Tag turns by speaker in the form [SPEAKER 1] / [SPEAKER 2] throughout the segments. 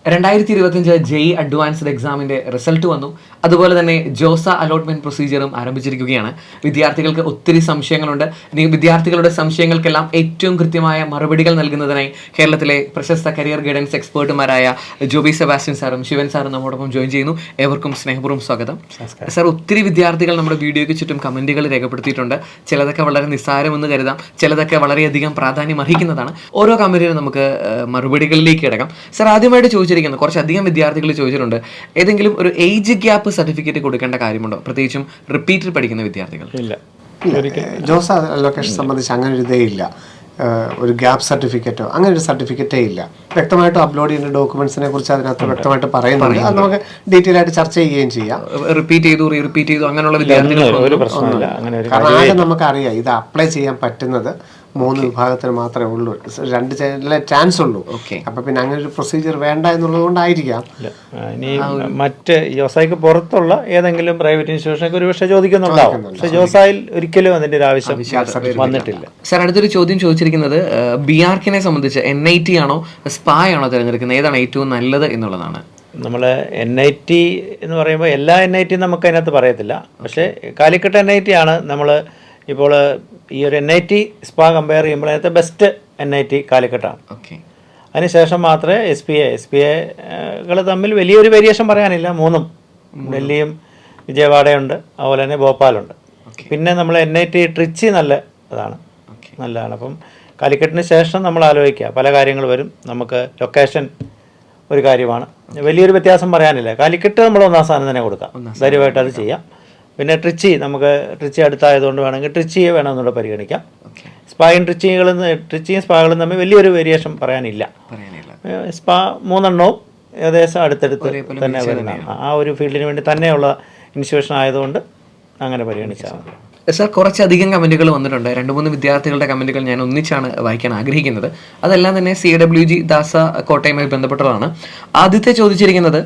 [SPEAKER 1] 2025 JEE advanced എക്സാമിന്റെ result വന്നു. അതുപോലെ തന്നെ ജോസ അലോട്ട്മെന്റ് പ്രൊസീജിയറും ആരംഭിച്ചിരിക്കുകയാണ്. വിദ്യാർത്ഥികൾക്ക് ഒത്തിരി സംശയങ്ങളുണ്ട്. വിദ്യാർത്ഥികളുടെ സംശയങ്ങൾക്കെല്ലാം ഏറ്റവും കൃത്യമായ മറുപടികൾ നൽകുന്നതിനായി കേരളത്തിലെ പ്രശസ്ത കരിയർ ഗൈഡൻസ് എക്സ്പേർട്ടുമാരായ ജോബി സെബാസ്റ്റ്യൻ സാറും ശിവൻ സാറും നമ്മോടൊപ്പം ജോയിൻ ചെയ്യുന്നു. ഏവർക്കും സ്നേഹപൂർവ്വം സ്വാഗതം. സാർ, ഒത്തിരി വിദ്യാർത്ഥികൾ നമ്മുടെ വീഡിയോയ്ക്ക് ചുറ്റും കമന്റുകൾ രേഖപ്പെടുത്തിയിട്ടുണ്ട്. ചിലതൊക്കെ വളരെ നിസ്സാരമെന്ന് കരുതാം, ചിലതൊക്കെ വളരെയധികം പ്രാധാന്യം അർഹിക്കുന്നതാണ്. ഓരോ കമന്റിനും നമുക്ക് മറുപടികളിലേക്ക് കിടക്കാം. സാർ, ആദ്യമായിട്ട് കുറച്ചധികം വിദ്യാർത്ഥികൾ ചോദിച്ചിട്ടുണ്ട്, ഏതെങ്കിലും ഒരു ഏജ് ഗ്യാപ്പ് സർട്ടിഫിക്കറ്റ് കൊടുക്കേണ്ട കാര്യമുണ്ടോ, പ്രത്യേകിച്ചും റിപ്പീറ്റർ പഠിക്കുന്ന വിദ്യാർത്ഥികൾ?
[SPEAKER 2] ഇല്ല, ജോസ അലോക്കേഷൻ സംബന്ധിച്ച് അങ്ങനെ ഒരു ഇതേ ഇല്ല. ഒരു ഗ്യാപ്പ് സർട്ടിഫിക്കറ്റോ അങ്ങനെ ഒരു സർട്ടിഫിക്കറ്റേ ഇല്ല. വ്യക്തമായിട്ട് അപ്ലോഡ് ചെയ്യുന്ന ഡോക്യുമെന്റ്സിനെ കുറിച്ച് അതിനകത്ത് വ്യക്തമായിട്ട് പറയുന്നുണ്ട്. അത് നമുക്ക് ഡീറ്റെയിൽ ആയിട്ട് ചർച്ച ചെയ്യുകയും ചെയ്യാം.
[SPEAKER 1] റിപ്പീറ്റ് ചെയ്തു അങ്ങനെയുള്ള വിദ്യാർത്ഥികൾ
[SPEAKER 2] കാരണം ആദ്യം നമുക്കറിയാം ഇത് അപ്ലൈ ചെയ്യാൻ പറ്റുന്നത് 3 വിഭാഗത്തിന് മാത്രമേ ഉള്ളൂ, 2 ചാൻസ് ഉള്ളൂ. അപ്പൊ പിന്നെ അങ്ങനെ ഒരു പ്രൊസീജിയർ വേണ്ട എന്നുള്ളത് കൊണ്ടായിരിക്കാം.
[SPEAKER 3] ഇനി മറ്റ് ജോസായിക്ക് പുറത്തുള്ള ഏതെങ്കിലും പ്രൈവറ്റ് ഇൻസ്റ്റിറ്റ്യൂഷനൊക്കെ ഒരു പക്ഷേ ചോദിക്കുന്നുണ്ടാവും. പക്ഷെ ജോസായിൽ ഒരിക്കലും അതിന്റെ ഒരു ആവശ്യം വന്നിട്ടില്ല.
[SPEAKER 1] സാർ, അടുത്തൊരു ചോദ്യം ചോദിച്ചിരിക്കുന്നത് BARC സംബന്ധിച്ച് NIT ആണോ SPA ആണോ തിരഞ്ഞെടുക്കുന്നത്, ഏതാണ് ഏറ്റവും നല്ലത് എന്നുള്ളതാണ്.
[SPEAKER 3] നമ്മൾ NIT എന്ന് പറയുമ്പോൾ എല്ലാ NIT നമുക്ക് അതിനകത്ത് പറയത്തില്ല. പക്ഷേ കാലിക്കട്ട് NIT ആണ് നമ്മൾ ഇപ്പോൾ ഈ ഒരു NIT SPA കമ്പയർ ചെയ്യുമ്പോൾ അതിനകത്ത് ബെസ്റ്റ് NIT കാലിക്കട്ടാണ്. അതിനുശേഷം മാത്രമേ SPA തമ്മിൽ വലിയൊരു വേരിയേഷൻ പറയാനില്ല. 3 ഡൽഹിയും വിജയവാഡയുണ്ട്, അതുപോലെ തന്നെ ഭോപ്പാലുണ്ട്. പിന്നെ നമ്മൾ NIT ട്രിച്ചി നല്ലതാണ്. അപ്പം കാലിക്കറ്റിന് ശേഷം നമ്മൾ ആലോചിക്കുക, പല കാര്യങ്ങൾ വരും. നമുക്ക് ലൊക്കേഷൻ ഒരു കാര്യമാണ്, വലിയൊരു വ്യത്യാസം പറയാനില്ല. കാലിക്കറ്റ് നമ്മൾ 1ാം സ്ഥാനം തന്നെ കൊടുക്കാം, ധൈര്യമായിട്ട് അത് ചെയ്യാം. പിന്നെ ട്രിച്ചി അടുത്തായതുകൊണ്ട് വേണമെങ്കിൽ ട്രിച്ചിയെ വേണമെന്നുകൂടെ പരിഗണിക്കാം. ട്രിച്ചിയും സ്പാകളും തമ്മിൽ വലിയൊരു വേരിയേഷൻ പറയാനില്ല. സ്പാ 3 ഏകദേശം അടുത്തടുത്ത് തന്നെ വരുന്നതാണ്. ആ ഒരു ഫീൽഡിന് വേണ്ടി തന്നെയുള്ള ഇൻസ്റ്റിറ്റ്യൂഷൻ ആയതുകൊണ്ട് അങ്ങനെ പരിഗണിച്ചാൽ മതി.
[SPEAKER 1] സാർ, കുറച്ചധികം കമൻറ്റുകൾ വന്നിട്ടുണ്ട്. 2-3 വിദ്യാർത്ഥികളുടെ കമൻറ്റുകൾ ഞാൻ ഒന്നിച്ചാണ് വായിക്കാൻ ആഗ്രഹിക്കുന്നത്. അതെല്ലാം തന്നെ CWG ദാസ കോട്ടയുമായി ബന്ധപ്പെട്ടതാണ്. ആദ്യത്തെ ചോദിച്ചിരിക്കുന്നത്,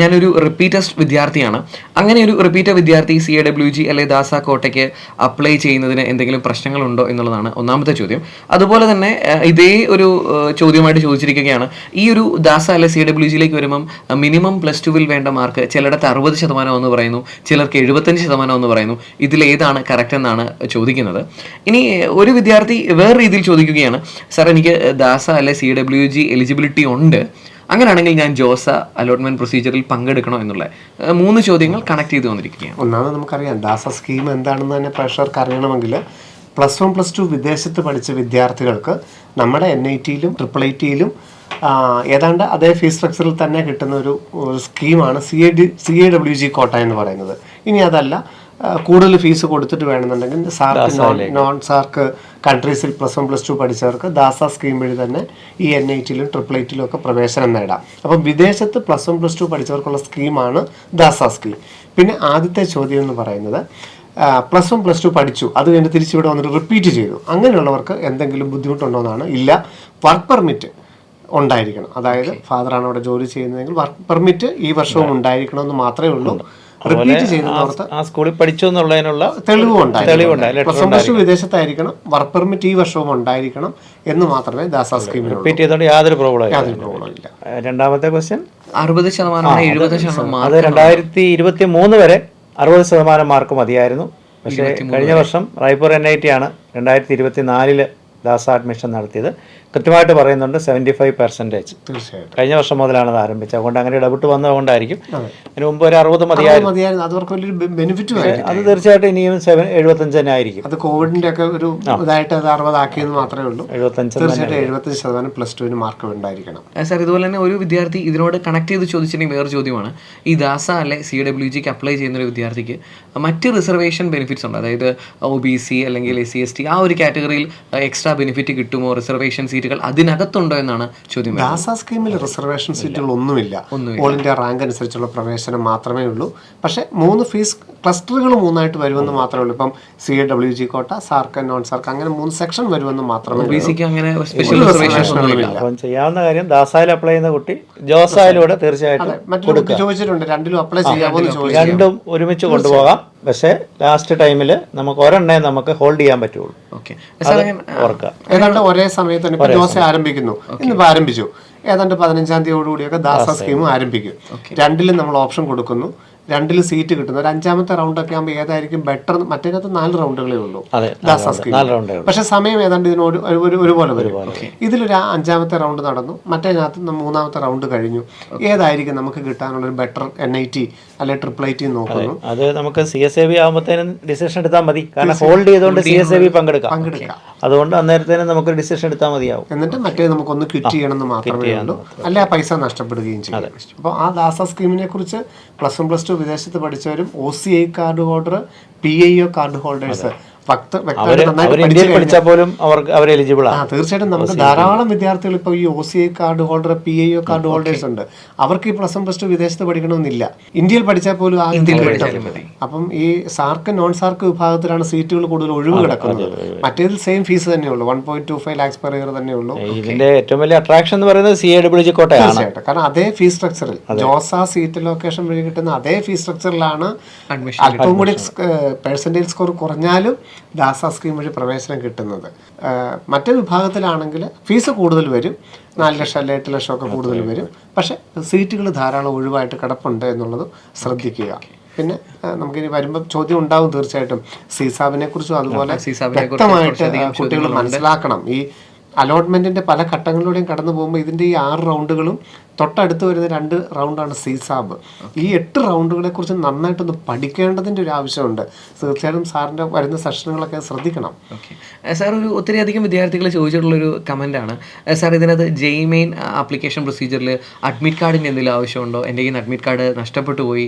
[SPEAKER 1] ഞാനൊരു റിപ്പീറ്റർ വിദ്യാർത്ഥിയാണ്. അങ്ങനെ ഒരു റിപ്പീറ്റർ വിദ്യാർത്ഥി CWG അല്ലെങ്കിൽ ദാസ കോട്ടയ്ക്ക് അപ്ലൈ ചെയ്യുന്നതിന് എന്തെങ്കിലും പ്രശ്നങ്ങളുണ്ടോ എന്നുള്ളതാണ് ഒന്നാമത്തെ ചോദ്യം. അതുപോലെ തന്നെ ഇതേ ഒരു ചോദ്യമായിട്ട് ചോദിച്ചിരിക്കുകയാണ്, ഈ ഒരു ദാസ അല്ലെ CWGയിലേക്ക് വരുമ്പം മിനിമം +2 വേണ്ട മാർക്ക് ചിലയിടത്ത് 60% എന്ന് പറയുന്നു, ചിലർക്ക് 75% എന്ന് പറയുന്നു. ഇതിലേതാണ് കറക്റ്റ് എന്നാണ് ചോദിക്കുന്നത്. ഇനി ഒരു വിദ്യാർത്ഥി വേറെ രീതിയിൽ ചോദിക്കുകയാണ്, സാർ, എനിക്ക് ദാസ അല്ലെ CWG എലിജിബിലിറ്റി ഉണ്ട്, അങ്ങനെയാണെങ്കിൽ ഞാൻ ജോസ അലോട്ട്മെന്റ് പ്രൊസീജിയറിൽ പങ്കെടുക്കണോ എന്നുള്ള 3 ചോദ്യങ്ങൾ കണക്ട് ചെയ്ത് വന്നിരിക്കുകയാണ്.
[SPEAKER 2] ഒന്നാമത് നമുക്കറിയാം ദാസ സ്കീം എന്താണെന്ന് തന്നെ പ്രേക്ഷകർക്ക് അറിയണമെങ്കിൽ +1 +2 വിദേശത്ത് പഠിച്ച വിദ്യാർത്ഥികൾക്ക് നമ്മുടെ NITയിലും IIITയിലും ഏതാണ്ട് അതേ ഫീസ് സ്ട്രക്ചറിൽ തന്നെ കിട്ടുന്ന ഒരു സ്കീമാണ് CAWG കോട്ട എന്ന് പറയുന്നത്. ഇനി അതല്ല, കൂടുതൽ ഫീസ് കൊടുത്തിട്ട് വേണമെന്നുണ്ടെങ്കിൽ സാർക്ക് നോൺ സാർക്ക് കൺട്രീസിൽ +1 +2 പഠിച്ചവർക്ക് ദാസ സ്കീം വഴി തന്നെ ഈ NITയിലും IIITയിലും ഒക്കെ പ്രവേശനം നേടാം. അപ്പം വിദേശത്ത് +1 +2 പഠിച്ചവർക്കുള്ള സ്കീമാണ് ദാസ സ്കീം. പിന്നെ ആദ്യത്തെ ചോദ്യം എന്ന് പറയുന്നത്, +1 +2 പഠിച്ചു, അത് കഴിഞ്ഞ് തിരിച്ചിവിടെ വന്നിട്ട് റിപ്പീറ്റ് ചെയ്തു, അങ്ങനെയുള്ളവർക്ക് എന്തെങ്കിലും ബുദ്ധിമുട്ടുണ്ടോ എന്നാണ്. ഇല്ല, വർക്ക് പെർമിറ്റ് ഉണ്ടായിരിക്കണം. അതായത് ഫാദറാണ് അവിടെ ജോലി ചെയ്യുന്നതെങ്കിൽ വർക്ക് പെർമിറ്റ് ഈ വർഷവും ഉണ്ടായിരിക്കണമെന്ന് മാത്രമേ ഉള്ളൂ. റിപ്പീറ്റ് ചെയ്യുന്നവർക്ക്
[SPEAKER 3] ആ സ്കൂളിൽ പഠിച്ചു എന്നുള്ളതിനുള്ള
[SPEAKER 2] തെളിവുണ്ടായിരിക്കണം. വിദേശത്തായിരിക്കണം, വർക്ക് പെർമിറ്റ് ഈ വർഷവും ഉണ്ടായിരിക്കണം എന്ന് മാത്രമേ ദാസ സ്കീമിൽ
[SPEAKER 3] റിപ്പീറ്റ് ചെയ്തോണ്ട് യാതൊരു പ്രോബ്ലം ഇല്ല. രണ്ടാമത്തെ ക്വസ്റ്റ്യൻ
[SPEAKER 1] 60% 70%.
[SPEAKER 3] അത് 2023 വരെ 60% മാർക്ക് മതിയായിരുന്നു. പക്ഷേ കഴിഞ്ഞ വർഷം റായ്പൂർ NIT ആണ് 2024 ദാസ അഡ്മിഷൻ നടത്തിയത്. കൃത്യമായിട്ട് പറയുന്നുണ്ട് 75%.
[SPEAKER 2] തീർച്ചയായിട്ടും
[SPEAKER 3] കഴിഞ്ഞ വർഷം മുതലാണ് അത് ആരംഭിച്ചത്. അതുകൊണ്ട് അങ്ങനെ ഡബിട്ട് വന്നതുകൊണ്ടായിരിക്കും. അതിന് മുമ്പ് ഒരു 60 മതിയായിരുന്നു. അത് തീർച്ചയായിട്ടും ഇനിയും 75 തന്നെ ആയിരിക്കും.
[SPEAKER 2] അത് കോവിഡിന്റെ ഒക്കെ ഒരു ഇതായിട്ട് അത് 60 ആക്കിയെന്ന് മാത്രമേ ഉള്ളൂ. 75% +2 മാർക്ക് ഉണ്ടായിരിക്കണം.
[SPEAKER 1] സാർ, ഇതുപോലെ തന്നെ ഒരു വിദ്യാർത്ഥി ഇതിനോട് കണക്ട് ചെയ്ത് ചോദിച്ചിട്ടുണ്ടെങ്കിൽ വേറെ ചോദ്യമാണ്, ഈ ദാസ അല്ലെ CWGക്ക് അപ്ലൈ ചെയ്യുന്ന ഒരു വിദ്യാർത്ഥിക്ക് മറ്റ് റിസർവേഷൻ ബെനിഫിറ്റ്സ് ഉണ്ട്, അതായത് OBC അല്ലെങ്കിൽ SC/ST ആ ഒരു കാറ്റഗറിയിൽ എക്സ്ട്രാ ബെനിഫിറ്റ് കിട്ടുമോ, റിസർവേഷൻ സീറ്റുകൾ അതിനകത്തുണ്ടോ എന്നാണ് ചോദ്യം.
[SPEAKER 2] ദാസ സ്കീമിൽ റിസർവേഷൻ സീറ്റുകൾ ഒന്നുമില്ല. ഓൾ ഇന്ത്യ റാങ്ക് അനുസരിച്ചുള്ള പ്രവേശനം മാത്രമേ ഉള്ളൂ. പക്ഷേ 3 ഫീസ് ക്ലസ്റ്ററുകൾ 3ആയിട്ട് വരുമെന്ന് മാത്രമേ ഉള്ളൂ. ഇപ്പം CAWG കോട്ട, സാർക്ക്, നോൺ സാർക്ക്, അങ്ങനെ 3 സെക്ഷൻ വരുമെന്ന് മാത്രമേ.
[SPEAKER 1] OBCക്ക് അങ്ങനെ സ്പെഷ്യൽ റിസർവേഷൻ
[SPEAKER 3] അപ്പം ചെയ്യാവുന്ന കാര്യം ദാസയിൽ അപ്ലൈ ചെയ്യുന്ന കുട്ടി ജോസായിലൂടെ തീർച്ചയായിട്ടും
[SPEAKER 2] മറ്റൊരു ചോദിച്ചിട്ടുണ്ട്, രണ്ടിലും അപ്ലൈ ചെയ്യാമോ എന്ന് ചോദിച്ചു.
[SPEAKER 3] രണ്ടും ഒരുമിച്ച് കൊണ്ടുപോകാം. പക്ഷേ ലാസ്റ്റ് ടൈമിൽ നമുക്ക് ഒരെണ്ണേ നമുക്ക് ഹോൾഡ് ചെയ്യാൻ പറ്റുള്ളൂ.
[SPEAKER 2] ഏതാണ്ട് ഒരേ സമയത്ത് തന്നെ ജോസ ആരംഭിക്കുന്നു, ഇന്നിപ്പോൾ ആരംഭിച്ചു, ഏതാണ്ട് 15-ാം തീയതിയോടുകൂടിയൊക്കെ ദാസ സ്കീം ആരംഭിക്കും. 2ലും നമ്മൾ ഓപ്ഷൻ കൊടുക്കുന്നു, 2ൽ സീറ്റ് കിട്ടുന്നു. ഒരു 5ാമത്തെ റൗണ്ടൊക്കെ ആകുമ്പോൾ ഏതായിരിക്കും ബെറ്റർ? മറ്റേതിനകത്ത് 4 റൗണ്ടുകളേ ഉള്ളൂ ദാസ സ്കീം, പക്ഷെ സമയം ഏതാണ്ട് ഇതിനോട് ഒരുപോലെ വരും. ഇതിലൊരു 5ാമത്തെ റൗണ്ട് നടന്നു, മറ്റേതിനകത്ത് 3ാമത്തെ റൗണ്ട് കഴിഞ്ഞു. ഏതായിരിക്കും നമുക്ക് കിട്ടാനുള്ള ഒരു ബെറ്റർ NIT അല്ലെങ്കിൽ TRIPLE നോക്കുന്നു.
[SPEAKER 3] അത് നമുക്ക് CSAB ആകുമ്പോഴത്തേനും ഡിസിഷൻ എടുത്താൽ മതി, കാരണം ഹോൾഡ് ചെയ്തുകൊണ്ട് CSAB പങ്കെടുക്കാം. അതുകൊണ്ട് അന്നേരത്തേനും നമുക്ക് ഡിസിഷൻ എടുത്താൽ മതിയാവും.
[SPEAKER 2] എന്നിട്ട് മറ്റേ നമുക്കൊന്ന് ക്വിറ്റ് ചെയ്യണമെന്ന് മാത്രമേ ഉള്ളൂ, അല്ലെ ആ പൈസ നഷ്ടപ്പെടുകയും ചെയ്യും. അപ്പോൾ ആ ദാസ സ്കീമിനെ കുറിച്ച് +1 +2 വിദേശത്ത് പഠിച്ചവരും OCI card holder, PIO card holders
[SPEAKER 3] പഠിച്ചാൽ പോലും അവർ എലിജിബിൾ ആണ്.
[SPEAKER 2] തീർച്ചയായിട്ടും നമുക്ക് ധാരാളം വിദ്യാർത്ഥികൾ ഇപ്പോൾ ഈ OCI card holder, PIO card holders ഉണ്ട്. അവർക്ക് ഈ +1 +2 വിദേശത്ത് പഠിക്കണമെന്നില്ല, ഇന്ത്യയിൽ പഠിച്ചാൽ പോലും ആ അപ്പം ഈ സാർക്ക് നോൺ സാർക്ക് വിഭാഗത്തിലാണ് സീറ്റുകൾ കൂടുതൽ ഒഴിവ് കിടക്കുന്നത്. മറ്റേതിൽ സെയിം ഫീസ് തന്നെയുള്ളൂ, 1.25 lakhs per year തന്നെയുള്ളൂ.
[SPEAKER 3] ഇതിന്റെ ഏറ്റവും വലിയ അട്രാക്ഷൻ എന്ന് പറയുന്നത് CAWG കോട്ടയാണ്.
[SPEAKER 2] തീർച്ചയായിട്ടും, കാരണം അതേ ഫീസ് സ്ട്രക്ചറിൽ ജോസ സീറ്റ് ലൊക്കേഷൻ വഴി കിട്ടുന്ന അതേ ഫീസ് സ്ട്രക്ചറിലാണ്. അല്പം കൂടി പെർസെൻറ്റേജ് സ്കോർ കുറഞ്ഞാലും ദാസ സ്കീം വഴി പ്രവേശനം കിട്ടുന്നത്. മറ്റേ വിഭാഗത്തിലാണെങ്കിൽ ഫീസ് കൂടുതൽ വരും, 4 ലക്ഷം അല്ലെ 8 ലക്ഷം ഒക്കെ കൂടുതൽ വരും, പക്ഷെ സീറ്റുകൾ ധാരാളം ഒഴിവായിട്ട് കിടപ്പുണ്ട് എന്നുള്ളത് ശ്രദ്ധിക്കുക. പിന്നെ നമുക്കിനി വരുമ്പോൾ ചോദ്യം ഉണ്ടാവും തീർച്ചയായിട്ടും CSABനെ കുറിച്ചും. അതുപോലെ വ്യക്തമായിട്ട് കുട്ടികൾ മനസ്സിലാക്കണം, ഈ അലോട്ട്മെന്റിന്റെ പല ഘട്ടങ്ങളിലൂടെയും കടന്നു പോകുമ്പോൾ ഇതിന്റെ ഈ 6 റൗണ്ടുകളും തൊട്ടടുത്ത് വരുന്ന 2 റൗണ്ടാണ് CSAB. ഈ 8 റൗണ്ടുകളെ കുറിച്ച് നന്നായിട്ടൊന്ന് പഠിക്കേണ്ടതിന്റെ ഒരു ആവശ്യമുണ്ട്. തീർച്ചയായിട്ടും സാറിന്റെ വരുന്ന സെഷനുകളൊക്കെ ശ്രദ്ധിക്കണം.
[SPEAKER 1] സാർ, ഒരു ഒത്തിരിയധികം വിദ്യാർത്ഥികൾ ചോദിച്ചിട്ടുള്ളൊരു കമൻ്റാണ്, സാർ ഇതിനകത്ത് JEE ആപ്ലിക്കേഷൻ പ്രൊസീജിയറിൽ അഡ്മിറ്റ് കാർഡിൻ്റെ എന്തെങ്കിലും ആവശ്യമുണ്ടോ? എൻ്റെ കയ്യിൽ നിന്ന് അഡ്മിറ്റ് കാർഡ് നഷ്ടപ്പെട്ടു പോയി,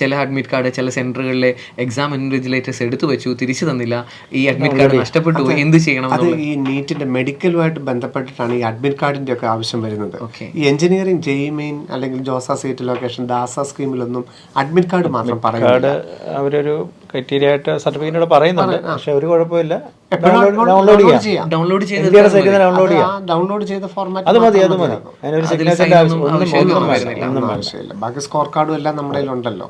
[SPEAKER 1] ചില അഡ്മിറ്റ് കാർഡ് ചില സെൻറ്ററുകളിലെ എക്സാം ഇൻവിജിലേറ്റേഴ്സ് എടുത്തു വെച്ചു, തിരിച്ചു തന്നില്ല, ഈ അഡ്മിറ്റ് കാർഡ് നഷ്ടപ്പെട്ടു പോയി, എന്ത് ചെയ്യണം?
[SPEAKER 2] അത് ഈ നീറ്റിന്റെ മെഡിക്കലുമായിട്ട് ബന്ധപ്പെട്ടിട്ടാണ് ഈ അഡ്മിറ്റ് കാർഡിന്റെ ഒക്കെ ആവശ്യം വരുന്നത്. ഈ എഞ്ചിനീയറിംഗ് JEE അല്ലെങ്കിൽ ജോസ സീറ്റ് ലൊക്കേഷൻ ദാസ സ്കീമിലൊന്നും അഡ്മിറ്റ് കാർഡ് മാത്രം പറയുന്നത്
[SPEAKER 3] അവരൊരു ക്രൈറ്റീരിയ ആയിട്ട് സർട്ടിഫിക്കറ്റ് പറയുന്നുണ്ട്, പക്ഷെ ഒരു കുഴപ്പമില്ല.
[SPEAKER 1] ഡൗൺലോഡ്
[SPEAKER 2] ചെയ്ത ഫോർമാറ്റ്
[SPEAKER 3] അത് മതി.
[SPEAKER 2] ആവശ്യമില്ല. ബാക്കി സ്കോർ കാർഡും എല്ലാം നമ്മുടെ ഉണ്ടല്ലോ.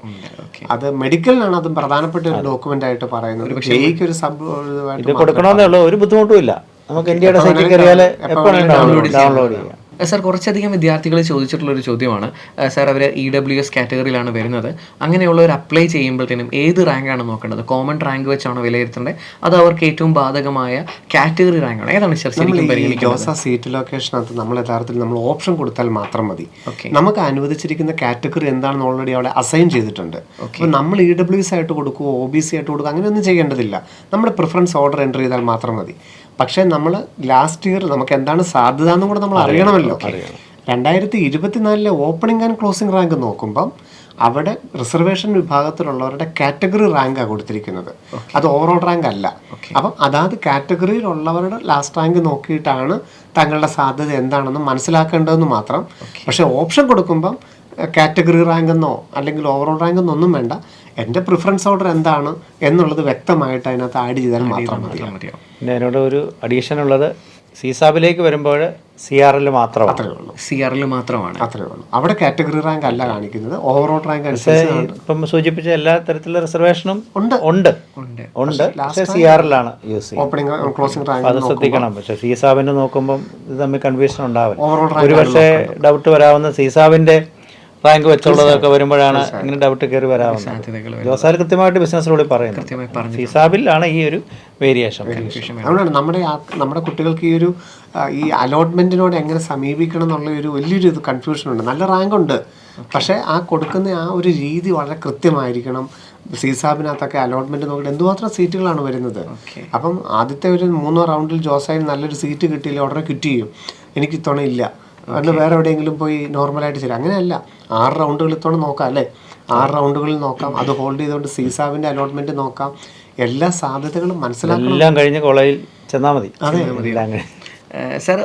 [SPEAKER 2] അത് മെഡിക്കലിനാണ് അത് പ്രധാനപ്പെട്ട ഒരു ഡോക്യുമെന്റ് ആയിട്ട് പറയുന്നത്. ജെയ്ക്ക് ഒരു സബ്
[SPEAKER 3] ഇത് കൊടുക്കണമെന്നേ ഉള്ളൂ, ഒരു ബുദ്ധിമുട്ടും ഇല്ല. നമുക്ക് ഇന്ത്യയുടെ സൈറ്റിൽ കയറിയാൽ എപ്പോഴും ഡൗൺലോഡ് ചെയ്യാം.
[SPEAKER 1] സാർ, കുറച്ചധികം വിദ്യാർത്ഥികൾ ചോദിച്ചിട്ടുള്ളൊരു ചോദ്യമാണ്. സാർ, അവർ EWS കാറ്റഗറിയിലാണ് വരുന്നത്. അങ്ങനെയുള്ളവർ അപ്ലൈ ചെയ്യുമ്പോഴത്തേനും ഏത് റാങ്കാണ് നോക്കേണ്ടത്? കോമൺ റാങ്ക് വെച്ചാണോ വിലയിരുത്തേണ്ടത്, അത് അവർക്ക് ഏറ്റവും ബാധകമായ കാറ്റഗറി റാങ്കാണ്? ഏതാണ് ശരിക്കും പരിഗണിക്കുന്നത്?
[SPEAKER 2] ജോസ സീറ്റ് ലൊക്കേഷനകത്ത് നമ്മൾ യഥാർത്ഥത്തിൽ നമ്മൾ ഓപ്ഷൻ കൊടുത്താൽ മാത്രം മതി. നമുക്ക് അനുവദിച്ചിരിക്കുന്ന കാറ്റഗറി എന്താണെന്ന് ഓൾറെഡി അവിടെ അസൈൻ ചെയ്തിട്ടുണ്ട്. അപ്പോൾ നമ്മൾ EWS ആയിട്ട് കൊടുക്കുകയോ OBC ആയിട്ട് കൊടുക്കുക അങ്ങനെയൊന്നും ചെയ്യേണ്ടതില്ല. നമ്മുടെ പ്രിഫറൻസ് ഓർഡർ എൻ്റർ ചെയ്താൽ മാത്രം മതി. പക്ഷേ നമ്മൾ ലാസ്റ്റ് ഇയർ നമുക്ക് എന്താണ് സാധ്യത എന്നും കൂടെ നമ്മൾ അറിയണമല്ലോ. 2024 ഓപ്പണിംഗ് ആൻഡ് ക്ലോസിംഗ് റാങ്ക് നോക്കുമ്പം അവിടെ റിസർവേഷൻ വിഭാഗത്തിലുള്ളവരുടെ കാറ്റഗറി റാങ്കാണ് കൊടുത്തിരിക്കുന്നത്, അത് ഓവറോൾ റാങ്ക് അല്ല. അപ്പം അതാത് കാറ്റഗറിയിലുള്ളവരുടെ ലാസ്റ്റ് റാങ്ക് നോക്കിയിട്ടാണ് തങ്ങളുടെ സാധ്യത എന്താണെന്ന് മനസ്സിലാക്കേണ്ടതെന്ന് മാത്രം. പക്ഷേ ഓപ്ഷൻ കൊടുക്കുമ്പം കാറ്റഗറി റാങ്ക് എന്നോ അല്ലെങ്കിൽ ഓവറോൾ റാങ്ക് എന്നൊന്നും വേണ്ട, എൻ്റെ പ്രിഫറൻസ് ഓർഡർ എന്താണ് എന്നുള്ളത് വ്യക്തമായിട്ട് അതിനകത്ത് ആഡ് ചെയ്താൽ മാത്രം മതി.
[SPEAKER 3] പിന്നെ അതിനോട് ഒരു അഡീഷൻ ഉള്ളത്, CSABിലേക്ക് വരുമ്പോൾ CRL മാത്രമാണ്.
[SPEAKER 2] അത്രേ ഉള്ളൂ. അവിടെ കാറ്റഗറി റാങ്ക് അല്ല കാണിക്കുന്നത്, ഓവറോൾ റാങ്ക് അനുസരിച്ച്.
[SPEAKER 3] ഇപ്പം സൂചിപ്പിച്ച എല്ലാ തരത്തിലുള്ള റിസർവേഷനും ഉണ്ട്. പക്ഷേ CRL ആണ് യൂസ് ചെയ്യുന്നത്.
[SPEAKER 2] ഓപ്പണിംഗ് ക്ലോസിംഗ് റാങ്ക്
[SPEAKER 3] അത് ശ്രദ്ധിക്കണം. പക്ഷേ CSABിന് നോക്കുമ്പം ഇത് തമ്മിൽ കൺഫ്യൂഷൻ ഉണ്ടാവില്ല. ഒരു പക്ഷേ ഡൗട്ട് വരാവുന്ന CSABിന്റെ റാങ്ക് വെച്ചുള്ളതൊക്കെ വരുമ്പോഴാണ് ഇങ്ങനെ ഡൗട്ട് കയറി വരാവുന്നത്. ജോസാൽ കൃത്യമായിട്ട് ബിസിനസ് റൂളിൽ പറയുന്നത് CSABിലാണ് ഈ ഒരു വേരിയേഷൻ.
[SPEAKER 2] അതുകൊണ്ടാണ് നമ്മുടെ കുട്ടികൾക്ക് ഈ അലോട്ട്മെന്റിനോട് എങ്ങനെ സമീപിക്കണം എന്നുള്ള ഒരു വലിയൊരു കൺഫ്യൂഷൻ ഉണ്ട്. നല്ല റാങ്ക് ഉണ്ട്, പക്ഷേ ആ കൊടുക്കുന്ന ആ ഒരു രീതി വളരെ കൃത്യമായിരിക്കണം. CSABിനകത്തൊക്കെ അലോട്ട്മെന്റ് നോക്കിയിട്ട് എന്തുമാത്രം സീറ്റുകളാണ് വരുന്നത്. അപ്പം ആദ്യത്തെ ഒരു 3 റൗണ്ടിൽ ജോസായി നല്ലൊരു സീറ്റ് കിട്ടിയില്ല, ഉടനെ ക്വിറ്റ് ചെയ്യും, എനിക്ക് ഇത്തവണ ഇല്ല, അന്ന് വേറെ എവിടെയെങ്കിലും പോയി നോർമലായിട്ട് ശരി. അങ്ങനെയല്ല, 6 റൗണ്ടുകൾ ഇത്തവണ നോക്കാം അല്ലേ, 6 റൗണ്ടുകളിൽ നോക്കാം. അത് ഹോൾഡ് ചെയ്തുകൊണ്ട് CSABിന്റെ അലോട്ട്മെന്റ് നോക്കാം. എല്ലാ സാധ്യതകളും മനസ്സിലാക്കണം.
[SPEAKER 3] എല്ലാം കഴിഞ്ഞ് കോളേജിൽ ചെന്നാൽ മതി.
[SPEAKER 2] അതെ.
[SPEAKER 1] സാർ,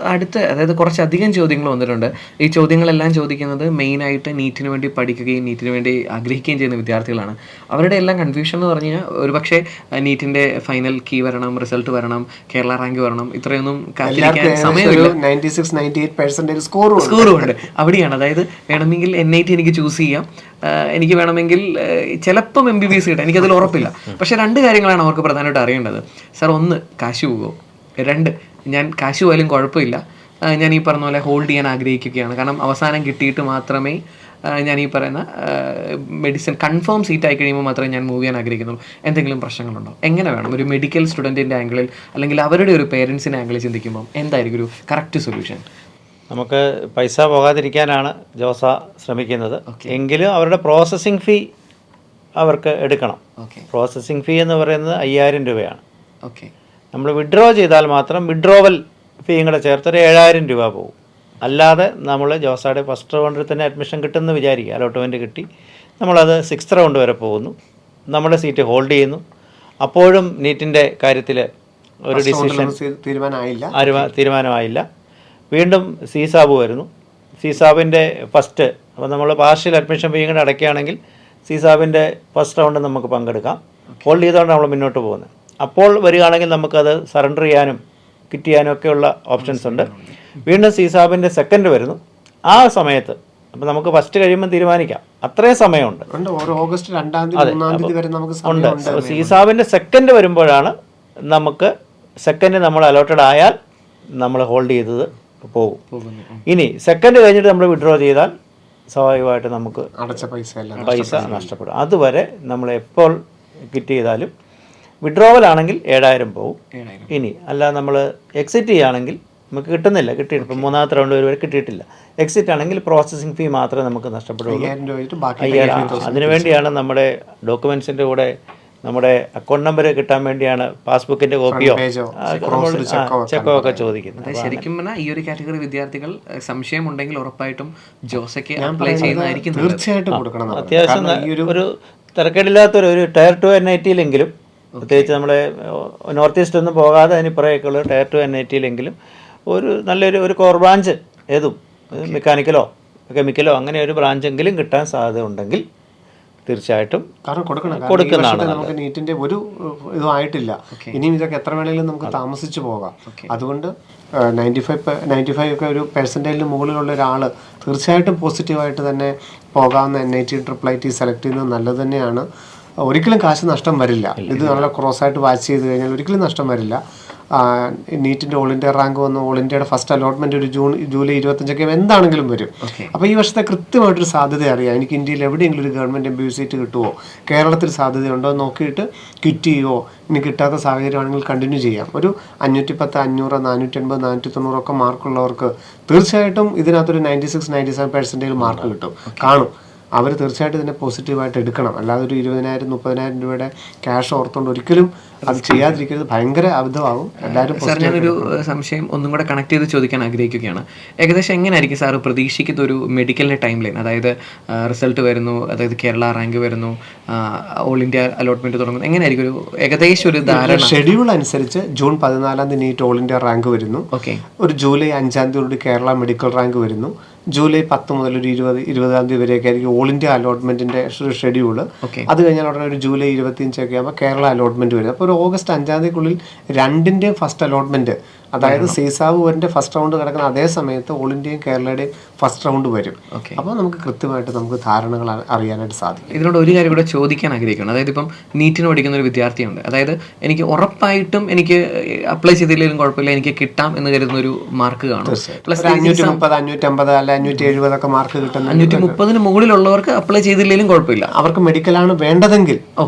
[SPEAKER 1] അതായത് കുറച്ചധികം ചോദ്യങ്ങൾ വന്നിട്ടുണ്ട്. ഈ ചോദ്യങ്ങളെല്ലാം ചോദിക്കുന്നത് മെയിനായിട്ട് നീറ്റിന് വേണ്ടി പഠിക്കുകയും നീറ്റിന് വേണ്ടി ആഗ്രഹിക്കുകയും ചെയ്യുന്ന വിദ്യാർത്ഥികളാണ്. അവരുടെ എല്ലാം കൺഫ്യൂഷൻ എന്ന് പറഞ്ഞു കഴിഞ്ഞാൽ ഒരുപക്ഷെ നീറ്റിന്റെ ഫൈനൽ കീ വരണം, റിസൾട്ട് വരണം, കേരള റാങ്ക് വരണം, ഇത്രയൊന്നും കാത്തിരിക്കാൻ സമയമില്ല.
[SPEAKER 2] 96-98% സ്കോറും
[SPEAKER 1] ഉണ്ട്. അവിടെയാണ്, അതായത് വേണമെങ്കിൽ NIT എനിക്ക് ചൂസ് ചെയ്യാം, എനിക്ക് വേണമെങ്കിൽ ചിലപ്പം MBBS കിട്ടാം, എനിക്കതിൽ ഉറപ്പില്ല. പക്ഷേ 2 കാര്യങ്ങളാണ് അവർക്ക് പ്രധാനമായിട്ട് അറിയേണ്ടത്. സാർ, 1 കാശ് പോകുമോ, 2 ഞാൻ കാശ് പോയാലും കുഴപ്പമില്ല, ഞാൻ ഈ പറഞ്ഞ പോലെ ഹോൾഡ് ചെയ്യാൻ ആഗ്രഹിക്കുകയാണ്. കാരണം അവസാനം കിട്ടിയിട്ട് മാത്രമേ ഞാൻ ഈ പറയുന്ന മെഡിസിൻ കൺഫേം സീറ്റ് ആയി കഴിയുമ്പോൾ മാത്രമേ ഞാൻ മൂവ് ചെയ്യാൻ ആഗ്രഹിക്കുന്നുള്ളൂ. എന്തെങ്കിലും പ്രശ്നങ്ങളുണ്ടോ? എങ്ങനെ വേണം ഒരു മെഡിക്കൽ സ്റ്റുഡൻറ്റിൻ്റെ ആംഗിളിൽ അല്ലെങ്കിൽ അവരുടെ ഒരു പേരൻസിൻ്റെ ആംഗിളിൽ ചിന്തിക്കുമ്പോൾ എന്തായിരിക്കും ഒരു കറക്റ്റ് സൊല്യൂഷൻ?
[SPEAKER 3] നമുക്ക് പൈസ പോകാതിരിക്കാനാണ് ജോസ ശ്രമിക്കുന്നത്. എങ്കിലും അവരുടെ പ്രോസസ്സിംഗ് ഫീ അവർക്ക് എടുക്കണം. പ്രോസസ്സിംഗ് ഫീ എന്ന് പറയുന്നത് 5000 രൂപയാണ്.
[SPEAKER 1] ഓക്കെ.
[SPEAKER 3] നമ്മൾ വിഡ്രോ ചെയ്താൽ മാത്രം വിഡ്രോവൽ ഫീയും കൂടെ ചേർത്തൊരു 7000 രൂപ പോകും. അല്ലാതെ നമ്മൾ ജോസയുടെ ഫസ്റ്റ് റൗണ്ടിൽ തന്നെ അഡ്മിഷൻ കിട്ടുമെന്ന് വിചാരിക്കുക, അലോട്ട്മെൻറ്റ് കിട്ടി, നമ്മളത് 6th റൗണ്ട് വരെ പോകുന്നു, നമ്മുടെ സീറ്റ് ഹോൾഡ് ചെയ്യുന്നു. അപ്പോഴും നീറ്റിൻ്റെ കാര്യത്തിൽ ഒരു ഡിസിഷൻ തീരുമാനമായില്ല. വീണ്ടും സീസാബ് വരുന്നു. സീസാബിൻ്റെ ഫസ്റ്റ്, അപ്പോൾ നമ്മൾ പാർഷ്യൽ അഡ്മിഷൻ ഫീ കൂടെ അടയ്ക്കുകയാണെങ്കിൽ സീസാബിൻ്റെ ഫസ്റ്റ് റൗണ്ട് നമുക്ക് പങ്കെടുക്കാം. ഹോൾഡ് ചെയ്തുകൊണ്ട് നമ്മൾ മുന്നോട്ട് പോകുന്നത്. അപ്പോൾ വരികയാണെങ്കിൽ നമുക്കത് സറണ്ടർ ചെയ്യാനും കിറ്റ് ചെയ്യാനും ഒക്കെയുള്ള ഓപ്ഷൻസ് ഉണ്ട്. വീണ്ടും സീസാബിൻ്റെ സെക്കൻഡ് വരുന്നു. ആ സമയത്ത് അപ്പോൾ നമുക്ക് ഫസ്റ്റ് കഴിയുമ്പോൾ തീരുമാനിക്കാം, അത്രയും സമയമുണ്ട്.
[SPEAKER 2] ഓഗസ്റ്റ് 2-ാം തീയതി 3-ാം തീയതി വരെ നമുക്ക്
[SPEAKER 3] ഉണ്ട്. സീസാബിൻ്റെ സെക്കൻഡ് വരുമ്പോഴാണ് നമുക്ക് സെക്കൻഡ് നമ്മൾ അലോട്ടഡ് ആയാൽ നമ്മൾ ഹോൾഡ് ചെയ്തത് പോകും. ഇനി സെക്കൻഡ് കഴിഞ്ഞിട്ട് നമ്മൾ വിഡ്രോ ചെയ്താൽ സ്വാഭാവികമായിട്ട് നമുക്ക്
[SPEAKER 2] അടച്ച
[SPEAKER 3] പൈസ നഷ്ടപ്പെടും. അതുവരെ നമ്മൾ എപ്പോൾ കിറ്റ് ചെയ്താലും വിഡ്രോവൽ ആണെങ്കിൽ 7000 പോകും. ഇനി അല്ല നമ്മൾ എക്സിറ്റ് ചെയ്യുകയാണെങ്കിൽ നമുക്ക് കിട്ടുന്നില്ല, കിട്ടിയിട്ട് ഇപ്പം 3-ാമത്തെ റൗണ്ട് വരെ കിട്ടിയിട്ടില്ല. എക്സിറ്റ് ആണെങ്കിൽ പ്രോസസ്സിംഗ് ഫീ മാത്രമേ നമുക്ക് നഷ്ടപ്പെടുള്ളൂ. 5000. അതിനുവേണ്ടിയാണ് നമ്മുടെ ഡോക്യുമെൻസിൻ്റെ കൂടെ നമ്മുടെ അക്കൗണ്ട് നമ്പർ കിട്ടാൻ വേണ്ടിയാണ് പാസ്ബുക്കിന്റെ കോപ്പിയോ ചെക്കോ ഒക്കെ ചോദിക്കുന്നത്.
[SPEAKER 1] ശരിക്കും പറഞ്ഞാൽ ഈ ഒരു കാറ്റഗറി വിദ്യാർത്ഥികൾ സംശയമുണ്ടെങ്കിൽ ഉറപ്പായിട്ടും ജോസയ്ക്ക് അപ്ലൈ ചെയ്യുന്നതായിരിക്കും
[SPEAKER 2] തീർച്ചയായിട്ടും കൊടുക്കണം.
[SPEAKER 3] അത്യാവശ്യം ഒരു തിരക്കേടില്ലാത്തൊരു ടയർ 2 NIT-യിലെങ്കിലും, പ്രത്യേകിച്ച് നമ്മുടെ നോർത്ത് ഈസ്റ്റ് ഒന്നും പോകാതെ അതിന് പുറകേക്കുള്ള ടയർ 2 NIT-യിലെങ്കിലും ഒരു നല്ലൊരു കോർ ബ്രാഞ്ച് ഏതും മെക്കാനിക്കലോ കെമിക്കലോ അങ്ങനെ ഒരു ബ്രാഞ്ചെങ്കിലും കിട്ടാൻ സാധ്യത ഉണ്ടെങ്കിൽ തീർച്ചയായിട്ടും
[SPEAKER 2] കൊടുക്കുന്നതാണ്. നമുക്ക് നീറ്റിന്റെ ഒരു ഇതും ആയിട്ടില്ല, ഇനിയും ഇതൊക്കെ എത്ര വേണമെങ്കിലും നമുക്ക് താമസിച്ചു പോകാം. അതുകൊണ്ട് 95 ഒക്കെ ഒരു പെർസെൻറ്റേജിന് മുകളിലുള്ള ഒരാൾ തീർച്ചയായിട്ടും പോസിറ്റീവായിട്ട് തന്നെ പോകാവുന്ന NIT IIIT സെലക്ട് ചെയ്യുന്നത് നല്ലത് തന്നെയാണ്. ഒരിക്കലും കാശ് നഷ്ടം വരില്ല. ഇത് നല്ല ക്രോസായിട്ട് വാച്ച് ചെയ്ത് കഴിഞ്ഞാൽ ഒരിക്കലും നഷ്ടം വരില്ല. നീറ്റിൻ്റെ ഓൾ ഇന്ത്യ റാങ്ക് വന്നു, ഓൾ ഇന്ത്യയുടെ ഫസ്റ്റ് അലോട്ട്മെൻറ്റ് ഒരു ജൂലൈ 25 എന്താണെങ്കിലും വരും. അപ്പോൾ ഈ വർഷത്തെ കൃത്യമായിട്ടൊരു സാധ്യത അറിയാം. എനിക്ക് ഇന്ത്യയിൽ എവിടെയെങ്കിലും ഒരു ഗവൺമെൻറ് MBBS സീറ്റ് കിട്ടുമോ, കേരളത്തിൽ സാധ്യതയുണ്ടോ എന്ന് നോക്കിയിട്ട് കിറ്റ് ചെയ്യുമോ, ഇനി കിട്ടാത്ത സാഹചര്യമാണെങ്കിൽ കണ്ടിന്യൂ ചെയ്യാം. ഒരു 510, 500, 480, 490 ഒക്കെ മാർക്കുള്ളവർക്ക് തീർച്ചയായിട്ടും ഇതിനകത്തൊരു 96-97% മാർക്ക് കിട്ടും, കാണും. അവർ തീർച്ചയായിട്ടും ഇതിനെ പോസിറ്റീവായിട്ട് എടുക്കണം. അല്ലാതെ ഒരു 20,000-30,000 രൂപയുടെ ക്യാഷ് ഓർത്തുകൊണ്ട് ഒരിക്കലും അത് ചെയ്യാതിരിക്കരുത്. ഭയങ്കര അബദ്ധമാകും. എല്ലാവരും
[SPEAKER 1] സാർ, ഞാനൊരു സംശയം ഒന്നും കൂടെ കണക്ട് ചെയ്ത് ചോദിക്കാൻ ആഗ്രഹിക്കുകയാണ്. ഏകദേശം എങ്ങനെയായിരിക്കും സാർ പ്രതീക്ഷിക്കുന്ന ഒരു മെഡിക്കലിൻ്റെ ടൈം ലൈൻ? അതായത് റിസൾട്ട് വരുന്നു, അതായത് കേരള റാങ്ക് വരുന്നു, ഓൾ ഇന്ത്യ അലോട്ട്മെന്റ് തുടങ്ങുന്നു, എങ്ങനെയായിരിക്കും ഒരു ഏകദേശം ഒരു ധാരണ?
[SPEAKER 2] ഷെഡ്യൂൾ അനുസരിച്ച് ജൂൺ 14-ാം തീയതി നീറ്റ് ഓൾ ഇന്ത്യ റാങ്ക് വരുന്നു. ഒരു ജൂലൈ 5-ാം തീയതി കേരള മെഡിക്കൽ റാങ്ക് വരുന്നു. ജൂലൈ 10 മുതൽ ഒരു 20-ആം തീയതി വരെയൊക്കെ ആയിരിക്കും ഓൾ ഇന്ത്യ അലോട്ട്മെന്റിന്റെ ഷെഡ്യൂള്. അത് കഴിഞ്ഞാൽ ഉടനെ ഒരു ജൂലൈ 25 ഒക്കെ ആകുമ്പോൾ കേരള അലോട്ട്മെന്റ് വരും. അപ്പോൾ ഒരു ഓഗസ്റ്റ് 5-ാം തീയതിക്കുള്ളിൽ രണ്ടിൻ്റെയും ഫസ്റ്റ് അലോട്ട്മെന്റ്, അതായത് സീസാബുവിന്റെ ഫസ്റ്റ് റൗണ്ട് കിടക്കുന്ന അതേ സമയത്ത് ഓൾ ഇന്ത്യയും കേരളയുടെയും ഫസ്റ്റ് റൗണ്ട് വരും. അപ്പോൾ നമുക്ക് കൃത്യമായിട്ട് നമുക്ക് ധാരണകൾ അറിയാനായിട്ട് സാധിക്കും.
[SPEAKER 1] ഇതിനോട് ഒരു കാര്യം കൂടെ ചോദിക്കാൻ ആഗ്രഹിക്കണം. അതായത് ഇപ്പം നീറ്റിന് പഠിക്കുന്ന ഒരു വിദ്യാർത്ഥിയുണ്ട്, അതായത് എനിക്ക് ഉറപ്പായിട്ടും എനിക്ക് അപ്ലൈ ചെയ്തില്ലെങ്കിലും കുഴപ്പമില്ല, എനിക്ക് കിട്ടാം എന്ന് കരുതുന്ന ഒരു മാർക്ക് കാണും.
[SPEAKER 2] പ്ലസ് 530, 550 അല്ല 570 ഒക്കെ മാർക്ക് കിട്ടുന്ന
[SPEAKER 1] 530-ന് മുകളിലുള്ളവർക്ക് അപ്ലൈ ചെയ്തില്ലെങ്കിലും കുഴപ്പമില്ല.
[SPEAKER 2] അവർക്ക് മെഡിക്കലാണ് വേണ്ടതെങ്കിൽ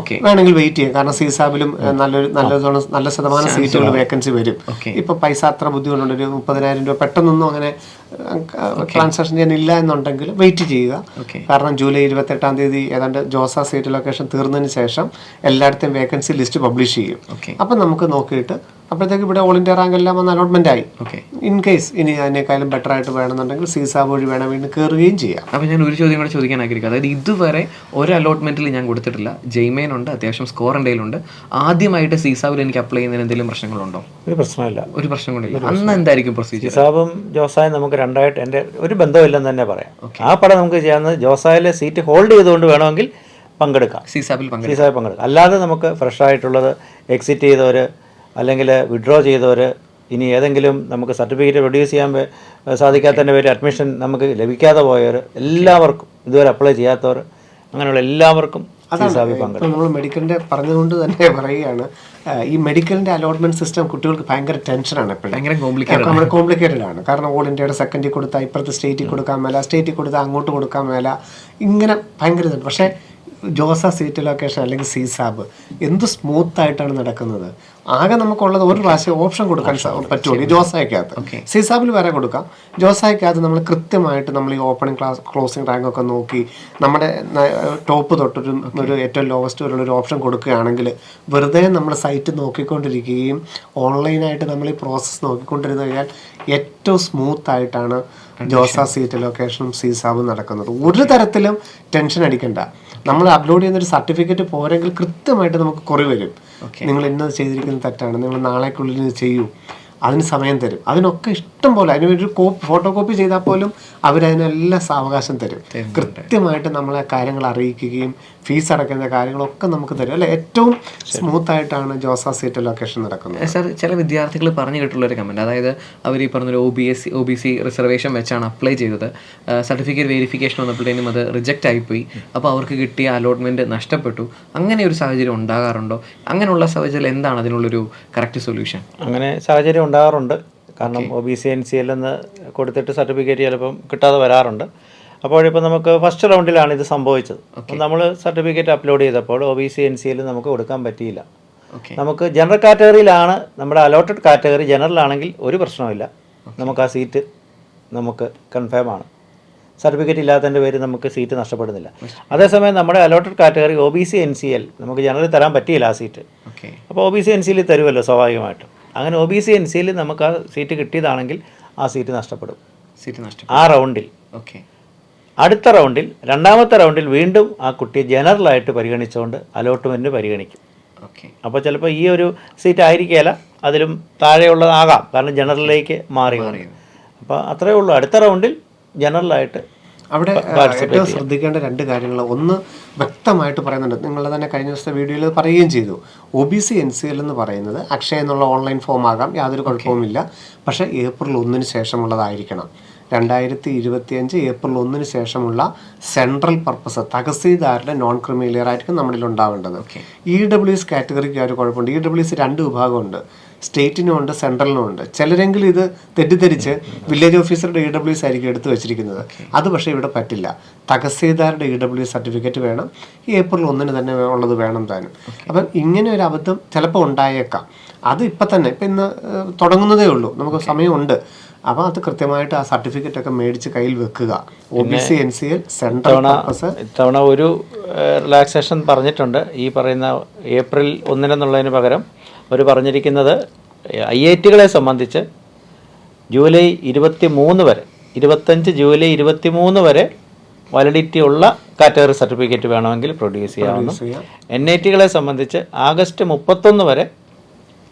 [SPEAKER 2] വേണമെങ്കിൽ വെയിറ്റ് ചെയ്യും. കാരണം സീസാബിലും നല്ല ശതമാനം സീറ്റുകൾ വേക്കൻസി വരും. ഇപ്പൊ പൈസ അത്ര ബുദ്ധിമുട്ടുണ്ട്, ഒരു 30,000 രൂപ പെട്ടെന്നൊന്നും അങ്ങനെ ട്രാൻസാക്ഷൻ ചെയ്യാനില്ല എന്നുണ്ടെങ്കിൽ വെയിറ്റ് ചെയ്യുക. കാരണം ജൂലൈ 28-ാം തീയതി ഏതാണ്ട് ജോസ സീറ്റ് ലൊക്കേഷൻ തീർന്നതിന് ശേഷം എല്ലായിടത്തെയും വേക്കൻസി ലിസ്റ്റ് പബ്ലിഷ് ചെയ്യും. അപ്പം നമുക്ക് നോക്കിയിട്ട് അപ്പോഴത്തേക്ക് ഇവിടെ ഓൾ ഇന്ത്യ റാങ്ക് എല്ലാം വന്ന് അലോട്ട്മെന്റ് ആയി. ഇൻ കേസ് ഇനി അതിനേക്കാളും ബെറ്റർ ആയിട്ട് വേണമെന്നുണ്ടെങ്കിൽ സീസാബ് വഴി വേണം വീണ്ടും കയറുകയും ചെയ്യാം.
[SPEAKER 1] അപ്പോൾ ഞാൻ ഒരു ചോദ്യം കൂടെ ചോദിക്കാൻ ആഗ്രഹിക്കുക. അതായത് ഇതുവരെ ഒരു അലോട്ട്മെന്റിൽ ഞാൻ കൊടുത്തിട്ടില്ല, ജെയ്മേൻ ഉണ്ട്, അത്യാവശ്യം സ്കോർ എന്തെങ്കിലും. ആദ്യമായിട്ട് സീസാബിൽ എനിക്ക് അപ്ലൈ ചെയ്യുന്നതിന് എന്തെങ്കിലും പ്രശ്നങ്ങളുണ്ടോ?
[SPEAKER 3] ഒരു പ്രശ്നമില്ല.
[SPEAKER 1] ഒരു പ്രശ്നങ്ങളില്ല. അന്ന് എന്തായിരിക്കും പ്രൊസീജിയർ?
[SPEAKER 3] സീസാബും ജോസായും നമുക്ക് രണ്ടായിട്ട് എൻ്റെ ഒരു ബന്ധമില്ലെന്ന് തന്നെ പറയാം. ആ പടം നമുക്ക് ചെയ്യാവുന്നത് ജോസായിലെ സീറ്റ് ഹോൾഡ് ചെയ്തുകൊണ്ട് വേണമെങ്കിൽ പങ്കെടുക്കാം, സീസാബിൽ പങ്കെടുക്കാം. അല്ലാതെ നമുക്ക് ഫ്രഷ് ആയിട്ടുള്ളത് എക്സിറ്റ് ചെയ്തവർ അല്ലെങ്കിൽ വിഡ്രോ ചെയ്തവർ, ഇനി ഏതെങ്കിലും നമുക്ക് സർട്ടിഫിക്കറ്റ് പ്രൊഡ്യൂസ് ചെയ്യാൻ സാധിക്കാത്തതിൻ്റെ പേര് അഡ്മിഷൻ നമുക്ക് ലഭിക്കാതെ പോയവർ, എല്ലാവർക്കും ഇതുവരെ അപ്ലൈ ചെയ്യാത്തവർ, അങ്ങനെയുള്ള എല്ലാവർക്കും
[SPEAKER 2] അതാണ് ഇപ്പോൾ നമ്മൾ മെഡിക്കലിൻ്റെ പറഞ്ഞുകൊണ്ട് തന്നെ പറയുകയാണ്, ഈ മെഡിക്കലിൻ്റെ അലോട്ട്മെന്റ് സിസ്റ്റം കുട്ടികൾക്ക് ഭയങ്കര ടെൻഷനാണ് എപ്പോഴും,
[SPEAKER 1] ഭയങ്കര
[SPEAKER 2] കോംപ്ലിക്കേറ്റഡ് ആണ്. കാരണം ഓൾ ഇന്ത്യയുടെ സെക്കൻഡിൽ കൊടുത്താൽ ഇപ്പുറത്ത് സ്റ്റേറ്റിൽ കൊടുക്കാൻ മേല, സ്റ്റേറ്റിൽ കൊടുത്താൽ അങ്ങോട്ട് കൊടുക്കാൻ മേല, ഇങ്ങനെ ഭയങ്കര ഇതുണ്ട്. പക്ഷേ ജോസ സീറ്റ് ലൊക്കേഷൻ അല്ലെങ്കിൽ സീസാബ് എന്ത് സ്മൂത്തായിട്ടാണ് നടക്കുന്നത്. ആകെ നമുക്കുള്ളത് ഒരു പ്രാവശ്യം ഓപ്ഷൻ കൊടുക്കാൻ പറ്റുള്ളൂ ഈ ജോസായ്ക്കകത്ത്. സീസാബിൽ വരെ കൊടുക്കാം. ജോസായ്ക്കകത്ത് നമ്മൾ കൃത്യമായിട്ട് നമ്മൾ ഈ ഓപ്പണിംഗ് ക്ലാസ് ക്ലോസിംഗ് റാങ്ക് ഒക്കെ നോക്കി നമ്മുടെ ടോപ്പ് തൊട്ടൊരു ഏറ്റവും ലോവസ്റ്റ് വരെയുള്ള ഒരു ഓപ്ഷൻ കൊടുക്കുകയാണെങ്കിൽ വെറുതെ നമ്മൾ സൈറ്റ് നോക്കിക്കൊണ്ടിരിക്കുകയും ഓൺലൈനായിട്ട് നമ്മൾ ഈ പ്രോസസ്സ് നോക്കിക്കൊണ്ടിരുന്നു കഴിഞ്ഞാൽ ഏറ്റവും സ്മൂത്തായിട്ടാണ് ജോസ സീറ്റ് ലൊക്കേഷനും സീസാബും നടക്കുന്നത്. ഒരു തരത്തിലും ടെൻഷൻ അടിക്കണ്ട. നമ്മൾ അപ്ലോഡ് ചെയ്യുന്നൊരു സർട്ടിഫിക്കറ്റ് പോരെങ്കിൽ കൃത്യമായിട്ട് നമുക്ക് കുറവ് വരും. നിങ്ങൾ ഇന്നത് ചെയ്തിരിക്കുന്നത് തെറ്റാണ്, നിങ്ങൾ നാളേക്കുള്ളിൽ ഇത് ചെയ്യൂ, അതിന് സമയം തരും. അതിനൊക്കെ ഇഷ്ടം പോലെ അതിനൊരു ഫോട്ടോ കോപ്പി ചെയ്താൽ പോലും അവരതിനെല്ലാം സാവകാശം തരും. കൃത്യമായിട്ട് നമ്മളെ കാര്യങ്ങൾ അറിയിക്കുകയും ഫീസ് അടയ്ക്കുന്ന കാര്യങ്ങളൊക്കെ നമുക്ക് തരും അല്ലെ. ഏറ്റവും സ്മൂത്തായിട്ടാണ് ജോസ സീറ്റ് ലൊക്കേഷൻ നടക്കുന്നത്.
[SPEAKER 1] സാർ, ചില വിദ്യാർത്ഥികൾ പറഞ്ഞു കേട്ടുള്ളൊരു കമൻറ്റ്, അതായത് അവർ ഈ പറഞ്ഞൊരു ഒ ബി സി റിസർവേഷൻ വെച്ചാണ് അപ്ലൈ ചെയ്തത്. സർട്ടിഫിക്കറ്റ് വെരിഫിക്കേഷൻ വന്നപ്പോഴത്തേനും അത് റിജക്റ്റ് ആയിപ്പോയി. അപ്പോൾ അവർക്ക് കിട്ടിയ അലോട്ട്മെൻറ്റ് നഷ്ടപ്പെട്ടു. അങ്ങനെ ഒരു സാഹചര്യം ഉണ്ടാകാറുണ്ടോ? അങ്ങനെയുള്ള സാഹചര്യം എന്താണ് അതിനുള്ളൊരു കറക്റ്റ് സൊല്യൂഷൻ?
[SPEAKER 3] അങ്ങനെ സാഹചര്യം ഉണ്ടാകാറുണ്ട്. കാരണം OBC NCL എന്ന് കൊടുത്തിട്ട് സർട്ടിഫിക്കറ്റ് ചിലപ്പം കിട്ടാതെ വരാറുണ്ട്. അപ്പോഴിപ്പോൾ നമുക്ക് ഫസ്റ്റ് റൗണ്ടിലാണ് ഇത് സംഭവിച്ചത്. അപ്പം നമ്മൾ സർട്ടിഫിക്കറ്റ് അപ്ലോഡ് ചെയ്തപ്പോൾ OBC NCL നമുക്ക് കൊടുക്കാൻ പറ്റിയില്ല. നമുക്ക് ജനറൽ കാറ്റഗറിയിലാണ്, നമ്മുടെ അലോട്ടഡ് കാറ്റഗറി ജനറൽ ആണെങ്കിൽ ഒരു പ്രശ്നമില്ല, നമുക്ക് ആ സീറ്റ് നമുക്ക് കൺഫേം ആണ്. സർട്ടിഫിക്കറ്റ് ഇല്ലാത്തതിൻ്റെ പേര് നമുക്ക് സീറ്റ് നഷ്ടപ്പെടുന്നില്ല. അതേസമയം നമ്മുടെ അലോട്ടഡ് കാറ്റഗറി OBC NCL നമുക്ക് ജനറൽ തരാൻ പറ്റിയില്ല ആ സീറ്റ്. അപ്പോൾ OBC NCL തരുമല്ലോ സ്വാഭാവികമായിട്ടും. അങ്ങനെ OBC NCL നമുക്ക് ആ സീറ്റ് കിട്ടിയതാണെങ്കിൽ ആ സീറ്റ് നഷ്ടപ്പെടും ആ റൗണ്ടിൽ. അടുത്ത റൗണ്ടിൽ, രണ്ടാമത്തെ റൗണ്ടിൽ വീണ്ടും ആ കുട്ടിയെ ജനറലായിട്ട് പരിഗണിച്ചുകൊണ്ട് അലോട്ട്മെൻറ്റ് പരിഗണിക്കും. അപ്പോൾ ചിലപ്പോൾ ഈ ഒരു സീറ്റ് ആയിരിക്കില്ല, അതിലും താഴെയുള്ളതാകാം, കാരണം ജനറലിലേക്ക് മാറി. അപ്പോൾ അത്രയേ ഉള്ളൂ. അടുത്ത റൗണ്ടിൽ ജനറലായിട്ട്
[SPEAKER 2] അവിടെ ഏറ്റവും ശ്രദ്ധിക്കേണ്ട രണ്ട് കാര്യങ്ങൾ. ഒന്ന് വ്യക്തമായിട്ട് പറയുന്നുണ്ട്, നിങ്ങൾ തന്നെ കഴിഞ്ഞ ദിവസത്തെ വീഡിയോയിൽ പറയുകയും ചെയ്തു. OBC NCL എന്ന് പറയുന്നത് അക്ഷയ എന്നുള്ള ഓൺലൈൻ ഫോം ആകാം, യാതൊരു കുഴപ്പവുമില്ല. പക്ഷേ April 1 ശേഷമുള്ളതായിരിക്കണം. 2025 April 1 ശേഷമുള്ള സെൻട്രൽ പർപ്പസ് തഹസീൽദാരുടെ നോൺ ക്രിമിലിയർ ആയിരിക്കും നമ്മളിൽ ഉണ്ടാവേണ്ടത്. EWS കാറ്റഗറിക്ക് ഒരു കുഴപ്പമുണ്ട്. EWS 2 വിഭാഗമുണ്ട്, സ്റ്റേറ്റിനും ഉണ്ട് സെൻട്രലിനും ഉണ്ട്. ചിലരെങ്കിലും ഇത് തെറ്റിദ്ധരിച്ച് വില്ലേജ് ഓഫീസറുടെ EWS ആയിരിക്കും എടുത്തു വെച്ചിരിക്കുന്നത്. അത് പക്ഷേ ഇവിടെ പറ്റില്ല. തഹസീൽദാരുടെ EWS സർട്ടിഫിക്കറ്റ് വേണം, April 1 തന്നെ ഉള്ളത് വേണം താനും. അപ്പം ഇങ്ങനെ ഒരു അബദ്ധം ചിലപ്പോൾ ഉണ്ടായേക്കാം. അത് ഇപ്പം തന്നെ ഇന്ന് തുടങ്ങുന്നതേ ഉള്ളൂ, നമുക്ക് സമയമുണ്ട്. അപ്പോൾ അത് കൃത്യമായിട്ട് ആ സർട്ടിഫിക്കറ്റ് ഒക്കെ മേടിച്ച് കയ്യിൽ വെക്കുക. OBC NCL സെൻട്രൽ പർപ്പസ്
[SPEAKER 3] ഇത്തവണ ഒരു റിലാക്സേഷൻ പറഞ്ഞിട്ടുണ്ട്. ഈ പറയുന്ന April 1 എന്നുള്ളതിന് പകരം അവർ പറഞ്ഞിരിക്കുന്നത് IIT-കളെ സംബന്ധിച്ച് ജൂലൈ 23 വരെ, 25 ജൂലൈ 23 വരെ വാലിഡിറ്റി ഉള്ള കാറ്റഗറി സർട്ടിഫിക്കറ്റ് വേണമെങ്കിൽ പ്രൊഡ്യൂസ് ചെയ്യാവുന്നു. NIT-കളെ സംബന്ധിച്ച് ആഗസ്റ്റ് 31 വരെ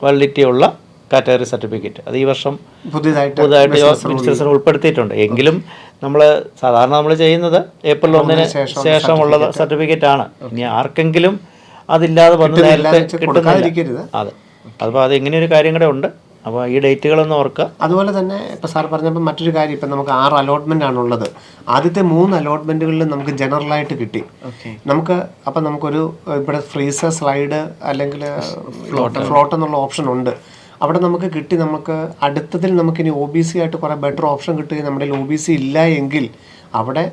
[SPEAKER 3] വാലിഡിറ്റി ഉള്ള കാറ്റഗറി സർട്ടിഫിക്കറ്റ് അത് ഈ വർഷം പുതുതായിട്ട് മിനിസ്റ്റേഴ്സിന് ഉൾപ്പെടുത്തിയിട്ടുണ്ട്. എങ്കിലും നമ്മൾ സാധാരണ നമ്മൾ ചെയ്യുന്നത് April 1 ശേഷമുള്ള സർട്ടിഫിക്കറ്റ് ആണ്. ഇനി ആർക്കെങ്കിലും അതില്ലാതെ വന്ന് നേരത്തെ കിട്ടുന്നില്ല. അതെ, അപ്പോൾ അത് ഇങ്ങനെ ഒരു കാര്യം കൂടെ ഉണ്ട്. അപ്പോൾ ഈ ഡേറ്റുകളൊന്നും ഓർക്കുക.
[SPEAKER 2] അതുപോലെ തന്നെ ഇപ്പോൾ സാർ പറഞ്ഞപ്പോൾ മറ്റൊരു കാര്യം, ഇപ്പം നമുക്ക് 6 അലോട്ട്മെൻ്റ് ആണുള്ളത്. ആദ്യത്തെ 3 അലോട്ട്മെൻറ്റുകളിൽ നമുക്ക് ജനറലായിട്ട് കിട്ടി. നമുക്ക് അപ്പം നമുക്കൊരു ഇവിടെ ഫ്രീസർ, സ്ലൈഡ് അല്ലെങ്കിൽ ഫ്ലോട്ട് എന്നുള്ള ഓപ്ഷൻ ഉണ്ട്. അവിടെ നമുക്ക് കിട്ടി. നമുക്ക് അടുത്തതിൽ നമുക്കിനി OBC ആയിട്ട് കുറേ ബെറ്റർ ഓപ്ഷൻ കിട്ടുകയും നമ്മുടെ OBC ഇല്ല എങ്കിൽ അവിടെ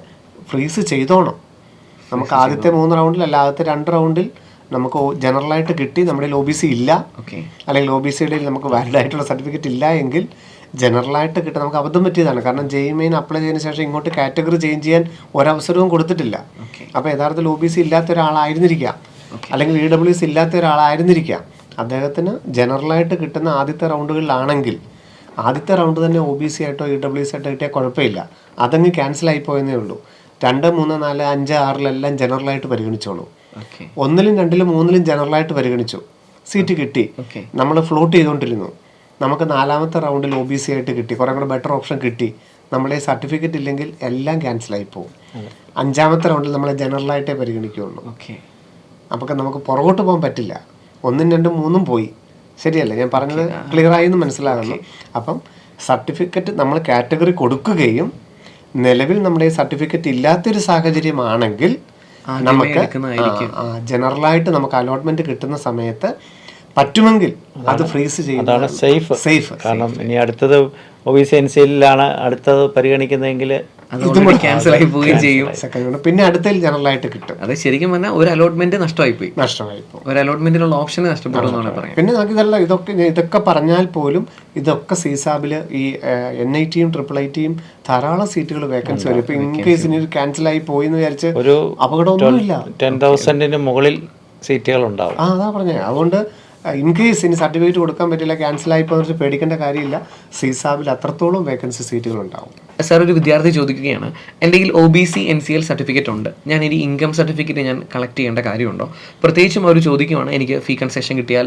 [SPEAKER 2] ഫ്രീസ് ചെയ്തോണം. നമുക്ക് ആദ്യത്തെ 3 റൗണ്ടിൽ അല്ല, ആദ്യത്തെ 2 റൗണ്ടിൽ നമുക്ക് ജനറലായിട്ട് കിട്ടി, നമ്മുടെ OBC ഇല്ല, അല്ലെങ്കിൽ OBCയുടെ നമുക്ക് വാലിഡ് ആയിട്ടുള്ള സർട്ടിഫിക്കറ്റ് ഇല്ല എങ്കിൽ ജനറലായിട്ട് കിട്ടും. നമുക്ക് അബദ്ധം പറ്റിയതാണ്. കാരണം JEE അപ്ലൈ ചെയ്തതിന് ശേഷം ഇങ്ങോട്ട് കാറ്റഗറി ചേഞ്ച് ചെയ്യാൻ ഒരവസരവും കൊടുത്തിട്ടില്ല. അപ്പോൾ യഥാർത്ഥത്തിൽ OBC ഇല്ലാത്ത ഒരാളായിരുന്നിരിക്കാം, അല്ലെങ്കിൽ EWS ഇല്ലാത്ത ഒരാളായിരുന്നിരിക്കാം. അദ്ദേഹത്തിന് ജനറലായിട്ട് കിട്ടുന്ന ആദ്യത്തെ റൗണ്ടുകളിലാണെങ്കിൽ ആദ്യത്തെ റൗണ്ട് തന്നെ OBC ആയിട്ടോ EWS ആയിട്ടോ കിട്ടിയാൽ കുഴപ്പമില്ല, അതങ്ങ് ക്യാൻസൽ ആയിപ്പോയെന്നേ ഉള്ളൂ. 2, 3, 4, 5, 6 ജനറലായിട്ട് പരിഗണിച്ചോളൂ. 1, 2, 3 ജനറലായിട്ട് പരിഗണിച്ചു, സീറ്റ് കിട്ടി. നമ്മൾ ഫ്ലോട്ട് ചെയ്തുകൊണ്ടിരുന്നു. നമുക്ക് 4ാമത്തെ റൗണ്ടിൽ OBC ആയിട്ട് കിട്ടി, കുറേ കൂടെ ബെറ്റർ ഓപ്ഷൻ കിട്ടി. നമ്മളെ സർട്ടിഫിക്കറ്റ് ഇല്ലെങ്കിൽ എല്ലാം ക്യാൻസലായി പോകും. 5ാമത്തെ റൗണ്ടിൽ നമ്മളെ ജനറലായിട്ടേ പരിഗണിക്കുകയുള്ളൂ. അപ്പോൾ നമുക്ക് പുറകോട്ട് പോകാൻ പറ്റില്ല. 1, 2, 3 പോയി. ശരിയല്ലേ? ഞാൻ പറഞ്ഞത് ക്ലിയർ ആയി എന്ന് മനസ്സിലാകുന്നു. അപ്പം സർട്ടിഫിക്കറ്റ് നമ്മൾ കാറ്റഗറി കൊടുക്കുകയും നിലവിൽ നമ്മുടെ സർട്ടിഫിക്കറ്റ് ഇല്ലാത്തൊരു സാഹചര്യമാണെങ്കിൽ നമുക്ക് ജനറലായിട്ട് നമുക്ക് അലോട്ട്മെന്റ് കിട്ടുന്ന സമയത്ത് പറ്റുമെങ്കിൽ അത് ഫ്രീസ്
[SPEAKER 3] അതാണ്
[SPEAKER 2] ചെയ്യുന്നത് സേഫ്.
[SPEAKER 3] കാരണം ഇനി അടുത്തത് OBC NCLലാണ് അടുത്തത് പരിഗണിക്കുന്നതെങ്കിൽ
[SPEAKER 1] ഇതും കൂടി ക്യാൻസൽ ആയി പോവുകയും ചെയ്യും.
[SPEAKER 2] പിന്നെ അടുത്തതിൽ ജനറലായിട്ട് കിട്ടും.
[SPEAKER 1] അത് ശരിക്കും പറഞ്ഞാൽ ഒരു അലോട്ട്മെന്റ് നഷ്ടമായി പോയി, ഒരു അലോട്ട്മെന്റിനുള്ള ഓപ്ഷൻ നഷ്ടപ്പെട്ടു എന്നാണ് പറയാം.
[SPEAKER 2] പിന്നെ നമുക്ക് ഇതൊക്കെ പറഞ്ഞാൽ പോലും ഇതൊക്കെ സീസാബിൽ ഈ NITയും IIITയും ധാരാളം സീറ്റുകൾ വേക്കൻസി വരും. ഇപ്പൊ ഇൻ കേസ് ഇനി ക്യാൻസൽ ആയി പോയി എന്ന് വിചാരിച്ച്
[SPEAKER 3] ഒരു
[SPEAKER 2] അപകടമൊന്നുമില്ല,
[SPEAKER 3] 10,000 മുകളിൽ സീറ്റുകൾ ഉണ്ടാവും.
[SPEAKER 2] അതാ പറഞ്ഞേ. അതുകൊണ്ട് ഇൻ കേസ് ഇനി സർട്ടിഫിക്കറ്റ് കൊടുക്കാൻ പറ്റില്ല, ക്യാൻസൽ ആയി പോയി പേടിക്കേണ്ട കാര്യമില്ല. സീസാബിൽ അത്രത്തോളം വേക്കൻസി സീറ്റുകൾ ഉണ്ടാവും.
[SPEAKER 1] സാർ, ഒരു വിദ്യാർത്ഥി ചോദിക്കുകയാണ്, എൻ്റെ കയ്യിൽ OBC NCL സർട്ടിഫിക്കറ്റ് ഉണ്ട്, ഞാൻ ഇനി ഇൻകം സർട്ടിഫിക്കറ്റ് ഞാൻ കളക്ട് ചെയ്യേണ്ട കാര്യമുണ്ടോ? പ്രത്യേകിച്ചും അവർ ചോദിക്കുകയാണ്, എനിക്ക് ഫീ കൺസെഷൻ കിട്ടിയാൽ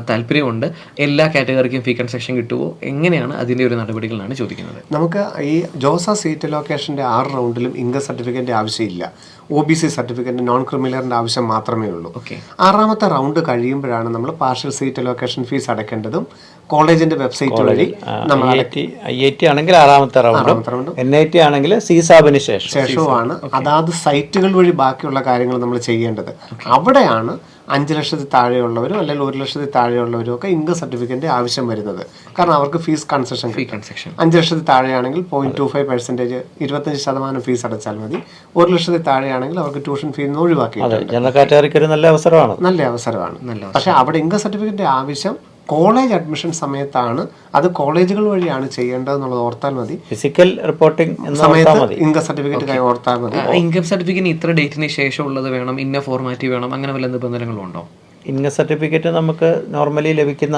[SPEAKER 1] താല്പര്യമുണ്ട്, എല്ലാ കാറ്റഗറിക്കും ഫീ കൺസെഷൻ കിട്ടുമോ, എങ്ങനെയാണ് അതിൻ്റെ ഒരു നടപടികളാണ് ചോദിക്കുന്നത്.
[SPEAKER 2] നമുക്ക് ഈ ജോസ സീറ്റ് ലൊക്കേഷൻ്റെ 6 റൗണ്ടിലും ഇൻകം സർട്ടിഫിക്കറ്റിൻ്റെ ആവശ്യമില്ല. OBC സർട്ടിഫിക്കറ്റ് നോൺ ക്രിമിനലിൻ്റെ ആവശ്യം മാത്രമേ ഉള്ളൂ. 6ാമത്തെ റൗണ്ട് കഴിയുമ്പോഴാണ് നമ്മൾ പാർഷ്യൽ സീറ്റ് ലൊക്കേഷൻ ഫീസ് അടയ്ക്കേണ്ടതും കോളേജിന്റെ വെബ്സൈറ്റ് വഴി നമ്മൾ
[SPEAKER 3] IIT ആണെങ്കിൽ 6ാമത്തെ റൗണ്ട്, NIT ആണെങ്കിൽ സീസാബിന്
[SPEAKER 2] ശേഷവുമാണ് അതാത് സൈറ്റുകൾ വഴി ബാക്കിയുള്ള കാര്യങ്ങൾ നമ്മൾ ചെയ്യേണ്ടത്. അവിടെയാണ് 5 ലക്ഷത്തിൽ താഴെയുള്ളവരും അല്ലെങ്കിൽ 1 ലക്ഷത്തിൽ താഴെയുള്ളവരും ഒക്കെ ഇൻകം സർട്ടിഫിക്കറ്റിന്റെ ആവശ്യം വരുന്നത്. കാരണം അവർക്ക് ഫീസ് കൺസെഷൻ 5 ലക്ഷത്തിൽ താഴെയാണെങ്കിൽ 0.25% 25% ഫീസ് അടച്ചാൽ മതി. 1 ലക്ഷത്തിൽ താഴെയാണെങ്കിൽ അവർക്ക് ട്യൂഷൻ ഫീ ഒഴിവാക്കി.
[SPEAKER 3] നല്ല
[SPEAKER 2] അവസരമാണ്. പക്ഷെ അവിടെ ഇൻകം സർട്ടിഫിക്കറ്റിന്റെ ആവശ്യം കോളേജ് അഡ്മിഷൻ സമയത്താണ്. അത് കോളേജുകൾ വഴിയാണ് ചെയ്യേണ്ടതെന്നുള്ളത് ഓർത്താൽ മതി.
[SPEAKER 3] ഫിസിക്കൽ റിപ്പോർട്ടിംഗ്
[SPEAKER 2] സമയത്ത് ഇൻകം സർട്ടിഫിക്കറ്റ് ഓർത്താൽ മതി.
[SPEAKER 1] ഇൻകം സർട്ടിഫിക്കറ്റ് ഇത്ര ഡേറ്റിന് ശേഷം ഉള്ളത് വേണം, ഇന്ന ഫോർമാറ്റ് വേണം, അങ്ങനെ വല്ല നിബന്ധനകളും ഉണ്ടോ?
[SPEAKER 3] ഇൻകം സർട്ടിഫിക്കറ്റ് നമുക്ക് നോർമലി ലഭിക്കുന്ന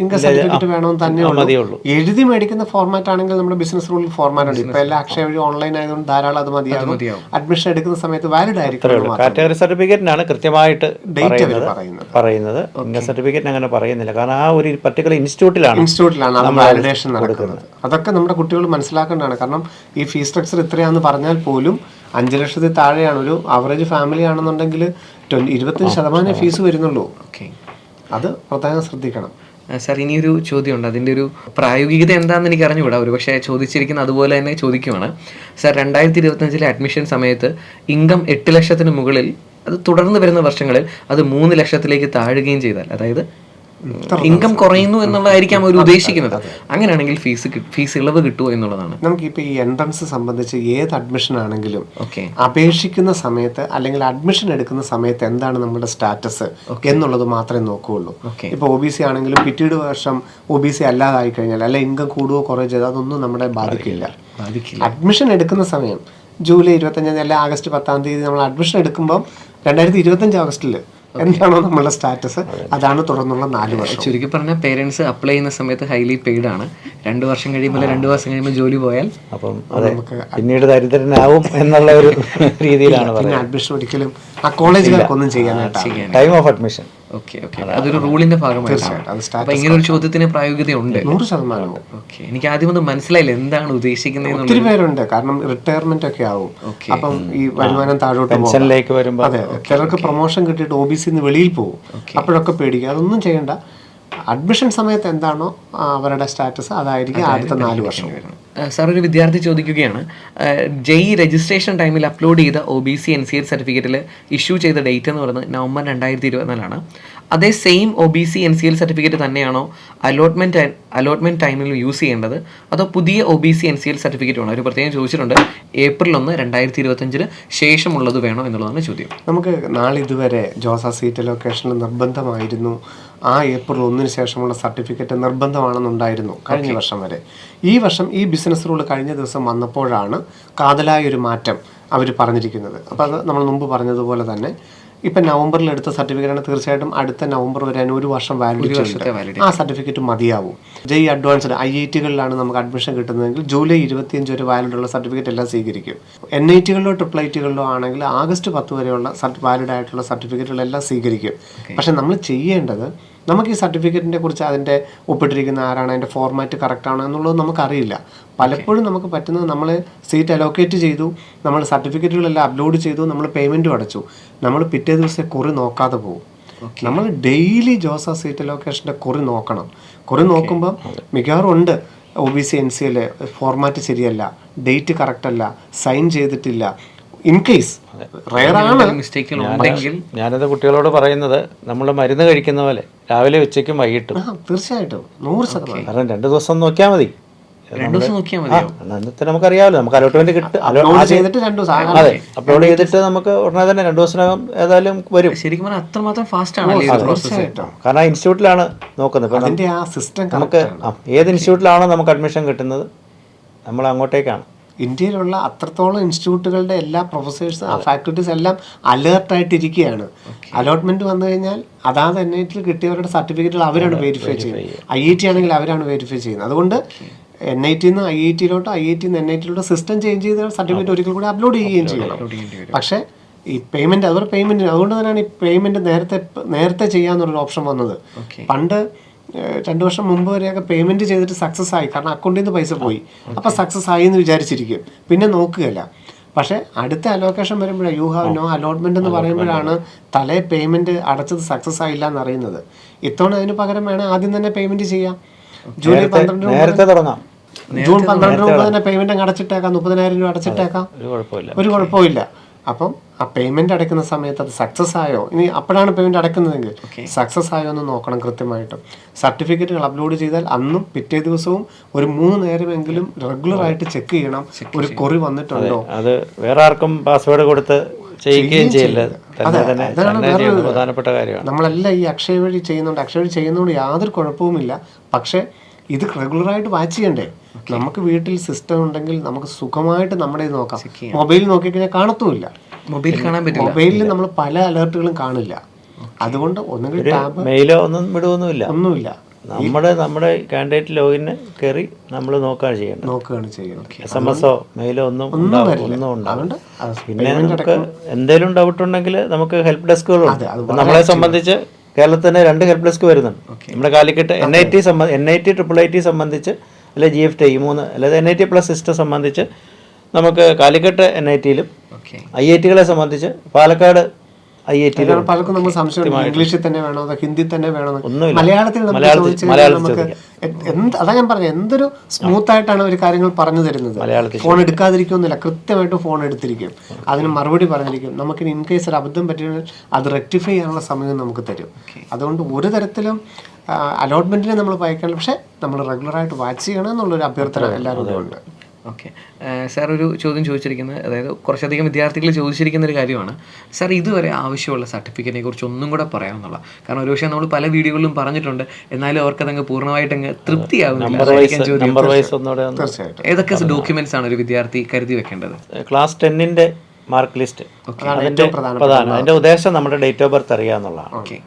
[SPEAKER 2] ഇൻകം സർട്ടിഫിക്കറ്റ് വേണമെന്ന് തന്നെ ഉള്ളൂ. എഴുതി മേടിക്കുന്ന ഫോർമാറ്റ് ആണെങ്കിൽ നമ്മുടെ ബിസിനസ് റൂളിൽ ഫോർമാറ്റ് ഉണ്ട്. ഇപ്പൊ എല്ലാ അക്ഷയ വഴി ഓൺലൈൻ ആയതുകൊണ്ട് ധാരാളം അത് മതിയാകും. അഡ്മിഷൻ എടുക്കുന്ന സമയത്ത് വാലിഡ് ആയിരിക്കും.
[SPEAKER 3] കാറ്റഗറി സർട്ടിഫിക്കറ്റിനാണ് കൃത്യമായിട്ട് പറയുന്നത്. ഇൻകം സർട്ടിഫിക്കറ്റ് അങ്ങനെ പറയുന്നില്ല. കാരണം ആ ഒരു പർട്ടിക്കുലർ ഇൻസ്റ്റിറ്റ്യൂട്ടിലാണ്
[SPEAKER 2] അത് വാലിഡേഷൻ നടക്കുന്നത്. അതൊക്കെ നമ്മുടെ കുട്ടികൾ മനസ്സിലാക്കേണ്ടതാണ്. കാരണം ഈ ഫീസ് സ്ട്രക്ചർ ഇത്രയാണെന്ന് പറഞ്ഞാൽ പോലും 5 ലക്ഷത്തിൽ താഴെയാണ്. ഒരു ആവറേജ് ഫാമിലി ആണെന്നുണ്ടെങ്കിൽ 25% ഫീസ് വരുന്നുള്ളൂ. അത് പ്രത്യേകം ശ്രദ്ധിക്കണം.
[SPEAKER 1] സാർ, ഇനിയൊരു ചോദ്യമുണ്ട്. അതിൻ്റെ ഒരു പ്രായോഗികത എന്താണെന്ന് എനിക്ക് അറിഞ്ഞുകൂടാ, ഒരു പക്ഷേ ചോദിച്ചിരിക്കുന്ന അതുപോലെ തന്നെ ചോദിക്കുവാണ്. സാർ, 2025 അഡ്മിഷൻ സമയത്ത് ഇൻകം 8 ലക്ഷത്തിന് മുകളിൽ, അത് തുടർന്ന് വരുന്ന വർഷങ്ങളിൽ അത് 3 ലക്ഷത്തിലേക്ക് താഴുകയും ചെയ്താൽ, അതായത് ഇൻകം കുറയുന്നു എന്നുള്ളതായിരിക്കാം അവർ ഉദ്ദേശിക്കുന്നത്, അങ്ങനെയാണെങ്കിൽ ഫീസ് ഇളവ് കിട്ടുമോ എന്നുള്ളതാണ്.
[SPEAKER 2] നമുക്കിപ്പോൾ ഈ എൻട്രൻസ് സംബന്ധിച്ച് ഏത് അഡ്മിഷൻ ആണെങ്കിലും അപേക്ഷിക്കുന്ന സമയത്ത് അല്ലെങ്കിൽ അഡ്മിഷൻ എടുക്കുന്ന സമയത്ത് എന്താണ് നമ്മുടെ സ്റ്റാറ്റസ് എന്നുള്ളത് മാത്രമേ നോക്കുകയുള്ളൂ. ഇപ്പോൾ OBC ആണെങ്കിലും പിറ്റീട് വർഷം OBC അല്ലാതായി കഴിഞ്ഞാൽ അല്ലെ ഇൻകം കൂടുകയോ കുറയോ ചെയ്താൽ അതൊന്നും നമ്മളെ ബാധിക്കില്ല. അഡ്മിഷൻ എടുക്കുന്ന സമയം ജൂലൈ 25 അല്ലെ ആഗസ്റ്റ് 10 നമ്മൾ അഡ്മിഷൻ എടുക്കുമ്പോൾ 2025 ഓഗസ്റ്റിൽ എന്താണോ നമ്മളുടെ സ്റ്റാറ്റസ് അതാണ് തുടർന്നുള്ള 4 വർഷം.
[SPEAKER 1] ചുരുക്കി പറഞ്ഞാൽ പേരൻസ് അപ്ലൈ ചെയ്യുന്ന സമയത്ത് ഹൈലി പെയ്ഡ് ആണ്. 2 വർഷം കഴിയുമ്പോൾ 2 വർഷം കഴിയുമ്പോൾ ജോലി പോയാൽ
[SPEAKER 3] അപ്പം പിന്നീട് ദരിദ്രനാവും എന്നുള്ള ഒരു രീതിയിലാണ്.
[SPEAKER 2] പിന്നെ അഡ്മിഷൻ ഒരിക്കലും ആ കോളേജുകൾക്കൊന്നും ചെയ്യാനായിട്ട്
[SPEAKER 3] ടൈം ഓഫ് അഡ്മിഷൻ
[SPEAKER 1] അതൊരു റൂളിന്റെ ഭാഗമായിട്ടാണ്. ഇങ്ങനെ ഒരു ചോദ്യത്തിന് പ്രായോഗികതയുണ്ട്
[SPEAKER 2] 100%.
[SPEAKER 1] എനിക്ക് ആദ്യം ഒന്നും മനസ്സിലായില്ല എന്താണ് ഉദ്ദേശിക്കുന്നത്.
[SPEAKER 2] ഒത്തിരി പേരുണ്ട്. കാരണം റിട്ടയർമെന്റ് ഒക്കെ ആവും. അപ്പം ഈ വരുമാനം താഴോട്ട്
[SPEAKER 3] വരുമ്പോൾ
[SPEAKER 2] അതെ, ചിലർക്ക് പ്രൊമോഷൻ കിട്ടിയിട്ട് OBC വെളിയിൽ പോകും. അപ്പോഴൊക്കെ പേടിക്കുക. അതൊന്നും ചെയ്യണ്ട. അഡ്മിഷൻ സമയത്ത് എന്താണോ അവരുടെ സ്റ്റാറ്റസ് അതായിരിക്കും അടുത്ത 4 വർഷം.
[SPEAKER 1] സാർ, ഒരു വിദ്യാർത്ഥി ചോദിക്കുകയാണ്, JEE രജിസ്ട്രേഷൻ ടൈമിൽ അപ്ലോഡ് ചെയ്ത OBC NCL സർട്ടിഫിക്കറ്റിൽ ഇഷ്യൂ ചെയ്ത ഡേറ്റ് എന്ന് പറയുന്നത് നവംബർ 2024. അതേ സെയിം OBC NCL സർട്ടിഫിക്കറ്റ് തന്നെയാണോ അലോട്ട്മെന്റ് ടൈമിൽ യൂസ് ചെയ്യേണ്ടത്, അതോ പുതിയ OBC NCL സർട്ടിഫിക്കറ്റ് വേണോ? ഒരു പ്രത്യേകം ചോദിച്ചിട്ടുണ്ട്, April 1, 2025 ശേഷമുള്ളത് വേണോ എന്നുള്ളതാണ് ചോദ്യം.
[SPEAKER 2] നമുക്ക് നാളിതുവരെ ജോസ സീറ്റ് ലൊക്കേഷനിൽ നിർബന്ധമായിരുന്നു ആ April 1 ശേഷമുള്ള സർട്ടിഫിക്കറ്റ് നിർബന്ധമാണെന്നുണ്ടായിരുന്നു കഴിഞ്ഞ വർഷം വരെ. ഈ വർഷം ഈ ബിസിനസ് റൂൾ കഴിഞ്ഞ ദിവസം വന്നപ്പോഴാണ് കാതലായൊരു മാറ്റം അവർ പറഞ്ഞിരിക്കുന്നത്. അപ്പോൾ അത് നമ്മൾ മുമ്പ് പറഞ്ഞതുപോലെ തന്നെ ഇപ്പം നവംബറിൽ എടുത്ത സർട്ടിഫിക്കറ്റാണ്, തീർച്ചയായിട്ടും അടുത്ത നവംബർ വരെ 1 വർഷം വാലിഡിറ്റി ആ സർട്ടിഫിക്കറ്റ് മതിയാവും. JEE അഡ്വാൻസ്ഡ് IITകളിലാണ് നമുക്ക് അഡ്മിഷൻ കിട്ടുന്നതെങ്കിൽ ജൂലൈ 25 വരെ വാലിഡുള്ള സർട്ടിഫിക്കറ്റ് എല്ലാം സ്വീകരിക്കും. NITകളിലോ IIITകളിലോ ആണെങ്കിൽ ആഗസ്റ്റ് 10 വരെയുള്ള വാലിഡ് ആയിട്ടുള്ള സർട്ടിഫിക്കറ്റുകളെല്ലാം സ്വീകരിക്കും. പക്ഷെ നമ്മൾ ചെയ്യേണ്ടത്, നമുക്ക് ഈ സർട്ടിഫിക്കറ്റിനെ കുറിച്ച് അതിൻ്റെ ഒപ്പിട്ടിരിക്കുന്ന ആരാണ്, അതിൻ്റെ ഫോർമാറ്റ് കറക്റ്റ് ആണോ എന്നുള്ളത് നമുക്കറിയില്ല. പലപ്പോഴും നമുക്ക് പറ്റുന്നത്, നമ്മൾ സീറ്റ് അലോക്കേറ്റ് ചെയ്തു, നമ്മൾ സർട്ടിഫിക്കറ്റുകളെല്ലാം അപ്ലോഡ് ചെയ്തു, നമ്മൾ പേയ്മെൻറ്റും അടച്ചു, നമ്മൾ പിറ്റേ ദിവസം കുറി നോക്കാതെ പോകും. നമ്മൾ ഡെയിലി ജോസ സീറ്റ് ലൊക്കേഷൻ്റെ കുറി നോക്കണം. കുറി നോക്കുമ്പോൾ മിക്കവാറും ഉണ്ട് OBC NCL ഫോർമാറ്റ് ശരിയല്ല, ഡേറ്റ് കറക്റ്റ് അല്ല, സൈൻ ചെയ്തിട്ടില്ല. ഇൻ കേസ് റയറാണ്.
[SPEAKER 1] മിസ്റ്റേക്കുകൾ ഉണ്ടെങ്കിൽ
[SPEAKER 3] ഞാനത് കുട്ടികളോട് പറയുന്നത് നമ്മൾ മരുന്ന് കഴിക്കുന്ന പോലെ രാവിലെ ഉച്ചയ്ക്കും വൈകിട്ടും.
[SPEAKER 2] തീർച്ചയായിട്ടും 100%.
[SPEAKER 3] കാരണം 2 ദിവസം നോക്കിയാൽ മതി.
[SPEAKER 1] 2 ദിവസം നോക്കിയാൽ മതിയോ?
[SPEAKER 3] അന്നത്തെ നമുക്കറിയാമല്ലോ, നമുക്ക് അലോട്ട്മെന്റ് കിട്ടും.
[SPEAKER 2] ചെയ്തിട്ട് 2 ദിവസം
[SPEAKER 3] അതെ, അപ്ലോഡ് ചെയ്തിട്ട് നമുക്ക് ഉടനെ തന്നെ 2 ദിവസത്തിനകം ഏതായാലും വരും.
[SPEAKER 1] ശരിക്കും പറഞ്ഞാൽ അത്രമാത്രം ഫാസ്റ്റ് ആണല്ലേ ഈ പ്രോസസ്സ്?
[SPEAKER 3] കാരണം ആ ഇൻസ്റ്റിറ്റ്യൂട്ടിലാണ് നോക്കുന്നത്. ഇപ്പം
[SPEAKER 2] അതിന്റെ ആ സിസ്റ്റം
[SPEAKER 3] നമുക്ക് ഏത് ഇൻസ്റ്റിറ്റ്യൂട്ടിലാണോ നമുക്ക് അഡ്മിഷൻ കിട്ടുന്നത് നമ്മൾ അങ്ങോട്ടേക്കാണ്.
[SPEAKER 2] ഇന്ത്യയിലുള്ള അത്രത്തോളം ഇൻസ്റ്റിറ്റ്യൂട്ടുകളുടെ എല്ലാ പ്രൊഫസേഴ്സ് ഫാക്കൽറ്റീസ് എല്ലാം അലേർട്ടായിട്ടിരിക്കുകയാണ്. അലോട്ട്മെന്റ് വന്നു കഴിഞ്ഞാൽ അതാത് NIT കിട്ടിയവരുടെ സർട്ടിഫിക്കറ്റുകൾ അവരാണ് വെരിഫൈ ചെയ്യുന്നത്. IIT ആണെങ്കിൽ അവരാണ് വെരിഫൈ ചെയ്യുന്നത്. അതുകൊണ്ട് NIT നിന്ന് IIT IIT നിന്ന് NIT സിസ്റ്റം ചേഞ്ച് ചെയ്ത സർട്ടിഫിക്കറ്റ് ഒരിക്കൽ കൂടി അപ്ലോഡ് ചെയ്യുകയും ചെയ്യണം. പക്ഷേ ഈ പേയ്മെന്റ്, അതുപോലെ പേയ്മെന്റ്, അതുകൊണ്ട് തന്നെയാണ് ഈ പേയ്മെന്റ് നേരത്തെ ചെയ്യാന്നുള്ളൊരു ഓപ്ഷൻ വന്നത്. പണ്ട് 2 വർഷം മുമ്പ് വരെയൊക്കെ പേയ്മെന്റ് ചെയ്തിട്ട് സക്സസ് ആയി, കാരണം അക്കൗണ്ടിൽ നിന്ന് പൈസ പോയി, അപ്പം സക്സസ് ആയി എന്ന് വിചാരിച്ചിരിക്കും, പിന്നെ നോക്കുകയല്ല. പക്ഷേ അടുത്ത അലോക്കേഷൻ വരുമ്പോഴാണ് യു ഹാവ് നോ അലോട്ട്മെന്റ് എന്ന് പറയുമ്പോഴാണ് തലേ പേയ്മെന്റ് അടച്ചത് സക്സസ് ആയില്ല എന്നറിയുന്നത്. ഇത്തവണ അതിന് പകരം വേണം ആദ്യം തന്നെ പേയ്മെന്റ് ചെയ്യാം. ജൂലൈ 12
[SPEAKER 3] നേരത്തെ തുടങ്ങാം.
[SPEAKER 2] ജൂൺ 12 മുമ്പ് തന്നെ പേയ്മെന്റ് അങ്ങ് അടച്ചിട്ടേക്കാം. 30,000 രൂപ അടച്ചിട്ടേക്കാം, ഒരു കുഴപ്പമില്ല. അപ്പം ആ പേയ്മെന്റ് അടയ്ക്കുന്ന സമയത്ത് അത് സക്സസ് ആയോ, ഇനി അപ്പോഴാണ് പേയ്മെന്റ് അടയ്ക്കുന്നതെങ്കിൽ സക്സസ് ആയോ എന്ന് നോക്കണം കൃത്യമായിട്ടും. സർട്ടിഫിക്കറ്റുകൾ അപ്ലോഡ് ചെയ്താൽ അന്നും പിറ്റേ ദിവസവും ഒരു 3 നേരമെങ്കിലും റെഗുലർ ആയിട്ട് ചെക്ക് ചെയ്യണം, ഒരു കുറി വന്നിട്ടുണ്ടോ.
[SPEAKER 3] അത് വേറെ ആർക്കും പാസ്വേഡ് കൊടുത്ത് ചെയ്യുകയും ചെയ്യില്ല. പ്രധാനപ്പെട്ട കാര്യമാണ്.
[SPEAKER 2] നമ്മളെല്ലാം ഈ അക്ഷയ വഴി ചെയ്യുന്നതുകൊണ്ട് യാതൊരു കുഴപ്പവുമില്ല. പക്ഷേ ഇത് റെഗുലറായിട്ട് വാച്ച് ചെയ്യണ്ടേ? നമുക്ക് വീട്ടിൽ സിസ്റ്റം ഉണ്ടെങ്കിൽ നമുക്ക് സുഖമായിട്ട് നമ്മുടെ ഇത് നോക്കാം. മൊബൈൽ നോക്കിക്കഴിഞ്ഞാൽ കാണത്തുമില്ല. മൊബൈലിൽ നമ്മൾ പല അലേർട്ടുകളും കാണില്ല. അതുകൊണ്ട് ഒന്നുകിൽ ടാബ്,
[SPEAKER 3] മെയിലോ ഒന്നും വിടുവൊന്നുമില്ല,
[SPEAKER 2] ഒന്നുമില്ല.
[SPEAKER 3] നമ്മുടെ കാൻഡിഡേറ്റ് ലോഗിന് കയറി നമ്മൾ നോക്കുകയാണ് ചെയ്യുന്നത്. SMS മെയിലോ ഒന്നും ഉണ്ടാവും. പിന്നെ നമുക്ക് എന്തെങ്കിലും ഡൗട്ട് ഉണ്ടെങ്കിൽ നമുക്ക് ഹെൽപ്പ് ഡെസ്കുകളുണ്ട്. നമ്മളെ സംബന്ധിച്ച് കേരളത്തിന് 2 ഹെൽപ്പ് ഡെസ്ക് വരുന്നുണ്ട്. നമ്മുടെ കാലിക്കറ്റ് NIT IIT സംബന്ധിച്ച്, അല്ലെ GFT 3, അല്ലാതെ NIT പ്ലസ് സിസ്റ്റം സംബന്ധിച്ച് നമുക്ക് കാലിക്കറ്റ് NIT-ലും IIT-കളെ സംബന്ധിച്ച് പാലക്കാട് IIT-ലും.
[SPEAKER 2] പലർക്കും നമുക്ക് സംശയം ഇംഗ്ലീഷിൽ തന്നെ വേണോ അതോ ഹിന്ദി തന്നെ വേണോ, മലയാളത്തിൽ അതാ ഞാൻ പറഞ്ഞത്, എന്തൊരു സ്മൂത്ത് ആയിട്ടാണ് അവർ കാര്യങ്ങൾ പറഞ്ഞു തരുന്നത്. ഫോൺ എടുക്കാതിരിക്കുന്നില്ല, കൃത്യമായിട്ട് ഫോൺ എടുത്തിരിക്കും, അതിന് മറുപടി പറഞ്ഞിരിക്കും. നമുക്ക് ഇൻ കേസ് ഒരു അബദ്ധം പറ്റിയാൽ അത് റെക്ടിഫൈ ചെയ്യാനുള്ള സമയം നമുക്ക് തരും. അതുകൊണ്ട് ഒരു തരത്തിലും അലോട്ട്മെന്റിനെ നമ്മൾ വായിക്കണം, പക്ഷെ നമ്മൾ റെഗുലറായിട്ട് വാച്ച് ചെയ്യണം എന്നുള്ളൊരു അഭ്യർത്ഥന എല്ലാവരും ഉണ്ട്.
[SPEAKER 1] ഓക്കെ സാർ, ഒരു ചോദ്യം ചോദിച്ചിരിക്കുന്നത്, അതായത് കുറച്ചധികം വിദ്യാർത്ഥികൾ ചോദിച്ചിരിക്കുന്ന ഒരു കാര്യമാണ്. സാർ, ഇതുവരെ ആവശ്യമുള്ള സർട്ടിഫിക്കറ്റിനെ കുറിച്ച് ഒന്നും കൂടെ പറയാമെന്നുള്ള. കാരണം ഒരു പക്ഷേ നമ്മൾ പല വീഡിയോകളിലും പറഞ്ഞിട്ടുണ്ട്, എന്നാലും അവർക്കതങ്ങ് പൂർണ്ണമായിട്ടങ്ങ് തൃപ്തിയാകുന്നില്ല. ഏതൊക്കെ ഡോക്യുമെന്റ്സ് ആണ് ഒരു വിദ്യാർത്ഥി കരുതി വെക്കേണ്ടത്?
[SPEAKER 3] ക്ലാസ് 10ന്റെ മാർക്ക് ലിസ്റ്റ്, അതിന്റെ ഉദ്ദേശം നമ്മുടെ ഡേറ്റ് ഓഫ് ബർത്ത് അറിയാന്നുള്ളതാണ്.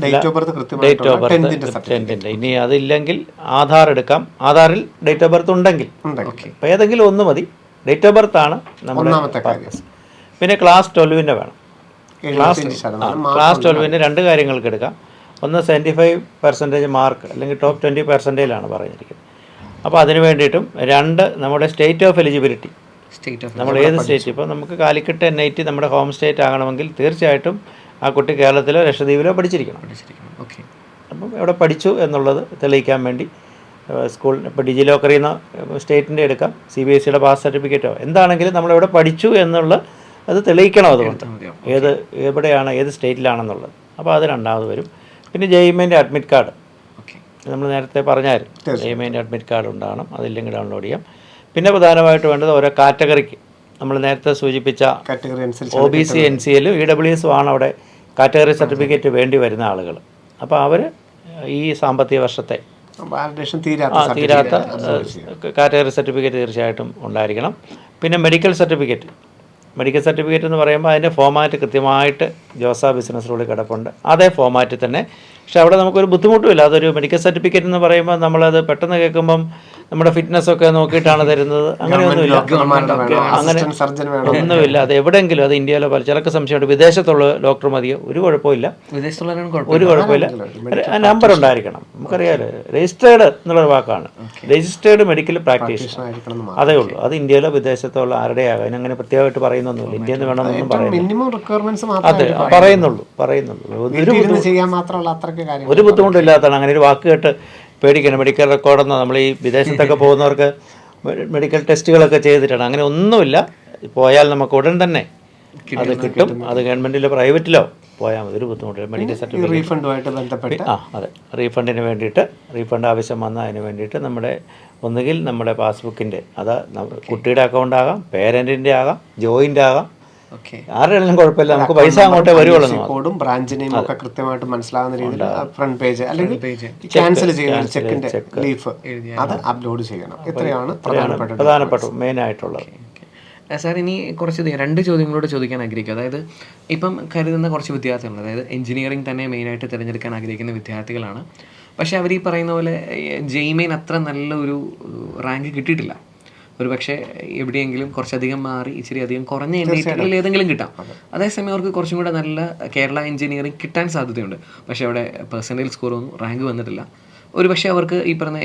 [SPEAKER 3] ഡേറ്റ് ഓഫ് ബർത്ത് ഇനി അതില്ലെങ്കിൽ ആധാർ എടുക്കാം. ആധാറിൽ ഡേറ്റ് ഓഫ് ബർത്ത് ഉണ്ടെങ്കിൽ അപ്പോൾ ഏതെങ്കിലും ഒന്ന് മതി. ഡേറ്റ് ഓഫ് ബർത്ത് ആണ് നമ്മുടെ പർപ്പസ്. പിന്നെ ക്ലാസ് 12ന്റെ വേണം. ക്ലാസ് 12ന്റെ 2 കാര്യങ്ങൾക്ക് എടുക്കാം. ഒന്ന് 75% മാർക്ക്, അല്ലെങ്കിൽ ടോപ്പ് 20% പറഞ്ഞിരിക്കുന്നത്. അപ്പോൾ അതിന് വേണ്ടിയിട്ടും 2 നമ്മുടെ സ്റ്റേറ്റ് ഓഫ് എലിജിബിലിറ്റി, നമ്മൾ ഏത് സ്റ്റേറ്റ്. ഇപ്പോൾ നമുക്ക് കാലിക്കറ്റ് NIT നമ്മുടെ ഹോം സ്റ്റേറ്റ് ആകണമെങ്കിൽ തീർച്ചയായിട്ടും ആ കുട്ടി കേരളത്തിലോ ലക്ഷദ്വീപിലോ പഠിച്ചിരിക്കണം. അപ്പം എവിടെ പഠിച്ചു എന്നുള്ളത് തെളിയിക്കാൻ വേണ്ടി സ്കൂൾ, ഇപ്പോൾ ഡിജിലോക്കറിൽ നിന്ന് സ്റ്റേറ്റിൻ്റെ എടുക്കാം, CBSEയുടെ പാസ് സർട്ടിഫിക്കറ്റോ എന്താണെങ്കിലും നമ്മളെവിടെ പഠിച്ചു എന്നുള്ള അത് തെളിയിക്കണം. അതുകൊണ്ട് എവിടെയാണ്, ഏത് സ്റ്റേറ്റിലാണെന്നുള്ളത്. അപ്പോൾ അത് 2ാമത് വരും. പിന്നെ JEE അഡ്മിറ്റ് കാർഡ് നമ്മൾ നേരത്തെ പറഞ്ഞായിരുന്നു. JEE അഡ്മിറ്റ് കാർഡ് ഉണ്ടാകണം, അതില്ലെങ്കിൽ ഡൗൺലോഡ് ചെയ്യാം. പിന്നെ പ്രധാനമായിട്ട് വേണ്ടത് ഓരോ കാറ്റഗറിക്ക് നമ്മൾ നേരത്തെ സൂചിപ്പിച്ച OBC NCL EWS ആണ് അവിടെ കാറ്റഗറി സർട്ടിഫിക്കറ്റ് വേണ്ടി വരുന്ന ആളുകൾ. അപ്പോൾ അവർ ഈ സാമ്പത്തിക വർഷത്തെ തീരാത്ത കാറ്റഗറി സർട്ടിഫിക്കറ്റ് തീർച്ചയായിട്ടും ഉണ്ടായിരിക്കണം. പിന്നെ മെഡിക്കൽ സർട്ടിഫിക്കറ്റ് എന്ന് പറയുമ്പോൾ അതിൻ്റെ ഫോമാറ്റ് കൃത്യമായിട്ട് ജോസ ബിസിനസ് റൂളിൽ കിടപ്പുണ്ട്. അതേ ഫോമാറ്റിൽ തന്നെ. പക്ഷെ അവിടെ നമുക്കൊരു ബുദ്ധിമുട്ടുമില്ല. അതൊരു മെഡിക്കൽ സർട്ടിഫിക്കറ്റ് എന്ന് പറയുമ്പോൾ നമ്മളത് പെട്ടെന്ന് കേൾക്കുമ്പം നമ്മുടെ ഫിറ്റ്നസ് ഒക്കെ നോക്കിയിട്ടാണ് തരുന്നത്. അങ്ങനെയൊന്നുമില്ല, അങ്ങനെ ഒന്നുമില്ല. അത് എവിടെയെങ്കിലും, അത് ഇന്ത്യയിലോ ചിലർക്ക് സംശയമുണ്ട് വിദേശത്തുള്ള ഡോക്ടർ മതിയോ, ഒരു കുഴപ്പമില്ല. നമ്പർ ഉണ്ടായിരിക്കണം. നമുക്കറിയാലോ, രജിസ്റ്റേർഡ് എന്നുള്ളൊരു വാക്കാണ്. രജിസ്റ്റേർഡ് മെഡിക്കൽ പ്രാക്ടീഷണർ, അതേ ഉള്ളൂ. അത് ഇന്ത്യയിലോ വിദേശത്തോ ഉള്ള ആരുടെ ആകാം. അതിനങ്ങനെ പ്രത്യേകമായിട്ട് പറയുന്നൊന്നുമില്ല. ഇന്ത്യയിൽ നിന്ന് വേണമെന്നൊന്നും പറയുന്നില്ല. അതെ, പറയുന്നുള്ളൂ. ഒരു ബുദ്ധിമുട്ടില്ലാത്തതാണ്. അങ്ങനെ ഒരു വാക്ക് കേട്ട് പേടിക്കണം. മെഡിക്കൽ റെക്കോർഡെന്ന്, നമ്മൾ ഈ വിദേശത്തൊക്കെ പോകുന്നവർക്ക് മെഡിക്കൽ ടെസ്റ്റുകളൊക്കെ ചെയ്തിട്ടാണ്. അങ്ങനെ ഒന്നുമില്ല. പോയാൽ നമുക്ക് ഉടൻ തന്നെ അത് കിട്ടും. അത് ഗവൺമെൻറ്റിലോ പ്രൈവറ്റിലോ പോയാൽ മതി, ഒരു ബുദ്ധിമുട്ടില്ല. മെഡിക്കൽ സർട്ടിഫിക്കറ്റ്
[SPEAKER 2] റീഫണ്ടുമായിട്ട് ബന്ധപ്പെട്ട്
[SPEAKER 3] അതെ, റീഫണ്ടിന് വേണ്ടിയിട്ട്, റീഫണ്ട് ആവശ്യം വന്നാൽ അതിന് വേണ്ടിയിട്ട് നമ്മുടെ ഒന്നുകിൽ നമ്മുടെ പാസ്ബുക്കിൻ്റെ, അത് കുട്ടിയുടെ അക്കൗണ്ട് ആകാം, പേരൻറ്റിൻ്റെ ആകാം, ജോയിൻ്റ് ആകാം,
[SPEAKER 1] ഓക്കെ.
[SPEAKER 3] ആരുടെയാണെങ്കിലും കുഴപ്പമില്ല, നമുക്ക് പൈസ അങ്ങോട്ടേ വരുവുള്ളൂ.
[SPEAKER 2] കോഡും ബ്രാഞ്ച് നെയിമും ഒക്കെ കൃത്യമായിട്ട് മനസ്സിലാകുന്ന രീതിയിൽ ഫ്രണ്ട് പേജ് അല്ലെങ്കിൽ ക്യാൻസൽ ചെയ്യുന്ന ചെക്കിന്റെ ലീഫ് അത് അപ്ലോഡ് ചെയ്യണം. ഇത്രയാണ്
[SPEAKER 3] പ്രധാനപ്പെട്ട മെയിൻ ആയിട്ടുള്ളത്.
[SPEAKER 1] സാർ, ഇനി കുറച്ച് 2 ചോദ്യങ്ങളോട് ചോദിക്കാൻ ആഗ്രഹിക്കും. അതായത് ഇപ്പം കരുതുന്ന കുറച്ച് വിദ്യാർത്ഥികളുണ്ട്, അതായത് എഞ്ചിനീയറിംഗ് തന്നെ മെയിനായിട്ട് തിരഞ്ഞെടുക്കാൻ ആഗ്രഹിക്കുന്ന വിദ്യാർത്ഥികളാണ്. പക്ഷേ അവർ ഈ പറയുന്ന പോലെ ജെയ്മെയിൻ അത്ര നല്ല ഒരു റാങ്ക് കിട്ടിയിട്ടില്ല. ഒരു പക്ഷേ എവിടെയെങ്കിലും കുറച്ചധികം മാറി ഇച്ചിരി അധികം കുറഞ്ഞ NITകളിൽ ഏതെങ്കിലും കിട്ടാം. അതേസമയം അവർക്ക് കുറച്ചും കൂടെ നല്ല കേരള എഞ്ചിനീയറിംഗ് കിട്ടാൻ സാധ്യതയുണ്ട്. പക്ഷേ അവിടെ പെർസെൻറ്റേജ് സ്കോറൊന്നും റാങ്ക് വന്നിട്ടില്ല. ഒരു പക്ഷേ അവർക്ക് ഈ പറയുന്ന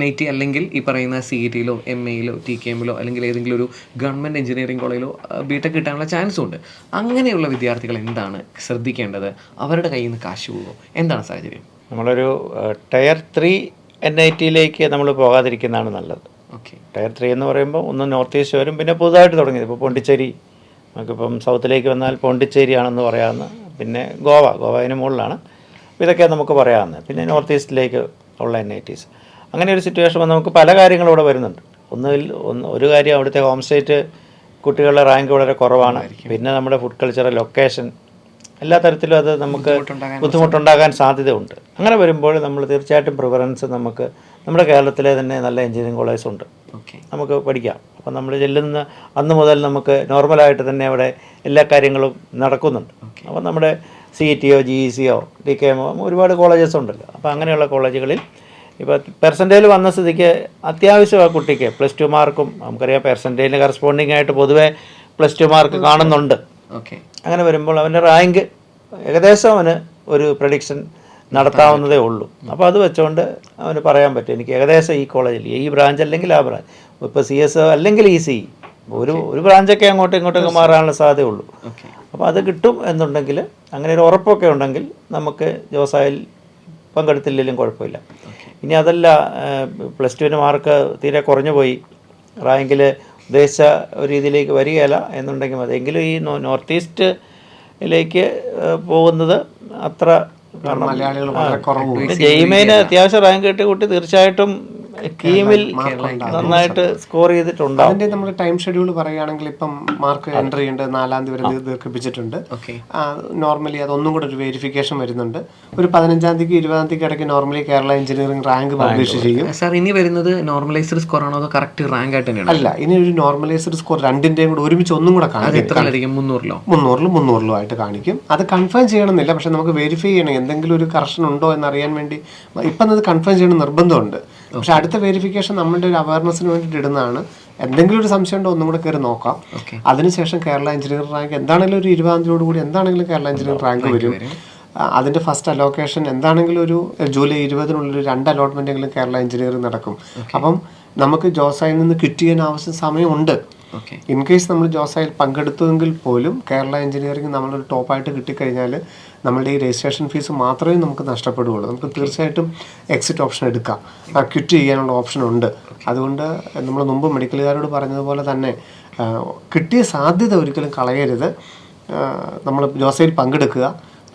[SPEAKER 1] NIT അല്ലെങ്കിൽ ഈ പറയുന്ന CETയിലോ MAയിലോ TKMലോ അല്ലെങ്കിൽ ഏതെങ്കിലും ഒരു ഗവൺമെൻറ് എഞ്ചിനീയറിംഗ് കോളേജിലോ ബിടെക് കിട്ടാനുള്ള ചാൻസും ഉണ്ട്. അങ്ങനെയുള്ള വിദ്യാർത്ഥികൾ എന്താണ് ശ്രദ്ധിക്കേണ്ടത്? അവരുടെ കയ്യിൽ നിന്ന് കാശ് പോകുമോ? എന്താണ് സാഹചര്യം?
[SPEAKER 3] നമ്മളൊരു ടയർ 3 NITയിലേക്ക് നമ്മൾ പോകാതിരിക്കുന്നതാണ് നല്ലത്.
[SPEAKER 1] ഓക്കെ.
[SPEAKER 3] ടയർ 3 എന്ന് പറയുമ്പോൾ ഒന്ന് നോർത്ത് ഈസ്റ്റ് വരും, പിന്നെ പുതുതായിട്ട് തുടങ്ങിയത് ഇപ്പോൾ പോണ്ടിച്ചേരി, നമുക്കിപ്പം സൗത്തിലേക്ക് വന്നാൽ പോണ്ടിച്ചേരിയാണെന്ന് പറയാവുന്ന, പിന്നെ ഗോവ അതിന് മുകളിലാണ്. ഇതൊക്കെ നമുക്ക് പറയാവുന്നത്. പിന്നെ നോർത്ത് ഈസ്റ്റിലേക്ക് ഉള്ള NITs. അങ്ങനെ ഒരു സിറ്റുവേഷൻ വന്ന് നമുക്ക് പല കാര്യങ്ങളും ഇവിടെ വരുന്നുണ്ട്. ഒരു കാര്യം, അവിടുത്തെ ഹോം സ്റ്റേറ്റ് കുട്ടികളുടെ റാങ്ക് വളരെ കുറവാണ്. പിന്നെ നമ്മുടെ ഫുഡ് കൾച്ചർ, ലൊക്കേഷൻ, എല്ലാ തരത്തിലും അത് നമുക്ക് ബുദ്ധിമുട്ടുണ്ടാകാൻ സാധ്യതയുണ്ട്. അങ്ങനെ വരുമ്പോൾ നമ്മൾ തീർച്ചയായിട്ടും പ്രിഫറൻസ് നമുക്ക് നമ്മുടെ കേരളത്തിലെ തന്നെ നല്ല എഞ്ചിനീയറിംഗ് കോളേജ് ഉണ്ട്, നമുക്ക് പഠിക്കാം. അപ്പം നമ്മൾ ചെല്ലുന്ന അന്ന് മുതൽ നമുക്ക് നോർമലായിട്ട് തന്നെ അവിടെ എല്ലാ കാര്യങ്ങളും നടക്കുന്നുണ്ട്. അപ്പം നമ്മുടെ CETയോ GECയോ TKMോ ഒരുപാട് കോളേജസ് ഉണ്ടല്ലോ. അപ്പോൾ അങ്ങനെയുള്ള കോളേജുകളിൽ ഇപ്പോൾ പെർസെൻറ്റേജ് വന്ന സ്ഥിതിക്ക് അത്യാവശ്യം ആ കുട്ടിക്ക് +2 മാർക്കും, നമുക്കറിയാം പെർസെൻറ്റേജിന് കറസ്പോണ്ടിങ് ആയിട്ട് പൊതുവേ +2 മാർക്ക് കാണുന്നുണ്ട്. അങ്ങനെ വരുമ്പോൾ അവൻ്റെ റാങ്ക് ഏകദേശം അവന് ഒരു പ്രഡിക്ഷൻ നടത്താവുന്നതേ ഉള്ളൂ. അപ്പോൾ അത് വെച്ചുകൊണ്ട് അവന് പറയാൻ പറ്റും, എനിക്ക് ഏകദേശം ഈ കോളേജിൽ ഈ ബ്രാഞ്ച് അല്ലെങ്കിൽ ആ ബ്രാഞ്ച്, ഇപ്പോൾ CS അല്ലെങ്കിൽ ECE, ഒരു ബ്രാഞ്ചൊക്കെ അങ്ങോട്ടും ഇങ്ങോട്ടൊക്കെ മാറാനുള്ള സാധ്യതയുള്ളൂ. അപ്പോൾ അത് കിട്ടും എന്നുണ്ടെങ്കിൽ, അങ്ങനെ ഒരു ഉറപ്പൊക്കെ ഉണ്ടെങ്കിൽ നമുക്ക് ജോസായിൽ പങ്കെടുത്തില്ലെങ്കിലും കുഴപ്പമില്ല. ഇനി അതല്ല, +2 മാർക്ക് തീരെ കുറഞ്ഞു പോയി, റാങ്കിൽ ഉദ്ദേശിച്ച ഒരു രീതിയിലേക്ക് വരികയില്ല എന്നുണ്ടെങ്കിൽ മതി. എങ്കിലും ഈ നോർത്ത് ഈസ്റ്റിലേക്ക് പോകുന്നത് അത്ര, ജെയ്മെയിന് അത്യാവശ്യം റാങ്ക് കിട്ടിയ കുട്ടി തീർച്ചയായിട്ടും കീമിൽ നന്നായിട്ട് സ്കോർ ചെയ്തിട്ടുണ്ട്.
[SPEAKER 2] അതിന്റെ നമ്മുടെ ടൈം ഷെഡ്യൂൾ പറയുകയാണെങ്കിൽ ഇപ്പം മാർക്ക് എൻട്രി ഉണ്ട്, 4-ാം തീയതി വരെ ദീർഘിപ്പിച്ചിട്ടുണ്ട്. നോർമലി അതൊന്നും കൂടെ ഒരു വെരിഫിക്കേഷൻ വരുന്നുണ്ട്. ഒരു 15-ാം തീയതി 20-ാം തീയതി ഇടയ്ക്ക് normally Kerala engineering rank publish ചെയ്യും.
[SPEAKER 1] സാർ, ഇനി വരുന്നത് നോർമലൈസ്ഡ് സ്കോർ ആണോ അതോ കറക്റ്റ് റാങ്ക് ആയിട്ട് തന്നെയാണ്?
[SPEAKER 2] അല്ല, ഇനി ഒരു നോർമലൈസ്ഡ് സ്കോർ രണ്ടിന്റെയും കൂടെ ഒരുമിച്ച് ഒന്നും കൂടെ കാണിക്കും. 300-ലും ആയിട്ട് കാണിക്കും. അത് കൺഫേം ചെയ്യണമെന്നില്ല, പക്ഷെ നമുക്ക് വെരിഫൈ ചെയ്യണം എന്തെങ്കിലും ഒരു കറക്ഷൻ ഉണ്ടോ എന്നറിയാൻ വേണ്ടി. ഇപ്പം അത് കൺഫേം ചെയ്യണം നിർബന്ധമുണ്ട്. പക്ഷെ അടുത്ത വെരിഫിക്കേഷൻ നമ്മുടെ ഒരു അവയർനെസ്സിന് വേണ്ടിയിട്ട് ഇടുന്നതാണ്. എന്തെങ്കിലും ഒരു സംശയം ഉണ്ടോ ഒന്നും കൂടെ കയറി നോക്കാം. അതിനുശേഷം കേരള എഞ്ചിനീയറിംഗ് റാങ്ക് എന്താണെങ്കിലും ഒരു 20-ാം തീയതിയോട് കൂടി എന്താണെങ്കിലും കേരള എഞ്ചിനീയറിംഗ് റാങ്ക് വരും. അതിൻ്റെ ഫസ്റ്റ് അലോക്കേഷൻ എന്താണെങ്കിലും ഒരു ജൂലൈ 20-നുള്ളിൽ 2 അലോട്ട്മെൻറ്റെങ്കിലും കേരള എഞ്ചിനീയറിംഗ് നടക്കും. അപ്പം നമുക്ക് ജോസായിൽ നിന്ന് ക്വിറ്റ് ചെയ്യാൻ ആവശ്യം സമയമുണ്ട്. ഇൻ കേസ് നമ്മൾ ജോസായിൽ പങ്കെടുത്തുവെങ്കിൽ പോലും കേരള എഞ്ചിനീയറിംഗ് നമ്മളൊരു ടോപ്പായിട്ട് കിട്ടിക്കഴിഞ്ഞാൽ നമ്മളുടെ ഈ രജിസ്ട്രേഷൻ ഫീസ് മാത്രമേ നമുക്ക് നഷ്ടപ്പെടുകയുള്ളൂ. നമുക്ക് തീർച്ചയായിട്ടും എക്സിറ്റ് ഓപ്ഷൻ എടുക്കാം, ക്വിറ്റ് ചെയ്യാനുള്ള ഓപ്ഷൻ ഉണ്ട്. അതുകൊണ്ട് നമ്മൾ മുമ്പ് മെഡിക്കലുകാരോട് പറഞ്ഞതുപോലെ തന്നെ കിട്ടിയ സാധ്യത ഒരിക്കലും കളയരുത്. നമ്മൾ ജോസയിൽ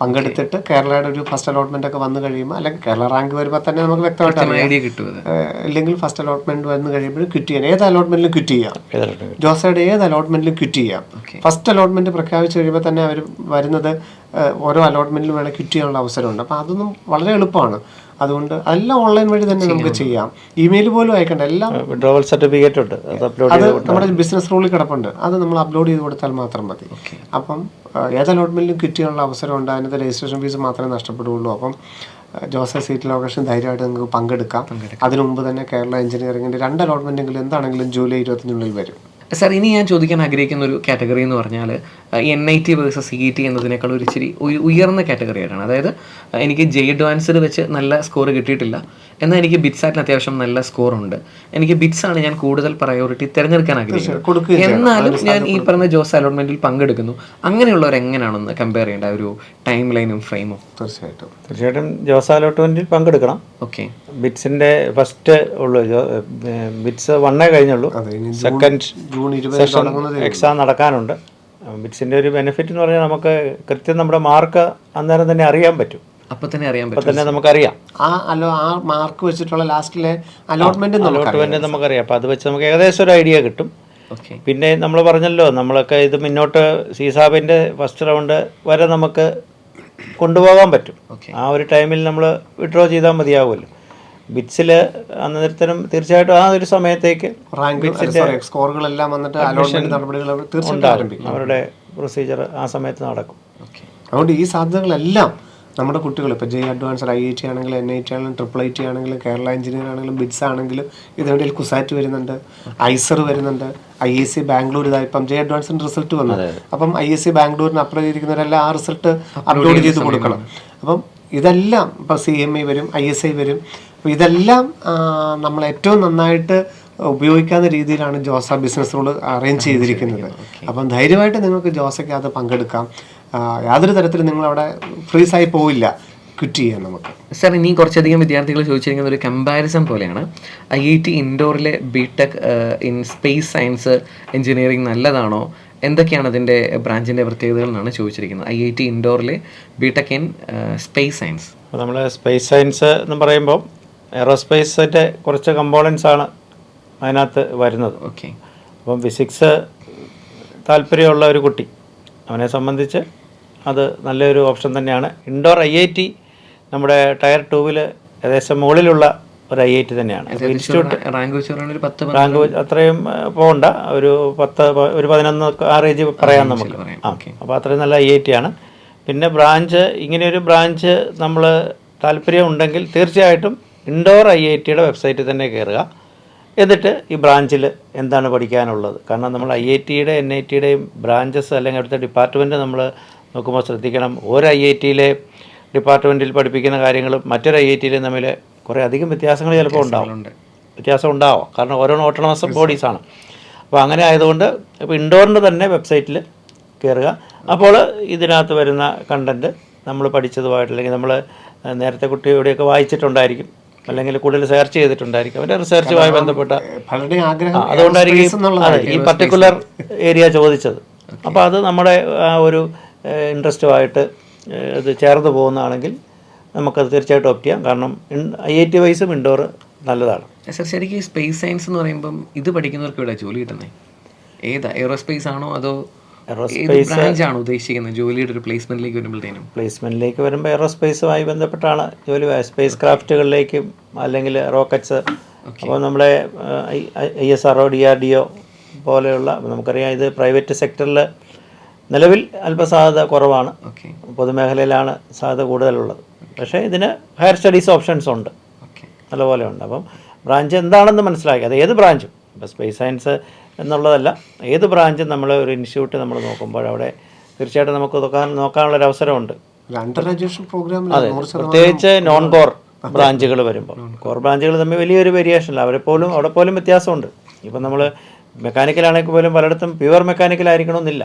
[SPEAKER 2] പങ്കെടുത്തിട്ട് കേരളയുടെ ഒരു ഫസ്റ്റ് അലോട്ട്മെന്റ് ഒക്കെ വന്നു കഴിയുമ്പോൾ, അല്ലെങ്കിൽ കേരള റാങ്ക് വരുമ്പോൾ തന്നെ നമുക്ക് വ്യക്തമായിട്ട് ഇല്ലെങ്കിൽ ഫസ്റ്റ് അലോട്ട്മെന്റ് വന്നു കഴിയുമ്പോൾ ക്വിറ്റ് ചെയ്യാം. ഏത് അലോട്ട്മെന്റിലും ക്വിറ്റ് ചെയ്യാം. ജോസയുടെ ഏത് അലോട്ട്മെന്റിലും ക്വിറ്റ് ചെയ്യാം. ഫസ്റ്റ് അലോട്ട്മെന്റ് പ്രഖ്യാപിച്ചു കഴിയുമ്പോൾ തന്നെ അവർ വരുന്നത് ഓരോ അലോട്ട്മെന്റിലും വേണം ക്വിറ്റ് ചെയ്യാനുള്ള അവസരമുണ്ട്. അപ്പോൾ അതൊന്നും വളരെ എളുപ്പമാണ്. അതുകൊണ്ട് എല്ലാം ഓൺലൈൻ വഴി തന്നെ നമുക്ക് ചെയ്യാം. ഇമെയിൽ പോലും അയക്കണ്ട, എല്ലാം
[SPEAKER 3] വിഡ്രോവൽ സർട്ടിഫിക്കറ്റ് ഉണ്ട്,
[SPEAKER 2] അത് നമ്മുടെ ബിസിനസ് റൂളിൽ കിടപ്പുണ്ട്. അത് നമ്മൾ അപ്ലോഡ് ചെയ്ത് കൊടുത്താൽ മാത്രം മതി. അപ്പം ഏത് അലോട്ട്മെന്റിലും ക്വിറ്റ് ചെയ്യാനുള്ള അവസരമുണ്ട്. അതിനകത്ത് രജിസ്ട്രേഷൻ ഫീസ് മാത്രമേ നഷ്ടപ്പെടുകയുള്ളൂ. അപ്പം ജോസഫ് സീറ്റ് ലൊക്കേഷൻ ധൈര്യമായിട്ട് നിങ്ങൾക്ക് പങ്കെടുക്കാം. അതിനു മുമ്പ് തന്നെ കേരള എഞ്ചിനീയറിംഗിന്റെ 2 അലോട്ട്മെന്റെങ്കിലും എന്താണെങ്കിലും ജൂലൈ 25-നുള്ളിൽ വരും.
[SPEAKER 1] സാർ, ഇനി ഞാൻ ചോദിക്കാൻ ആഗ്രഹിക്കുന്ന ഒരു കാറ്റഗറി എന്ന് പറഞ്ഞാൽ NIT വേഴ്സസ് CET എന്നതിനേക്കാൾ ഒരു ഇച്ചിരി ഉയർന്ന കാറ്റഗറി ആയിട്ടാണ്. അതായത് എനിക്ക് അഡ്വാൻസ്ഡ് വെച്ച് നല്ല സ്കോർ കിട്ടിയിട്ടില്ല, എന്നാൽ എനിക്ക് ബിറ്റ്സാറ്റിന് അത്യാവശ്യം നല്ല സ്കോറുണ്ട്. എനിക്ക് ബിറ്റ്സാണ് ഞാൻ കൂടുതൽ പ്രയോറിറ്റി തിരഞ്ഞെടുക്കാൻ ആഗ്രഹിക്കുന്നത്. എന്നാലും ഞാൻ ഈ പറഞ്ഞ ജോസ് അലോട്ട്മെന്റിൽ പങ്കെടുക്കുന്നു. അങ്ങനെയുള്ളവർ എങ്ങനെയാണെന്ന് കമ്പയർ ചെയ്യേണ്ട ഒരു ടൈം ലൈനും ഫ്രെയിമും?
[SPEAKER 3] തീർച്ചയായിട്ടും ജോസ് അലോട്ട്മെന്റിൽ പങ്കെടുക്കണം. ബിറ്റ്സിന്റെ ഫസ്റ്റ് ഉള്ളൂ, ബിറ്റ്സ് 1 കഴിഞ്ഞുള്ളൂ. സെക്കൻഡ് സെഷൻ എക്സാം നടക്കാനുണ്ട്. ബിറ്റ്സിൻ്റെ ഒരു ബെനിഫിറ്റ് എന്ന് പറഞ്ഞാൽ നമുക്ക് കൃത്യം നമ്മുടെ മാർക്ക് അന്നേരം തന്നെ അറിയാൻ പറ്റും.
[SPEAKER 1] അപ്പം തന്നെ അറിയാൻ
[SPEAKER 3] അപ്പം
[SPEAKER 1] പറ്റും.
[SPEAKER 3] തന്നെ നമുക്കറിയാം
[SPEAKER 2] ആ മാർക്ക് വെച്ചിട്ടുള്ള ലാസ്റ്റിലെ അലോട്ട്മെന്റ്
[SPEAKER 3] നമുക്കറിയാം. അപ്പോൾ അത് വെച്ച് നമുക്ക് ഏകദേശം ഒരു ഐഡിയ കിട്ടും.
[SPEAKER 1] ഓക്കെ.
[SPEAKER 3] പിന്നെ നമ്മൾ പറഞ്ഞല്ലോ, നമ്മളൊക്കെ ഇത് മുന്നോട്ട് സീസാബിൻ്റെ ഫസ്റ്റ് റൗണ്ട് വരെ നമുക്ക് കൊണ്ടുപോകാൻ പറ്റും. ആ ഒരു ടൈമിൽ നമ്മൾ വിഡ്രോ ചെയ്താൽ മതിയാവുമല്ലോ. ബിറ്റ്സിൽ അന്നേരത്തിനും തീർച്ചയായിട്ടും ആ ഒരു സമയത്തേക്ക്
[SPEAKER 2] സ്കോറുകളെല്ലാം വന്നിട്ട് അലോട്ട്മെന്റ് നടപടികൾ
[SPEAKER 3] ഉണ്ടാകും. അവരുടെ പ്രൊസീജിയർ ആ സമയത്ത് നടക്കും.
[SPEAKER 2] അതുകൊണ്ട് ഈ സാധ്യതകളെല്ലാം നമ്മുടെ കുട്ടികൾ ഇപ്പോൾ ജെ അഡ്വാൻസ്ഡ് IIT ആണെങ്കിലും NIT ആണെങ്കിലും IIIT ആണെങ്കിലും കേരള എഞ്ചിനീയർ ആണെങ്കിലും ബിറ്റ്സ് ആണെങ്കിലും ഇതിനിടയിൽ കുസാറ്റ് വരുന്നുണ്ട്, ഐസർ വരുന്നുണ്ട്, IIC ബാംഗ്ലൂർ ഇതാ ഇപ്പം ജെ അഡ്വാൻസിൻ്റെ റിസൾട്ട് വന്നു. അപ്പം IIC ബാംഗ്ലൂരിന് അപ്ലൈ ചെയ്തിരിക്കുന്നവരെല്ലാം ആ റിസൾട്ട് അപ്ലോഡ് ചെയ്ത് കൊടുക്കണം. അപ്പം ഇതെല്ലാം ഇപ്പോൾ CME വരും, ISI വരും. അപ്പോൾ ഇതെല്ലാം നമ്മൾ ഏറ്റവും നന്നായിട്ട് ഉപയോഗിക്കാവുന്ന രീതിയിലാണ് ജോസ ബിസിനസ് റൂൾ അറേഞ്ച് ചെയ്തിരിക്കുന്നത്. അപ്പം ധൈര്യമായിട്ട് നിങ്ങൾക്ക് ജോസയ്ക്ക് അത് പങ്കെടുക്കാം. യാതൊരു തരത്തിലും നിങ്ങളവിടെ ഫ്രീസായി പോവില്ല, ക്വിറ്റ് ചെയ്യാൻ നമുക്ക്.
[SPEAKER 1] സാർ, ഇനി കുറച്ചധികം വിദ്യാർത്ഥികൾ ചോദിച്ചിരിക്കുന്ന ഒരു കമ്പാരിസൺ പോലെയാണ്. IIT ഇൻഡോറിലെ BTech in space science engineering നല്ലതാണോ? എന്തൊക്കെയാണ് അതിൻ്റെ ബ്രാഞ്ചിൻ്റെ പ്രത്യേകതകൾ എന്നാണ് ചോദിച്ചിരിക്കുന്നത്. IIT ഇൻഡോറിലെ BTech in space science.
[SPEAKER 3] അപ്പോൾ നമ്മൾ സ്പേസ് സയൻസ് എന്ന് പറയുമ്പോൾ എയറോസ്പേസിൻ്റെ കുറച്ച് കമ്പോണൻസ് ആണ് അതിനകത്ത് വരുന്നത്.
[SPEAKER 1] ഓക്കെ.
[SPEAKER 3] അപ്പം ഫിസിക്സ് താല്പര്യമുള്ള ഒരു കുട്ടി, അവനെ സംബന്ധിച്ച് അത് നല്ലൊരു ഓപ്ഷൻ തന്നെയാണ്. ഇൻഡോർ IIT നമ്മുടെ ടയർ 2-ൽ ഏകദേശം മുകളിലുള്ള ഒരു IIT തന്നെയാണ്. ഇൻസ്റ്റിറ്റ്യൂട്ട് റാങ്ക് അത്രയും പോകണ്ട, ഒരു 11 ആ റേഞ്ച് പറയാം നമുക്ക്. അപ്പോൾ അത്രയും നല്ല IIT ആണ്. പിന്നെ ബ്രാഞ്ച്, ഇങ്ങനെയൊരു ബ്രാഞ്ച് നമ്മൾ താല്പര്യം ഉണ്ടെങ്കിൽ തീർച്ചയായിട്ടും ഇൻഡോർ IITയുടെ വെബ്സൈറ്റിൽ തന്നെ കയറുക. എന്നിട്ട് ഈ ബ്രാഞ്ചിൽ എന്താണ് പഠിക്കാനുള്ളത്, കാരണം നമ്മൾ IITയുടെ NITയുടെയും ബ്രാഞ്ചസ് അല്ലെങ്കിൽ അവിടുത്തെ ഡിപ്പാർട്ട്മെൻറ്റ് നമ്മൾ നോക്കുമ്പോൾ ശ്രദ്ധിക്കണം. ഒരു IITയിലെ ഡിപ്പാർട്ട്മെൻറ്റിൽ പഠിപ്പിക്കുന്ന കാര്യങ്ങളും മറ്റൊരു IITയിലും തമ്മിൽ കുറേ അധികം വ്യത്യാസങ്ങൾ ചിലപ്പോൾ വ്യത്യാസം ഉണ്ടാവാം, കാരണം ഓരോ ഓട്ടോണമസ് ബോഡീസാണ്. അപ്പോൾ അങ്ങനെ ആയതുകൊണ്ട് ഇപ്പോൾ ഇൻഡോറിൻ്റെ തന്നെ വെബ്സൈറ്റിൽ കയറുക. അപ്പോൾ ഇതിനകത്ത് വരുന്ന കണ്ടൻറ്റ് നമ്മൾ പഠിച്ചതുമായിട്ട്, അല്ലെങ്കിൽ നമ്മൾ നേരത്തെ കുട്ടിയോടെയൊക്കെ വായിച്ചിട്ടുണ്ടായിരിക്കും, അല്ലെങ്കിൽ കൂടുതൽ സെർച്ച് ചെയ്തിട്ടുണ്ടായിരിക്കും, അവരുടെ റിസർച്ചുമായി ബന്ധപ്പെട്ട. അതുകൊണ്ടായിരിക്കും ഈ പർട്ടിക്കുലർ ഏരിയ ചോദിച്ചത്. അപ്പോൾ അത് നമ്മുടെ ഒരു ഇൻട്രസ്റ്റുമായിട്ട് ഇത് ചേർന്ന് പോകുന്നതാണെങ്കിൽ നമുക്കത് തീർച്ചയായിട്ടും ഓപ്റ്റ് ചെയ്യാം. കാരണം IIT വൈസും ഇൻഡോർ നല്ലതാണ്.
[SPEAKER 1] സർ, ശരിക്കും സ്പേസ് സയൻസ് എന്ന് പറയുമ്പം ഇത് പഠിക്കുന്നവർക്ക് ഇവിടെ ജോലി കിട്ടുന്നത് ഏതാ? എയറോസ്പേസ് ആണോ അതോ ബ്രാഞ്ച് ആണോ ഉദ്ദേശിക്കുന്നത്? ജോലിയുടെ ഒരു പ്ലേസ്മെന്റിലേക്ക് വരുമ്പോഴത്തേനും
[SPEAKER 3] എയറോസ്പേസുമായി ബന്ധപ്പെട്ടാണ് ജോലി. സ്പേസ് ക്രാഫ്റ്റുകളിലേക്കും അല്ലെങ്കിൽ റോക്കറ്റ്സ്. അപ്പോൾ നമ്മുടെ ISRO DRDO പോലെയുള്ള, നമുക്കറിയാം ഇത് പ്രൈവറ്റ് സെക്ടറിൽ നിലവിൽ അല്പസാധ്യത കുറവാണ്, പൊതുമേഖലയിലാണ് സാധ്യത കൂടുതലുള്ളത്. പക്ഷേ ഇതിന് ഹയർ സ്റ്റഡീസ് ഓപ്ഷൻസ് ഉണ്ട്, നല്ലപോലെ ഉണ്ട്. അപ്പം ബ്രാഞ്ച് എന്താണെന്ന് മനസ്സിലാക്കി, അത് ഏത് ബ്രാഞ്ചും, ഇപ്പോൾ സ്പേസ് സയൻസ് എന്നുള്ളതല്ല, ഏത് ബ്രാഞ്ചും നമ്മൾ ഒരു ഇൻസ്റ്റിറ്റ്യൂട്ട് നമ്മൾ നോക്കുമ്പോൾ അവിടെ തീർച്ചയായിട്ടും നമുക്ക് നോക്കാനുള്ളൊരു അവസരമുണ്ട്. അതെ, പ്രത്യേകിച്ച് നോൺ കോർ ബ്രാഞ്ചുകൾ വരുമ്പോൾ. കോർ ബ്രാഞ്ചുകൾ തമ്മിൽ വലിയൊരു വേരിയേഷനില്ല, അവിടെ പോലും വ്യത്യാസമുണ്ട്. ഇപ്പം നമ്മൾ മെക്കാനിക്കലാണെങ്കിൽ പോലും പലയിടത്തും പ്യുവർ മെക്കാനിക്കലായിരിക്കണമെന്നില്ല,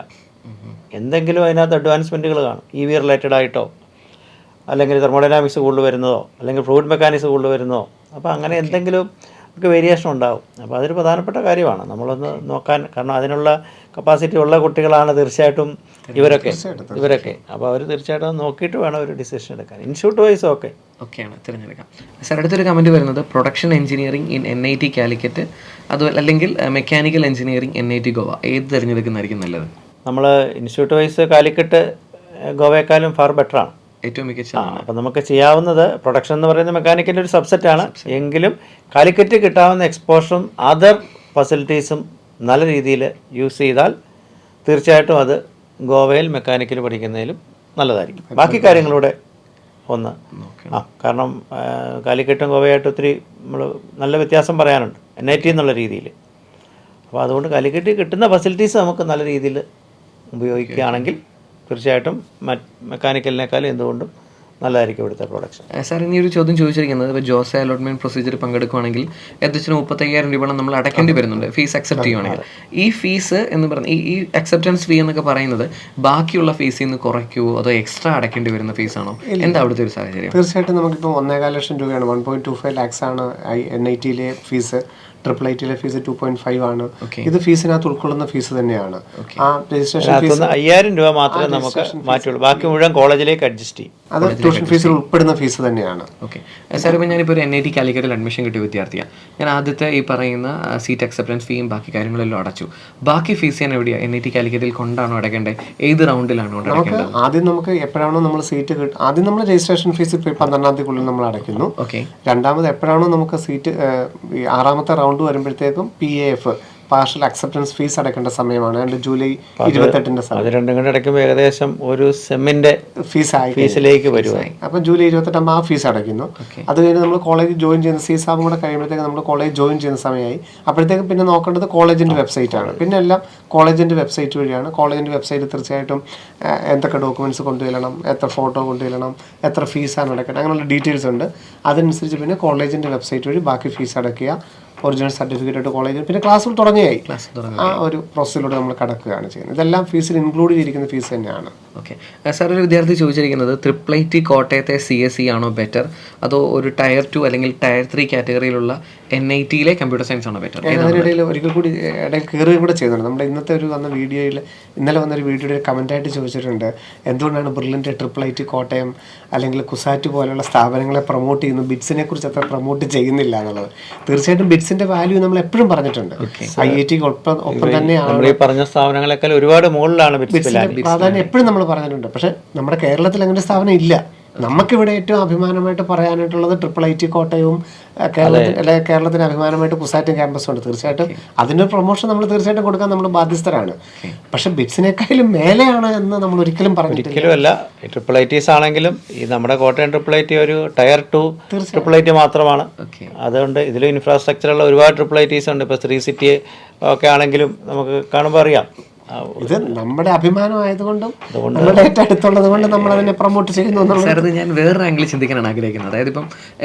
[SPEAKER 3] എന്തെങ്കിലും അതിനകത്ത് അഡ്വാൻസ്മെൻറ്റുകൾ കാണും. EV റിലേറ്റഡ് ആയിട്ടോ, അല്ലെങ്കിൽ തെർമോഡൈനാമിക്സ് കൂടുതൽ വരുന്നതോ, അല്ലെങ്കിൽ ഫ്ലൂയിഡ് മെക്കാനിക്സ് കൂടുതൽ വരുന്നതോ, അപ്പോൾ അങ്ങനെ എന്തെങ്കിലും ഒക്കെ വേരിയേഷൻ ഉണ്ടാവും. അപ്പോൾ അതൊരു പ്രധാനപ്പെട്ട കാര്യമാണ് നമ്മളൊന്ന് നോക്കാൻ. കാരണം അതിനുള്ള കപ്പാസിറ്റി ഉള്ള കുട്ടികളാണ് തീർച്ചയായിട്ടും ഇവരൊക്കെ. അപ്പോൾ അവർ തീർച്ചയായിട്ടും നോക്കിയിട്ട് വേണം ഒരു ഡിസിഷൻ എടുക്കാൻ. ഇൻസ്റ്റിറ്റ്യൂട്ട് വൈസ് ഓക്കെയാണ്
[SPEAKER 1] തിരഞ്ഞെടുക്കാം. സാർ, അടുത്തൊരു കമൻറ്റ് വരുന്നത് production engineering in NIT Calicut, അത് അല്ലെങ്കിൽ മെക്കാനിക്കൽ എഞ്ചിനീയറിംഗ് NIT ഗോവ, ഏത് തിരഞ്ഞെടുക്കുന്നതായിരിക്കും നല്ലത്?
[SPEAKER 3] നമ്മൾ ഇൻസ്റ്റിറ്റ്യൂട്ട് വൈസ് കാലിക്കറ്റ് ഗോവയെക്കാളും ഫാർ ബെറ്ററാണ്,
[SPEAKER 1] ഏറ്റവും മികച്ച.
[SPEAKER 3] അപ്പം നമുക്ക് ചെയ്യാവുന്നത് പ്രൊഡക്ഷൻ എന്ന് പറയുന്നത് മെക്കാനിക്കിൻ്റെ ഒരു സബ്സെറ്റാണ്. എങ്കിലും കാലിക്കറ്റ് കിട്ടാവുന്ന എക്സ്പോഷറും അതർ ഫെസിലിറ്റീസും നല്ല രീതിയിൽ യൂസ് ചെയ്താൽ തീർച്ചയായിട്ടും അത് ഗോവയിൽ മെക്കാനിക്കൽ പഠിക്കുന്നതിലും നല്ലതായിരിക്കും. ബാക്കി കാര്യങ്ങളുടെ ഒന്ന് കാരണം കാലിക്കറ്റും ഗോവയായിട്ട് ഒത്തിരി നമ്മൾ നല്ല വ്യത്യാസം പറയാനുണ്ട് NIT എന്നുള്ള രീതിയിൽ. അപ്പോൾ അതുകൊണ്ട് കാലിക്കറ്റ് കിട്ടുന്ന ഫെസിലിറ്റീസ് നമുക്ക് നല്ല രീതിയിൽ ഉപയോഗിക്കുകയാണെങ്കിൽ തീർച്ചയായിട്ടും മെക്കാനിക്കലിനേക്കാളും എന്തുകൊണ്ടും നല്ലതായിരിക്കും ഇവിടുത്തെ പ്രൊഡക്ഷൻ.
[SPEAKER 1] സാർ, ഇനി ഒരു ചോദ്യം ചോദിച്ചിരിക്കുന്നത്, ഇപ്പോൾ ജോസ അലോട്ട്മെന്റ് പ്രൊസീജിയർ പങ്കെടുക്കുകയാണെങ്കിൽ ഏകദേശം 35,000 രൂപ നമ്മൾ അടയ്ക്കേണ്ടി വരുന്നുണ്ട് ഫീസ് അക്സെപ്റ്റ് ചെയ്യുകയാണെങ്കിൽ. ഈ ഫീസ് എന്ന് പറഞ്ഞാൽ ഈ അക്സെപ്റ്റൻസ് ഫീ എന്നൊക്കെ പറയുന്നത് ബാക്കിയുള്ള ഫീസിൽ നിന്ന് കുറയ്ക്കുമോ അതോ എക്സ്ട്രാ അടയ്ക്കേണ്ടി വരുന്ന ഫീസാണോ? എന്താ അവിടുത്തെ ഒരു സാഹചര്യം?
[SPEAKER 2] തീർച്ചയായിട്ടും നമുക്കിപ്പോൾ 1.25 ലക്ഷം രൂപയാണ്, 1.25 lakhs ആണ് NITയിലെ ഫീസ്. IIT ഫീസ് 2.5 ആണ്. ഇത് ഫീസിനകത്ത് ഉൾക്കൊള്ളുന്ന ഫീസ് തന്നെയാണ്. ആ രജിസ്ട്രേഷൻ ഫീസ്
[SPEAKER 3] 5000 രൂപ മാത്രമേ നമുക്ക് മാറ്റുള്ളൂ, ബാക്കി മുഴുവൻ കോളേജിലേക്ക് അഡ്ജസ്റ്റ് ചെയ്യും.
[SPEAKER 2] അത് ട്യൂഷൻ ഫീസിൽ ഉൾപ്പെടുന്ന ഫീസ് തന്നെയാണ്.
[SPEAKER 1] ഓക്കെ സാർ, ഇപ്പോൾ ഞാനിപ്പോൾ ഒരു NIT കാലിക്കറ്റിൽ അഡ്മിഷൻ കിട്ടിയ വിദ്യാർത്ഥിയാണ്. ഞാൻ ആദ്യത്തെ ഈ പറയുന്ന സീറ്റ് അക്സെപ്റ്റൻസ് ഫീയും ബാക്കി കാര്യങ്ങളെല്ലാം അടച്ചു. ബാക്കി ഫീസ് ഞാൻ എവിടെയാണ് NIT കാലിക്കറ്റിൽ കൊണ്ടാണോ അടയ്ക്കേണ്ടത്, ഏത് റൗണ്ടിലാണോ അടയ്ക്കേണ്ടത്?
[SPEAKER 2] ആദ്യം നമുക്ക് എപ്പോഴാണോ നമ്മൾ സീറ്റ് ആദ്യം നമ്മൾ രജിസ്ട്രേഷൻ ഫീസ് 12-ാം തീയതിക്കുള്ളിൽ നമ്മൾ അടയ്ക്കുന്നു. രണ്ടാമത് എപ്പോഴാണോ നമുക്ക് സീറ്റ് 6ാമത്തെ റൗണ്ട് വരുമ്പോഴത്തേക്കും PAF പാർഷ്യൽ അക്സെപ്റ്റൻസ് ഫീസ് അടയ്ക്കേണ്ട സമയമാണ്. ജൂലൈ 28
[SPEAKER 3] അത് രണ്ടും കൂടെ അടയ്ക്കുമ്പോൾ ഏകദേശം ഒരു സെമ്മിന്റെ ഫീസിലേക്ക് വരും.
[SPEAKER 2] അപ്പം ജൂലൈ 28 ആ ഫീസ് അടയ്ക്കുന്നു. അത് കഴിഞ്ഞ് നമ്മൾ കോളേജ് ജോയിൻ ചെയ്യുന്ന സീസാവും കൂടെ കഴിയുമ്പോഴത്തേക്ക് നമ്മൾ കോളേജ് ജോയിൻ ചെയ്യുന്ന സമയമായി. അപ്പോഴത്തേക്കും പിന്നെ നോക്കേണ്ടത് കോളേജിന്റെ വെബ്സൈറ്റ് ആണ്. പിന്നെ എല്ലാം കോളേജിന്റെ വെബ്സൈറ്റ് വഴിയാണ്. കോളേജിന്റെ വെബ്സൈറ്റിൽ തീർച്ചയായിട്ടും എന്തൊക്കെ ഡോക്യുമെന്റ്സ് കൊണ്ടുവരണം, എത്ര ഫോട്ടോ കൊണ്ടുവരണം, എത്ര ഫീസാണ് അടയ്ക്കണം, അങ്ങനെയുള്ള ഡീറ്റെയിൽസ് ഉണ്ട്. അതനുസരിച്ച് പിന്നെ കോളേജിന്റെ വെബ്സൈറ്റ് വഴി ബാക്കി ഫീസ് അടയ്ക്കുക, ഒറിജിനൽ സർട്ടിഫിക്കറ്റ് ആയിട്ട് കോളേജിൽ, പിന്നെ ക്ലാസ്സുകൾ തുടങ്ങിയായി ആ ഒരു പ്രോസസ്സിലൂടെ നമ്മൾ കടക്കുകയാണ് ചെയ്യുന്നത്. ഇതെല്ലാം ഫീസിൽ ഇൻക്ലൂഡ് ചെയ്തിരിക്കുന്ന ഫീസ് തന്നെയാണ്.
[SPEAKER 1] ഓക്കെ സാർ, ഒരു വിദ്യാർത്ഥി ചോദിച്ചിരിക്കുന്നത് IIT കോട്ടയത്തെ CSE ആണോ ബെറ്റർ, അതോ ഒരു ടയർ 2 അല്ലെങ്കിൽ ടയർ 3 കാറ്റഗറിയിലുള്ള NITയിലെ കമ്പ്യൂട്ടർ സയൻസ് ആണോ ബെറ്റർ?
[SPEAKER 2] അതിനിടയിൽ ഒരിക്കൽ കൂടി ഇടയിൽ കയറുകയും കൂടെ ചെയ്യുന്നുണ്ട്. നമ്മുടെ ഇന്നത്തെ ഒരു വന്ന വീഡിയോയിൽ, ഇന്നലെ വന്നൊരു വീഡിയോയിൽ കമൻ്റായിട്ട് ചോദിച്ചിട്ടുണ്ട്, എന്തുകൊണ്ടാണ് ബ്രില്യൻ്റ് IIT കോട്ടയം അല്ലെങ്കിൽ കുസാറ്റ് പോലെയുള്ള സ്ഥാപനങ്ങളെ പ്രൊമോട്ട് ചെയ്യുന്നു, ബിറ്റ്സിനെ കുറിച്ച് അത്ര പ്രൊമോട്ട് ചെയ്യുന്നില്ല എന്നുള്ളത്. തീർച്ചയായിട്ടും ബിറ്റ്സിന്റെ വാല്യൂ നമ്മൾ എപ്പോഴും പറഞ്ഞിട്ടുണ്ട്. IIT ഒപ്പം തന്നെയാണ്
[SPEAKER 3] ഈ പറഞ്ഞ സ്ഥാപനങ്ങളെക്കാൾ ഒരുപാട് മുകളിലാണ്
[SPEAKER 2] ബിറ്റ്സിന്റെ പ്രാധാന്യം എപ്പോഴും നമ്മൾ പറഞ്ഞിട്ടുണ്ട്. പക്ഷെ നമ്മുടെ കേരളത്തിൽ അങ്ങനെ സ്ഥാപനം ഇല്ല. നമുക്കിവിടെ ഏറ്റവും അഭിമാനമായിട്ട് പറയാനായിട്ടുള്ളത് IIT കോട്ടയവും കേരളത്തിന് അഭിമാനമായിട്ട് കുസാറ്റും ക്യാമ്പസും ഉണ്ട്. തീർച്ചയായിട്ടും അതിൻ്റെ പ്രൊമോഷൻ നമ്മൾ തീർച്ചയായിട്ടും കൊടുക്കാൻ നമ്മൾ ബാധ്യസ്ഥരാണ്. പക്ഷെ ബിറ്റ്സിനേക്കാളും മേലെയാണ് എന്ന് നമ്മൾ ഒരിക്കലും
[SPEAKER 3] ഒരിക്കലും അല്ല. IITs ആണെങ്കിലും ഈ നമ്മുടെ കോട്ടയം IIT ഒരു ടയർ 2 IIT മാത്രമാണ്. അതുകൊണ്ട് ഇതിൽ ഇൻഫ്രാസ്ട്രക്ചറുള്ള ഒരുപാട് IITs ഉണ്ട്. ഇപ്പോൾ ശ്രീ സിറ്റി ഒക്കെ ആണെങ്കിലും നമുക്ക് കാണുമ്പോൾ അറിയാം.
[SPEAKER 2] ഇത് നമ്മുടെ അഭിമാനമായതുകൊണ്ടും നമ്മുടെ ഏറ്റവും അടുത്തുള്ളത് കൊണ്ട് നമ്മൾ അതിനെ പ്രൊമോട്ട് ചെയ്യുന്നു.
[SPEAKER 1] സാർ, ഇത് ഞാൻ വേറൊരു ആംഗിളിൽ ചിന്തിക്കാനാണ് ആഗ്രഹിക്കുന്നത്. അതായത് ഇപ്പം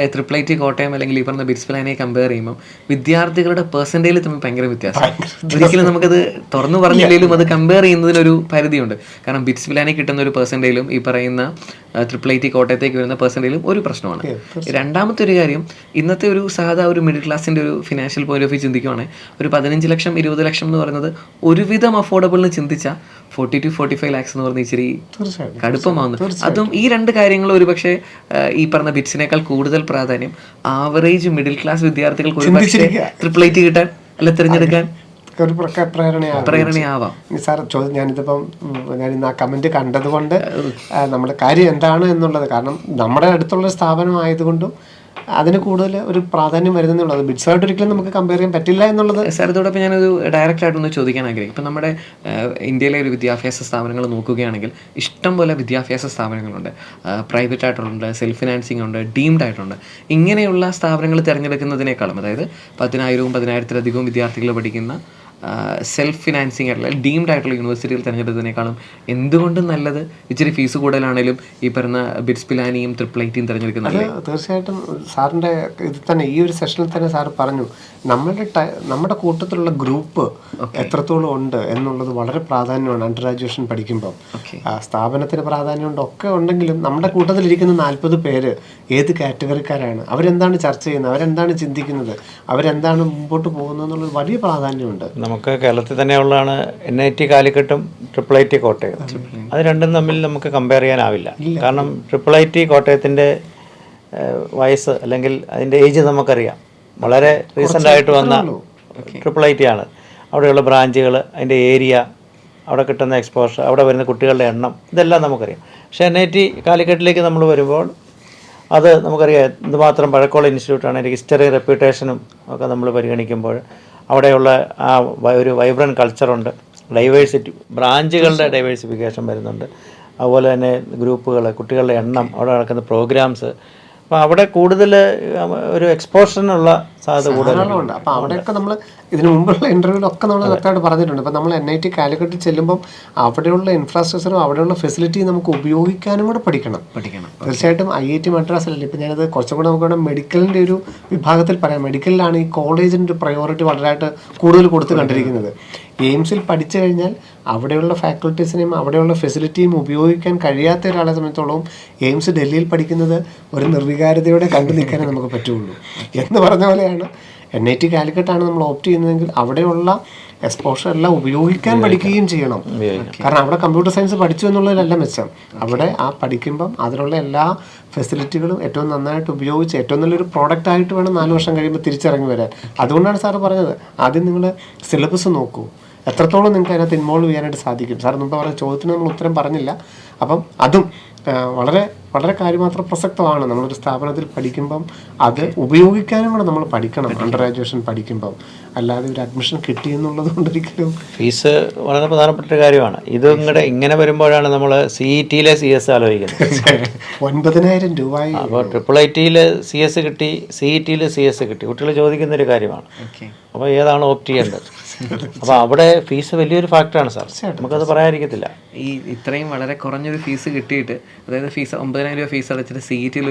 [SPEAKER 1] IIT കോട്ടയം അല്ലെങ്കിൽ ഈ പറഞ്ഞ ബിറ്റ്സ് പ്ലാനെ കമ്പയർ ചെയ്യുമ്പോൾ വിദ്യാർത്ഥികളുടെ പെർസെൻറ്റേജിൽ തമ്മിൽ ഭയങ്കര വ്യത്യാസം. ഒരിക്കലും നമുക്കത് തുറന്നു പറഞ്ഞില്ലെങ്കിലും അത് കമ്പയർ ചെയ്യുന്നതിനൊരു പരിധിയുണ്ട്. കാരണം ബിറ്റ്സ് പ്ലാനെ കിട്ടുന്ന ഒരു പെർസെൻറ്റേജിലും ഈ പറയുന്ന IIT കോട്ടയത്തേക്ക് വരുന്ന പെർസെൻറ്റേജിലും ഒരു പ്രശ്നമാണ്. രണ്ടാമത്തെ ഒരു കാര്യം, ഇന്നത്തെ ഒരു സാധാ ഒരു മിഡിൽ ക്ലാസിൻ്റെ ഒരു ഫിനാൻഷ്യൽ പോയിന്റ് ഓഫ് വ്യൂ ചിന്തിക്കുവാണെങ്കിൽ ഒരു 15 ലക്ഷം 20 ലക്ഷം എന്ന് പറയുന്നത് ഒരുവിധം അഫോർഡബിൾ ചിന്തിച്ച 40 to 45 lakhs എന്ന് പറഞ്ഞ ഇച്ചിരി കടുപ്പമാവുന്നു. അതും ഈ രണ്ട് കാര്യങ്ങളും ഒരുപക്ഷെ ഈ പറഞ്ഞ ബിറ്റ്സിനേക്കാൾ കൂടുതൽ പ്രാധാന്യം ആവറേജ് മിഡിൽ ക്ലാസ് വിദ്യാർത്ഥികൾക്ക് ഒരുപക്ഷെ IIT കിട്ടാൻ അല്ല തിരഞ്ഞെടുക്കാൻ
[SPEAKER 2] ഒരു പ്രേരണയാവാം. സാർ ഞാനിതിപ്പം ഞാൻ ഇന്ന് ആ കമന്റ് കണ്ടതുകൊണ്ട് നമ്മുടെ കാര്യം എന്താണ് എന്നുള്ളത്, കാരണം നമ്മുടെ അടുത്തുള്ള സ്ഥാപനം ആയതുകൊണ്ടും അതിന് കൂടുതൽ ഒരു പ്രാധാന്യം വരുന്നുള്ളത്. ബിറ്റ്സായിട്ട് ഒരിക്കലും നമുക്ക് കമ്പയർ ചെയ്യാൻ പറ്റില്ല എന്നുള്ളത്.
[SPEAKER 1] സാർ, ഇതോടൊപ്പം ഞാനൊരു ഡയറക്റ്റ് ആയിട്ടൊന്ന് ചോദിക്കാൻ ആഗ്രഹിക്കും. ഇപ്പം നമ്മുടെ ഇന്ത്യയിലെ ഒരു വിദ്യാഭ്യാസ സ്ഥാപനങ്ങൾ നോക്കുകയാണെങ്കിൽ ഇഷ്ടം പോലെ വിദ്യാഭ്യാസ സ്ഥാപനങ്ങളുണ്ട്. പ്രൈവറ്റ് ആയിട്ടുള്ള, സെൽഫ് ഫിനാൻസിങ് ഉണ്ട്, ഡീംഡ് ആയിട്ടുണ്ട്. ഇങ്ങനെയുള്ള സ്ഥാപനങ്ങൾ തിരഞ്ഞെടുക്കുന്നതിനേക്കാളും, അതായത് 10,000-10,000-ലധികവും വിദ്യാർത്ഥികൾ പഠിക്കുന്ന സെൽഫ് ഫിനാൻസിങ് ആയിട്ടുള്ള ഡീംഡ് ആയിട്ടുള്ള യൂണിവേഴ്സിറ്റികൾ തിരഞ്ഞെടുത്തതിനേക്കാളും എന്തുകൊണ്ടും നല്ലത് ഇച്ചിരി ഫീസ് കൂടുതലാണെങ്കിലും ഈ പറഞ്ഞ ബിറ്റ്സ് പിലാനിയും IITയും തിരഞ്ഞെടുക്കുന്നത്.
[SPEAKER 2] തീർച്ചയായിട്ടും സാറിൻ്റെ ഇത് തന്നെ ഈ ഒരു സെഷനിൽ തന്നെ സാർ പറഞ്ഞു, നമ്മുടെ കൂട്ടത്തിലുള്ള ഗ്രൂപ്പ് എത്രത്തോളം ഉണ്ട് എന്നുള്ളത് വളരെ പ്രാധാന്യമാണ്. അണ്ടർ ഗ്രാജുവേഷൻ പഠിക്കുമ്പം സ്ഥാപനത്തിന് പ്രാധാന്യമുണ്ട് ഒക്കെ ഉണ്ടെങ്കിലും നമ്മുടെ കൂട്ടത്തിലിരിക്കുന്ന 40 പേര് ഏത് കാറ്റഗറിക്കാരാണ്, അവരെന്താണ് ചർച്ച ചെയ്യുന്നത്, അവരെന്താണ് ചിന്തിക്കുന്നത്, അവരെന്താണ് മുമ്പോട്ട് പോകുന്നത് എന്നുള്ളത് വലിയ പ്രാധാന്യമുണ്ട്.
[SPEAKER 3] നമുക്ക് കേരളത്തിൽ തന്നെയുള്ളതാണ് NIT കാലിക്കട്ടും IIT കോട്ടയം. അത് രണ്ടും തമ്മിൽ നമുക്ക് കമ്പയർ ചെയ്യാനാവില്ല. കാരണം IIT കോട്ടയത്തിൻ്റെ വയസ്സ് അല്ലെങ്കിൽ അതിൻ്റെ ഏജ് നമുക്കറിയാം. വളരെ റീസെൻ്റ് ആയിട്ട് വന്ന IIT ആണ്. അവിടെയുള്ള ബ്രാഞ്ചുകൾ, അതിൻ്റെ ഏരിയ, അവിടെ കിട്ടുന്ന എക്സ്പോഷർ, അവിടെ വരുന്ന കുട്ടികളുടെ എണ്ണം, ഇതെല്ലാം നമുക്കറിയാം. പക്ഷേ NIT കാലിക്കറ്റിലേക്ക് നമ്മൾ വരുമ്പോൾ അത് നമുക്കറിയാം എന്തുമാത്രം പഴക്കമുള്ള ഇൻസ്റ്റിറ്റ്യൂട്ടാണ്. അതിൻ്റെ ഹിസ്റ്ററി, റെപ്യൂട്ടേഷനും ഒക്കെ നമ്മൾ പരിഗണിക്കുമ്പോൾ അവിടെയുള്ള ആ ഒരു വൈബ്രൻറ്റ് കൾച്ചറുണ്ട്. ഡൈവേഴ്സിറ്റി, ബ്രാഞ്ചുകളുടെ ഡൈവേഴ്സിഫിക്കേഷൻ വരുന്നുണ്ട്. അതുപോലെ തന്നെ ഗ്രൂപ്പുകൾ, കുട്ടികളുടെ എണ്ണം, അവിടെ നടക്കുന്ന പ്രോഗ്രാംസ്, അപ്പോൾ അവിടെ കൂടുതൽ ഒരു എക്സ്പോഷറിനുള്ള സാധ്യത കൂടുതലുണ്ട്.
[SPEAKER 2] അപ്പോൾ അവിടെയൊക്കെ നമ്മൾ ഇതിന് മുമ്പുള്ള ഇൻ്റർവ്യൂവിലൊക്കെ നമ്മൾ വ്യക്തമായിട്ട് പറഞ്ഞിട്ടുണ്ട്. ഇപ്പോൾ നമ്മൾ NIT കാലിക്കറ്റിൽ ചെല്ലുമ്പം അവിടെയുള്ള ഇൻഫ്രാസ്ട്രക്ചറും അവിടെയുള്ള ഫെസിലിറ്റിയും നമുക്ക് ഉപയോഗിക്കാനും കൂടെ പഠിക്കണം. തീർച്ചയായിട്ടും IIT മദ്രാസിലല്ല. ഇപ്പോൾ ഞാനത് കുറച്ചും കൂടെ നമുക്ക് മെഡിക്കലിൻ്റെ ഒരു വിഭാഗത്തിൽ പറയാം. മെഡിക്കലിലാണ് ഈ കോളേജിൻ്റെ ഒരു പ്രയോറിറ്റി വളരെയായിട്ട് കൂടുതൽ കൊടുത്ത് കണ്ടിരിക്കുന്നത്. എയിംസിൽ പഠിച്ചു കഴിഞ്ഞാൽ അവിടെയുള്ള ഫാക്കൽറ്റീസിനെയും അവിടെയുള്ള ഫെസിലിറ്റിയും ഉപയോഗിക്കാൻ കഴിയാത്ത ഒരാളെ സംബന്ധിച്ചോളം എയിംസ് ഡൽഹിയിൽ പഠിക്കുന്നത് ഒരു നിർവികാരതയോടെ കണ്ടു നിൽക്കാനേ നമുക്ക് പറ്റുള്ളൂ എന്ന് പറഞ്ഞ പോലെയാണ് NIT കാലിക്കറ്റാണ് നമ്മൾ ഓപ്റ്റ് ചെയ്യുന്നതെങ്കിൽ അവിടെയുള്ള എക്സ്പോഷർ എല്ലാം ഉപയോഗിക്കാൻ പഠിക്കുകയും ചെയ്യണം. കാരണം അവിടെ കമ്പ്യൂട്ടർ സയൻസ് പഠിച്ചു എന്നുള്ളതിലല്ല മെച്ചം, അവിടെ ആ പഠിക്കുമ്പം അതിനുള്ള എല്ലാ ഫെസിലിറ്റികളും ഏറ്റവും നന്നായിട്ട് ഉപയോഗിച്ച് ഏറ്റവും നല്ലൊരു പ്രോഡക്റ്റ് ആയിട്ട് വേണം 4 വർഷം കഴിയുമ്പോൾ തിരിച്ചിറങ്ങി വരാൻ. അതുകൊണ്ടാണ് സാറ് പറഞ്ഞത് ആദ്യം നിങ്ങൾ സിലബസ് നോക്കൂ, എത്രത്തോളം നിങ്ങൾക്ക് അതിനകത്ത് ഇൻവോൾവ് ചെയ്യാനായിട്ട് സാധിക്കും. സാർ മുമ്പ് പറഞ്ഞ ചോദ്യത്തിന് നമ്മൾ ഉത്തരം പറഞ്ഞില്ല. അപ്പം അതും വളരെ വളരെ കാര്യമാത്രം പ്രസക്തമാണ്. നമ്മളൊരു സ്ഥാപനത്തിൽ പഠിക്കുമ്പം അത് ഉപയോഗിക്കാനും കൂടെ നമ്മൾ പഠിക്കണം. അണ്ടർ ഗ്രാജുവേഷൻ പഠിക്കുമ്പം അല്ലാതെ ഒരു അഡ്മിഷൻ കിട്ടി എന്നുള്ളത് കൊണ്ടൊരിക്കലും.
[SPEAKER 3] ഫീസ് വളരെ പ്രധാനപ്പെട്ട ഒരു കാര്യമാണ്. ഇത് ഇങ്ങനെ വരുമ്പോഴാണ് നമ്മൾ CET-ലെ CS ആലോചിക്കുന്നത്.
[SPEAKER 2] 9,000 രൂപയായി.
[SPEAKER 3] അപ്പോൾ IIIT-ൽ CS കിട്ടി, CET-ൽ CS കിട്ടി. കുട്ടികൾ ചോദിക്കുന്നൊരു കാര്യമാണ്, അപ്പോൾ ഏതാണ് ഓപ്റ്റ് ചെയ്യേണ്ടത്? അപ്പോൾ അവിടെ ഫീസ് വലിയൊരു ഫാക്ടറാണ് സാർ, നമുക്കത് പറയാതിരിക്കത്തില്ല.
[SPEAKER 1] ഈ ഇത്രയും വളരെ കുറഞ്ഞൊരു ഫീസ് കിട്ടിയിട്ട്, അതായത് ഫീസ് 9,000 രൂപ ഫീസ് അടച്ചിട്ട് CET-ൽ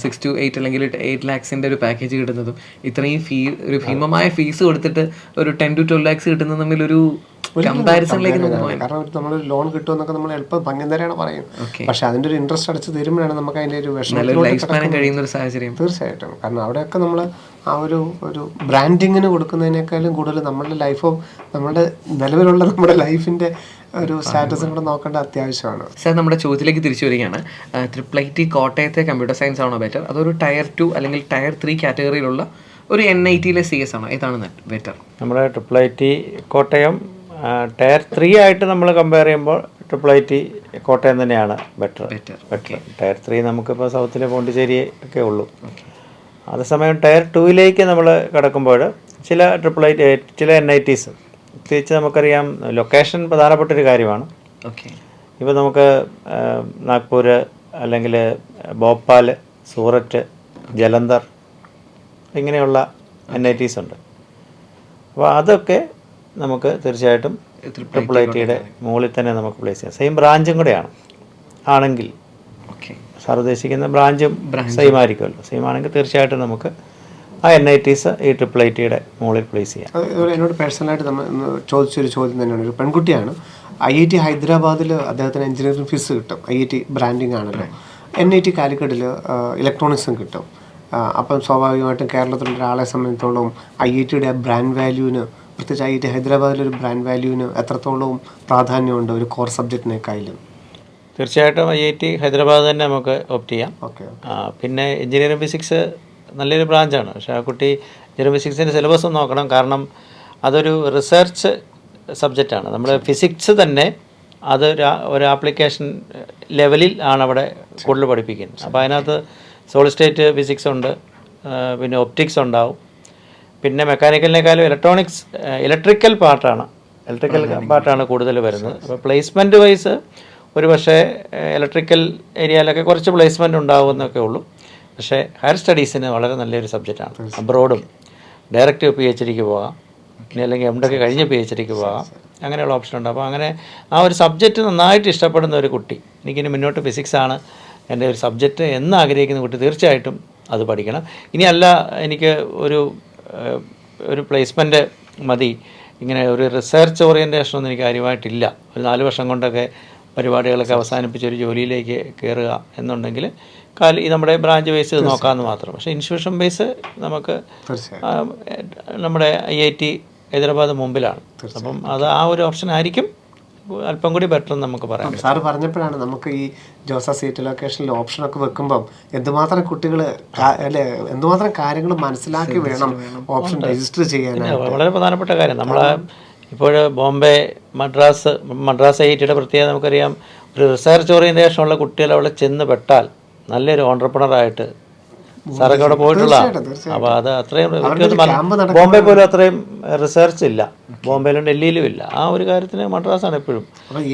[SPEAKER 1] 6 to 8 അല്ലെങ്കിൽ 8 lakhs-ന്റെ ഒരു പാക്കേജ് കിട്ടുന്നതും ഇത്രയും ഒരു ഭീമമായ ഫീസ് കൊടുത്തിട്ട് ഒരു 10 to 12 lakhs കിട്ടുന്നത് തമ്മിലൊരു കമ്പാരിസണിലേക്ക് നോക്കുമ്പോൾ,
[SPEAKER 2] കാരണം നമ്മൾ ലോൺ കിട്ടുമെന്നൊക്കെ നമ്മൾ എളുപ്പം ഭംഗിതരാണ് പറയും. പക്ഷെ അതിന്റെ ഒരു ഇൻട്രസ്റ്റ് അടച്ച് തരുമ്പോഴാണ് നമുക്ക് അതിന്റെ ഒരു വിഷമം
[SPEAKER 1] കഴിയുന്ന ഒരു സാഹചര്യം.
[SPEAKER 2] തീർച്ചയായിട്ടും. കാരണം അവിടെയൊക്കെ നമ്മൾ ആ ഒരു ബ്രാൻഡിങ്ങിന് കൊടുക്കുന്നതിനേക്കാളും കൂടുതൽ നമ്മളുടെ ലൈഫോ നമ്മളുടെ നിലവിലുള്ള നമ്മുടെ ലൈഫിന്റെ ഒരു സ്റ്റാറ്റസും കൂടെ നോക്കേണ്ട അത്യാവശ്യമാണ്.
[SPEAKER 1] സാർ, നമ്മുടെ ചോദ്യത്തിലേക്ക് തിരിച്ചു വരികയാണ്. IIIT കോട്ടയത്തെ കമ്പ്യൂട്ടർ സയൻസ് ആണോ ബെറ്റർ, അതൊരു Tier 2 അല്ലെങ്കിൽ Tier 3 കാറ്റഗറിയിലുള്ള ഒരു NIT-ലെ CS ആണോ, ഏതാണ് ബെറ്റർ?
[SPEAKER 3] നമ്മുടെ IIIT കോട്ടയം Tier 3 ആയിട്ട് നമ്മൾ കമ്പയർ ചെയ്യുമ്പോൾ IIIT കോട്ടയം തന്നെയാണ് ബെറ്റർ. Tier 3 നമുക്കിപ്പോൾ സൗത്തിലെ പോണ്ടിച്ചേരി ഒക്കെ ഉള്ളൂ. അതേസമയം Tier 2-ലേക്ക് നമ്മൾ കിടക്കുമ്പോൾ ചില ചില NITs പ്രത്യേകിച്ച് നമുക്കറിയാം ലൊക്കേഷൻ പ്രധാനപ്പെട്ടൊരു കാര്യമാണ്. ഇപ്പോൾ നമുക്ക് നാഗ്പൂർ അല്ലെങ്കിൽ ഭോപ്പാൽ, സൂററ്റ്, ജലന്ധർ ഇങ്ങനെയുള്ള NITs ഉണ്ട്. അപ്പോൾ അതൊക്കെ നമുക്ക് തീർച്ചയായിട്ടും IIIT-യുടെ മുകളിൽ തന്നെ നമുക്ക് പ്ലേസ് ചെയ്യാം. സെയിം ബ്രാഞ്ചും കൂടെയാണ് ആണെങ്കിൽ, സാർ ഉദ്ദേശിക്കുന്ന ബ്രാഞ്ചും സെയിം ആയിരിക്കുമല്ലോ. സെയിം ആണെങ്കിൽ തീർച്ചയായിട്ടും നമുക്ക് ആ NITs ഈ IIIT-യുടെ മുകളിൽ പ്ലേസ് ചെയ്യാം.
[SPEAKER 2] അതുപോലെ എന്നോട് പേഴ്സണലായിട്ട് നമ്മൾ ചോദിച്ചൊരു ചോദ്യം തന്നെയാണ്. ഒരു പെൺകുട്ടിയാണ്, IIT ഹൈദരാബാദിൽ അദ്ദേഹത്തിന് എഞ്ചിനീയറിംഗ് ഫീസ് കിട്ടും, IIT ബ്രാൻഡിങ് ആണല്ലോ. NIT കാലിക്കറ്റിൽ ഇലക്ട്രോണിക്സും കിട്ടും. അപ്പം സ്വാഭാവികമായിട്ടും കേരളത്തിലുള്ള ഒരാളെ സംബന്ധിച്ചോളം IIT-യുടെ ബ്രാൻഡ് വാല്യൂവിന്, പ്രത്യേകിച്ച് IIT ഹൈദരാബാദിലൊരു ബ്രാൻഡ് വാല്യൂവിന് എത്രത്തോളം പ്രാധാന്യമുണ്ട് ഒരു കോർ സബ്ജക്റ്റിനേക്കാളും?
[SPEAKER 3] തീർച്ചയായിട്ടും IIT ഹൈദരാബാദ് തന്നെ നമുക്ക് ഓപ്റ്റ് ചെയ്യാം. പിന്നെ എഞ്ചിനീയറിംഗ് ഫിസിക്സ് നല്ലൊരു ബ്രാഞ്ചാണ്. പക്ഷേ ആ കുട്ടി എഞ്ചിനീയറിംഗ് ഫിസിക്സിൻ്റെ സിലബസ് നോക്കണം. കാരണം അതൊരു റിസർച്ച് സബ്ജക്റ്റാണ്. നമ്മൾ ഫിസിക്സ് തന്നെ അത് ഒരു ആപ്ലിക്കേഷൻ ലെവലിൽ ആണ് അവിടെ കൂടുതൽ പഠിപ്പിക്കുന്നത്. അപ്പോൾ അതിനകത്ത് സോളിഡ് സ്റ്റേറ്റ് ഫിസിക്സ് ഉണ്ട്, പിന്നെ ഒപ്റ്റിക്സ് ഉണ്ടാവും, പിന്നെ മെക്കാനിക്കലിനേക്കാളും ഇലക്ട്രിക്കൽ പാർട്ടാണ് കൂടുതൽ വരുന്നത്. അപ്പോൾ പ്ലേസ്മെൻറ്റ് വൈസ് ഒരു പക്ഷേ ഇലക്ട്രിക്കൽ ഏരിയയിലൊക്കെ കുറച്ച് പ്ലേസ്മെൻറ്റ് ഉണ്ടാവുമെന്നൊക്കെ ഉള്ളൂ. പക്ഷേ ഹയർ സ്റ്റഡീസിന് വളരെ നല്ലൊരു സബ്ജക്റ്റാണ്. അബ്രോഡും ഡയറക്റ്റ് PhD-ക്ക് പോകാം, പിന്നെ അല്ലെങ്കിൽ MTech കഴിഞ്ഞ് PhD-ക്ക് പോകാം, അങ്ങനെയുള്ള ഓപ്ഷൻ ഉണ്ട്. അപ്പോൾ അങ്ങനെ ആ ഒരു സബ്ജക്റ്റ് നന്നായിട്ട് ഇഷ്ടപ്പെടുന്ന ഒരു കുട്ടി, എനിക്കിനി മുന്നോട്ട് ഫിസിക്സാണ് എൻ്റെ ഒരു സബ്ജക്റ്റ് എന്ന് ആഗ്രഹിക്കുന്ന കുട്ടി തീർച്ചയായിട്ടും അത് പഠിക്കണം. ഇനി അല്ല എനിക്ക് ഒരു പ്ലേസ്മെൻറ്റ് മതി, ഇങ്ങനെ ഒരു റിസർച്ച് ഓറിയൻറ്റേഷനൊന്നും എനിക്ക് കാര്യമായിട്ടില്ല, ഒരു 4 വർഷം കൊണ്ടൊക്കെ പരിപാടികളൊക്കെ അവസാനിപ്പിച്ച് ഒരു ജോലിയിലേക്ക് കയറുക എന്നുണ്ടെങ്കിൽ നമ്മുടെ ബ്രാഞ്ച് ബേസ് നോക്കാമെന്ന് മാത്രം. പക്ഷേ ഇൻസ്റ്റിറ്റ്യൂഷൻ ബേസ് നമുക്ക് നമ്മുടെ IIT ഹൈദരാബാദ് മുമ്പിലാണ്. അപ്പം അത് ആ ഒരു ഓപ്ഷൻ ആയിരിക്കും അല്പം കൂടി ബെറ്റർ എന്ന് നമുക്ക് പറയാം.
[SPEAKER 2] സാറ് പറഞ്ഞപ്പോഴാണ് നമുക്ക് ഈ ജോസ സീറ്റ് ലൊക്കേഷനിൽ ഓപ്ഷനൊക്കെ വെക്കുമ്പം എന്തുമാത്രം കുട്ടികൾ അല്ലെ എന്തുമാത്രം കാര്യങ്ങൾ മനസ്സിലാക്കി വേണം ഓപ്ഷൻ രജിസ്റ്റർ ചെയ്യാൻ.
[SPEAKER 3] വളരെ പ്രധാനപ്പെട്ട കാര്യം നമ്മൾ ഇപ്പോൾ ബോംബെ, മദ്രാസ് IIT-യുടെ പ്രത്യേകത നമുക്കറിയാം. ഒരു റിസർച്ച് ഓറിയൻറ്റേഷൻ ഉള്ള കുട്ടികൾ അവിടെ ചെന്ന് പെട്ടാൽ നല്ലൊരു ഓൺട്രപ്രണറായിട്ട് സാറൊക്കെ അവിടെ പോയിട്ടുള്ള. അപ്പോൾ അത് അത്രയും ബോംബെ പോലും അത്രയും റിസർച്ച് ഇല്ല, ബോംബെയിലും ഡൽഹിയിലും ഇല്ല. ആ ഒരു കാര്യത്തിന് മദ്രാസാണ് എപ്പോഴും.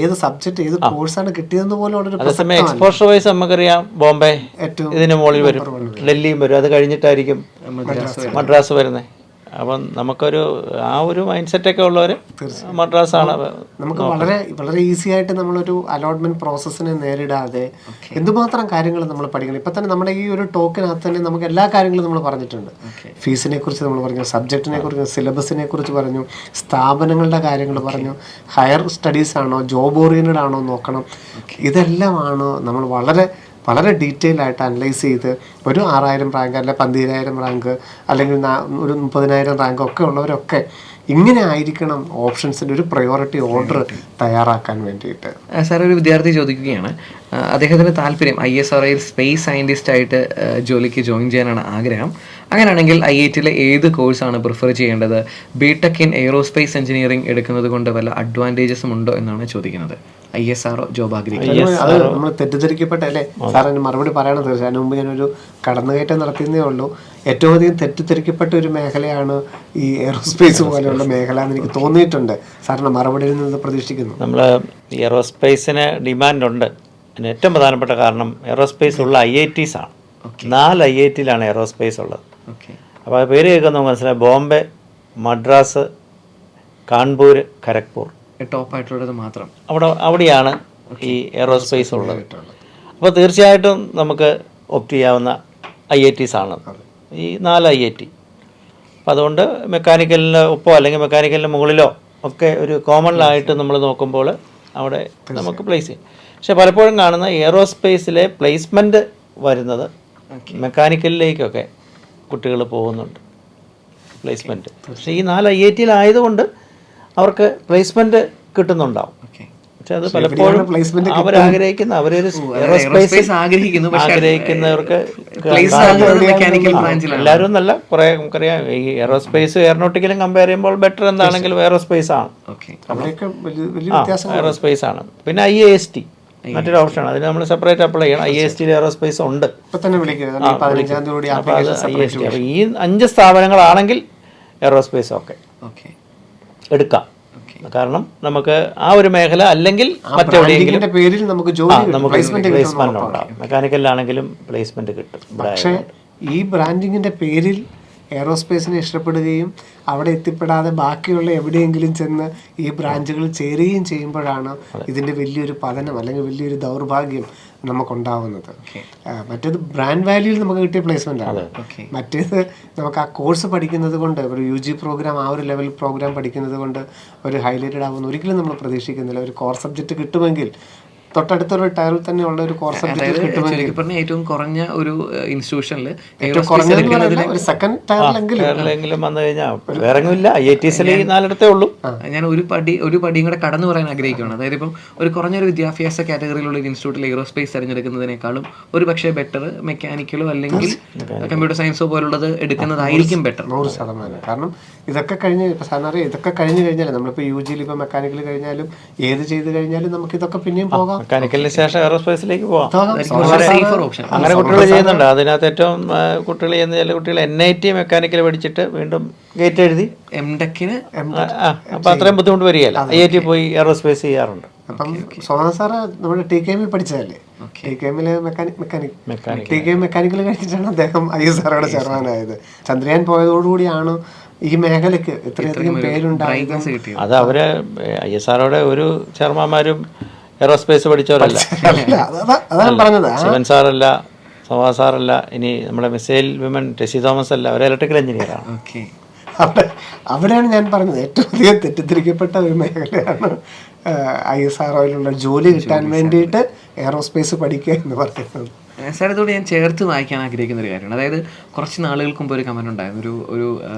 [SPEAKER 2] ഏത് സബ്ജക്ട് ഏത് കോഴ്സാണ് കിട്ടിയതെന്ന് പോലും.
[SPEAKER 3] അതേസമയം എക്സ്പോഷർ വൈസ് നമുക്കറിയാം ബോംബെ ഇതിന് മുകളിൽ വരും, ഡൽഹിയും വരും, അത് കഴിഞ്ഞിട്ടായിരിക്കും മദ്രാസ് വരുന്നത്. അപ്പം നമുക്കൊരു ആ ഒരു മൈൻഡ് സെറ്റൊക്കെ ഉള്ളവർ മദ്രാസാണ്.
[SPEAKER 2] നമുക്ക് വളരെ വളരെ ഈസി ആയിട്ട് നമ്മളൊരു അലോട്ട്മെന്റ് പ്രോസസ്സിനെ നേരിടാതെ എന്തുമാത്രം കാര്യങ്ങൾ നമ്മൾ പഠിക്കണം. ഇപ്പം തന്നെ നമ്മുടെ ഈ ഒരു ടോക്കിനകത്ത് തന്നെ നമുക്ക് എല്ലാ കാര്യങ്ങളും നമ്മൾ പറഞ്ഞിട്ടുണ്ട്. ഫീസിനെ കുറിച്ച് നമ്മൾ പറഞ്ഞു, സബ്ജക്റ്റിനെ കുറിച്ച്, സിലബസിനെ കുറിച്ച് പറഞ്ഞു, സ്ഥാപനങ്ങളുടെ കാര്യങ്ങൾ പറഞ്ഞു, ഹയർ സ്റ്റഡീസ് ആണോ ജോബ് ഓറിയൻറ്റഡ് ആണോ നോക്കണം. ഇതെല്ലാമാണ് നമ്മൾ വളരെ വളരെ ഡീറ്റെയിൽ ആയിട്ട് അനലൈസ് ചെയ്ത് ഒരു 6000 റാങ്ക് അല്ലെ 12000 റാങ്ക് അല്ലെങ്കിൽ ഒരു 30,000 റാങ്ക് ഒക്കെ ഉള്ളവരൊക്കെ ഇങ്ങനെ ആയിരിക്കണം ഓപ്ഷൻസിൻ്റെ ഒരു പ്രയോറിറ്റി ഓർഡർ തയ്യാറാക്കാൻ വേണ്ടിയിട്ട്.
[SPEAKER 1] സാർ, ഒരു വിദ്യാർത്ഥി ചോദിക്കുകയാണ്, അദ്ദേഹത്തിന് താല്പര്യം ISROയിൽ സ്പേസ് സയൻറ്റിസ്റ്റ് ആയിട്ട് ജോലിക്ക് ജോയിൻ ചെയ്യാനാണ് ആഗ്രഹം. അങ്ങനെയാണെങ്കിൽ IIT-ലെ ഏത് കോഴ്സാണ് പ്രിഫർ ചെയ്യേണ്ടത്? BTech ഇൻ എയ്റോസ്പേസ് എഞ്ചിനീയറിംഗ് എടുക്കുന്നത് കൊണ്ട് വല്ല അഡ്വാൻറ്റേജസും ഉണ്ടോ എന്നാണ് ചോദിക്കുന്നത്. ISRO ജോബ് ആഗ്രഹിക്കുന്നത്.
[SPEAKER 2] അത് നമ്മൾ തെറ്റിദ്ധരിക്കപ്പെട്ടല്ലേ സാർ? അതിന് മറുപടി പറയണം തീർച്ചയായും. അതിന് മുമ്പ് ഞാനൊരു കടന്നുകയറ്റം നടത്തുന്നേ ഉള്ളൂ. ഏറ്റവും അധികം തെറ്റിദ്ധരിക്കപ്പെട്ട ഒരു മേഖലയാണ് ഈ എയറോസ്പേസ് പോലെയുള്ള മേഖല എന്ന് എനിക്ക് തോന്നിയിട്ടുണ്ട്. സാറിന് മറുപടിയിൽ നിന്ന് പ്രതീക്ഷിക്കുന്നു.
[SPEAKER 3] നമ്മൾ എയറോസ്പേസിന് ഡിമാൻഡുണ്ട്. അതിന് ഏറ്റവും പ്രധാനപ്പെട്ട കാരണം എയറോസ്പേസ് ഉള്ള IITs ആണ്. 4 IIT-ലാണ് എയറോസ്പേസ് ഉള്ളത്. അപ്പോൾ അത് പേര് കേൾക്കുന്ന നമുക്ക് മനസ്സിലായി. ബോംബെ, മദ്രാസ്, കാൺപൂർ, ഖരഗ്പൂർ,
[SPEAKER 1] ടോപ്പായിട്ടുള്ളത് മാത്രം
[SPEAKER 3] അവിടെയാണ് ഈ എയറോസ്പേസ് ഉള്ളത്. അപ്പോൾ തീർച്ചയായിട്ടും നമുക്ക് ഓപ്റ്റ് ചെയ്യാവുന്ന IITs ആണ് ഈ 4 IIT. അപ്പം അതുകൊണ്ട് മെക്കാനിക്കലിന് ഒപ്പോ അല്ലെങ്കിൽ മെക്കാനിക്കലിന് മുകളിലോ ഒക്കെ ഒരു കോമണിലായിട്ട് നമ്മൾ നോക്കുമ്പോൾ അവിടെ നമുക്ക് പ്ലേസ് ചെയ്യും. പക്ഷെ പലപ്പോഴും കാണുന്ന എയറോസ്പേസിലെ പ്ലേസ്മെൻറ്റ് വരുന്നത് മെക്കാനിക്കലിലേക്കൊക്കെ കുട്ടികൾ പോകുന്നുണ്ട് പ്ലേസ്മെൻറ്റ്. പക്ഷേ ഈ 4 IIT-ലായതുകൊണ്ട് അവർക്ക് പ്ലേസ്മെൻറ്റ് കിട്ടുന്നുണ്ടാവും. പക്ഷെ അത് പലപ്പോഴും അവരാഗ്രഹിക്കുന്ന അവരൊരു എയറോസ്പേസ് ആഗ്രഹിക്കുന്നവർക്ക് എല്ലാവരും നല്ല കുറേ നമുക്കറിയാം. ഈ എയറോസ്പേസ് എയറോനോട്ടിക്കലും കമ്പയർ ചെയ്യുമ്പോൾ ബെറ്റർ എന്താണെങ്കിലും എയറോസ്പേസ് ആണ്. എയറോസ്പേസ് ആണ്. പിന്നെ IAST മറ്റൊരു ഓപ്ഷനാണ്. അതിന് നമ്മൾ സെപ്പറേറ്റ് അപ്ലൈ ചെയ്യണം. IAST എയറോസ്പേസ് ഉണ്ട്. അപ്പോൾ ഈ 5 സ്ഥാപനങ്ങളാണെങ്കിൽ എയറോസ്പേസ് ഒക്കെ എടുക്കാം. കാരണം നമുക്ക് ആ ഒരു മേഖല അല്ലെങ്കിൽ മറ്റെവിടെയെങ്കിലും നമുക്ക് പ്ലേസ്മെന്റ് ഉണ്ടാവും. മെക്കാനിക്കലിലാണെങ്കിലും പ്ലേസ്മെന്റ് കിട്ടും.
[SPEAKER 2] പക്ഷേ ഈ ബ്രാൻഡിങ്ങിന്റെ പേരിൽ എയറോസ്പേസിനെ ഇഷ്ടപ്പെടുകയും അവിടെ എത്തിപ്പെടാതെ ബാക്കിയുള്ള എവിടെയെങ്കിലും ചെന്ന് ഈ ബ്രാഞ്ചുകൾ ചേരുകയും ചെയ്യുമ്പോഴാണ് ഇതിൻ്റെ വലിയൊരു പതനം അല്ലെങ്കിൽ വലിയൊരു ദൗർഭാഗ്യം നമുക്കുണ്ടാവുന്നത്. മറ്റേത് ബ്രാൻഡ് വാല്യൂയിൽ നമുക്ക് കിട്ടിയ പ്ലേസ്മെൻ്റ് ആണ്. മറ്റേത് നമുക്ക് ആ കോഴ്സ് പഠിക്കുന്നത് കൊണ്ട് ഒരു UG പ്രോഗ്രാം ആ ഒരു ലെവൽ പ്രോഗ്രാം പഠിക്കുന്നത് കൊണ്ട് ഒരു ഹൈലൈറ്റഡ് ആവുമെന്ന് ഒരിക്കലും നമ്മൾ പ്രതീക്ഷിക്കുന്നില്ല. ഒരു കോർ സബ്ജക്റ്റ് കിട്ടുമെങ്കിൽ തൊട്ടടുത്തൊരു ടയറിൽ തന്നെ ഉള്ള ഒരു കോർ സബ്ജക്റ്റ് കിട്ടുമെങ്കിൽ
[SPEAKER 1] ഏറ്റവും കുറഞ്ഞ ഒരു ഇൻസ്റ്റിറ്റ്യൂഷനിൽ
[SPEAKER 2] സെക്കൻഡ് ടയറിലെങ്കിലും
[SPEAKER 3] വന്നു കഴിഞ്ഞാൽ വേറെ ഇല്ല. IITs-ൽ 4 ഉള്ളൂ.
[SPEAKER 1] ഞാൻ ഒരു പടിയും കൂടെ കടന്നു പറയാൻ ആഗ്രഹിക്കുകയാണ്. അതായത് ഇപ്പം ഒരു കുറഞ്ഞൊരു വിദ്യാഭ്യാസ കാറ്റഗറിയിലുള്ള ഒരു ഇൻസ്റ്റിറ്റ്യൂട്ടിൽ എയ്റോസ്പേസ് തിരഞ്ഞെടുക്കുന്നതിനേക്കാളും ഒരു പക്ഷേ ബെറ്റർ മെക്കാനിക്കലോ അല്ലെങ്കിൽ കമ്പ്യൂട്ടർ സയൻസോ പോലുള്ളത് എടുക്കുന്നതായിരിക്കും ബെറ്റർ.
[SPEAKER 2] 100%. കാരണം ഇതൊക്കെ കഴിഞ്ഞ് ഇപ്പം സാധാരണ ഇതൊക്കെ കഴിഞ്ഞ് കഴിഞ്ഞാൽ നമ്മളിപ്പോൾ UG-ൽ ഇപ്പോൾ മെക്കാനിക്കൽ കഴിഞ്ഞാലും ഏത് ചെയ്ത് കഴിഞ്ഞാലും നമുക്ക് ഇതൊക്കെ പിന്നെയും പോകാം.
[SPEAKER 3] മെക്കാനിക്കലിന് ശേഷം എയറോസ്പേസിലേക്ക് പോകാം. അങ്ങനെ കുട്ടികൾ ചെയ്യുന്നുണ്ട്. അതിനകത്ത് ഏറ്റവും കുട്ടികൾ ചെയ്യുന്ന ചില കുട്ടികൾ NIT മെക്കാനിക്കൽ പഠിച്ചിട്ട് വീണ്ടും ഗേറ്റ് എഴുതി
[SPEAKER 1] MTech-ന്
[SPEAKER 3] അപ്പം അത്രയും ബുദ്ധിമുട്ട് വരികയല്ല. IIT പോയി എയറോസ്പേസ് ചെയ്യാറുണ്ട്.
[SPEAKER 2] അപ്പം സോന സാറ് നമ്മുടെ TKM പഠിച്ചതല്ലേ? TKM മെക്കാനിക്കൽ കഴിച്ചിട്ടാണ് അദ്ദേഹം ISROയുടെ ചെയർമാനായത്. ചന്ദ്രയാൻ പോയതോടുകൂടിയാണ് ഈ മേഖലയ്ക്ക് ഇത്രയധികം പേരുണ്ടായത്.
[SPEAKER 3] അത് അവര് ISROയുടെ ഒരു ചെയർമാന്മാരും എയറോസ്പേസ് പഠിച്ചവരല്ല. ശിവൻ സാറല്ല, സോമാ സാറല്ല, ഇനി നമ്മുടെ മിസൈൽ വിമൻ ടെസി തോമസ് അല്ല, അവർ ഇലക്ട്രിക്കൽ എഞ്ചിനീയറാണ്.
[SPEAKER 2] അവിടെയാണ് ഞാൻ പറഞ്ഞത് ഏറ്റവും അധികം തെറ്റിദ്ധരിക്കപ്പെട്ട ഒരു മേഖലയാണ് ISROയിലുള്ള ജോലി കിട്ടാൻ വേണ്ടിയിട്ട് എയറോസ്പേസ് പഠിക്കുക എന്ന് പറയുന്നത്.
[SPEAKER 1] സാർ, ഇതോടെ ഞാൻ ചേർത്ത് വായിക്കാൻ ആഗ്രഹിക്കുന്ന ഒരു കാര്യമാണ്. അതായത് കുറച്ച് നാളുകൾക്ക് മുമ്പ് ഒരു കമൻറ്റ് ഉണ്ടായിരുന്നു, ഒരു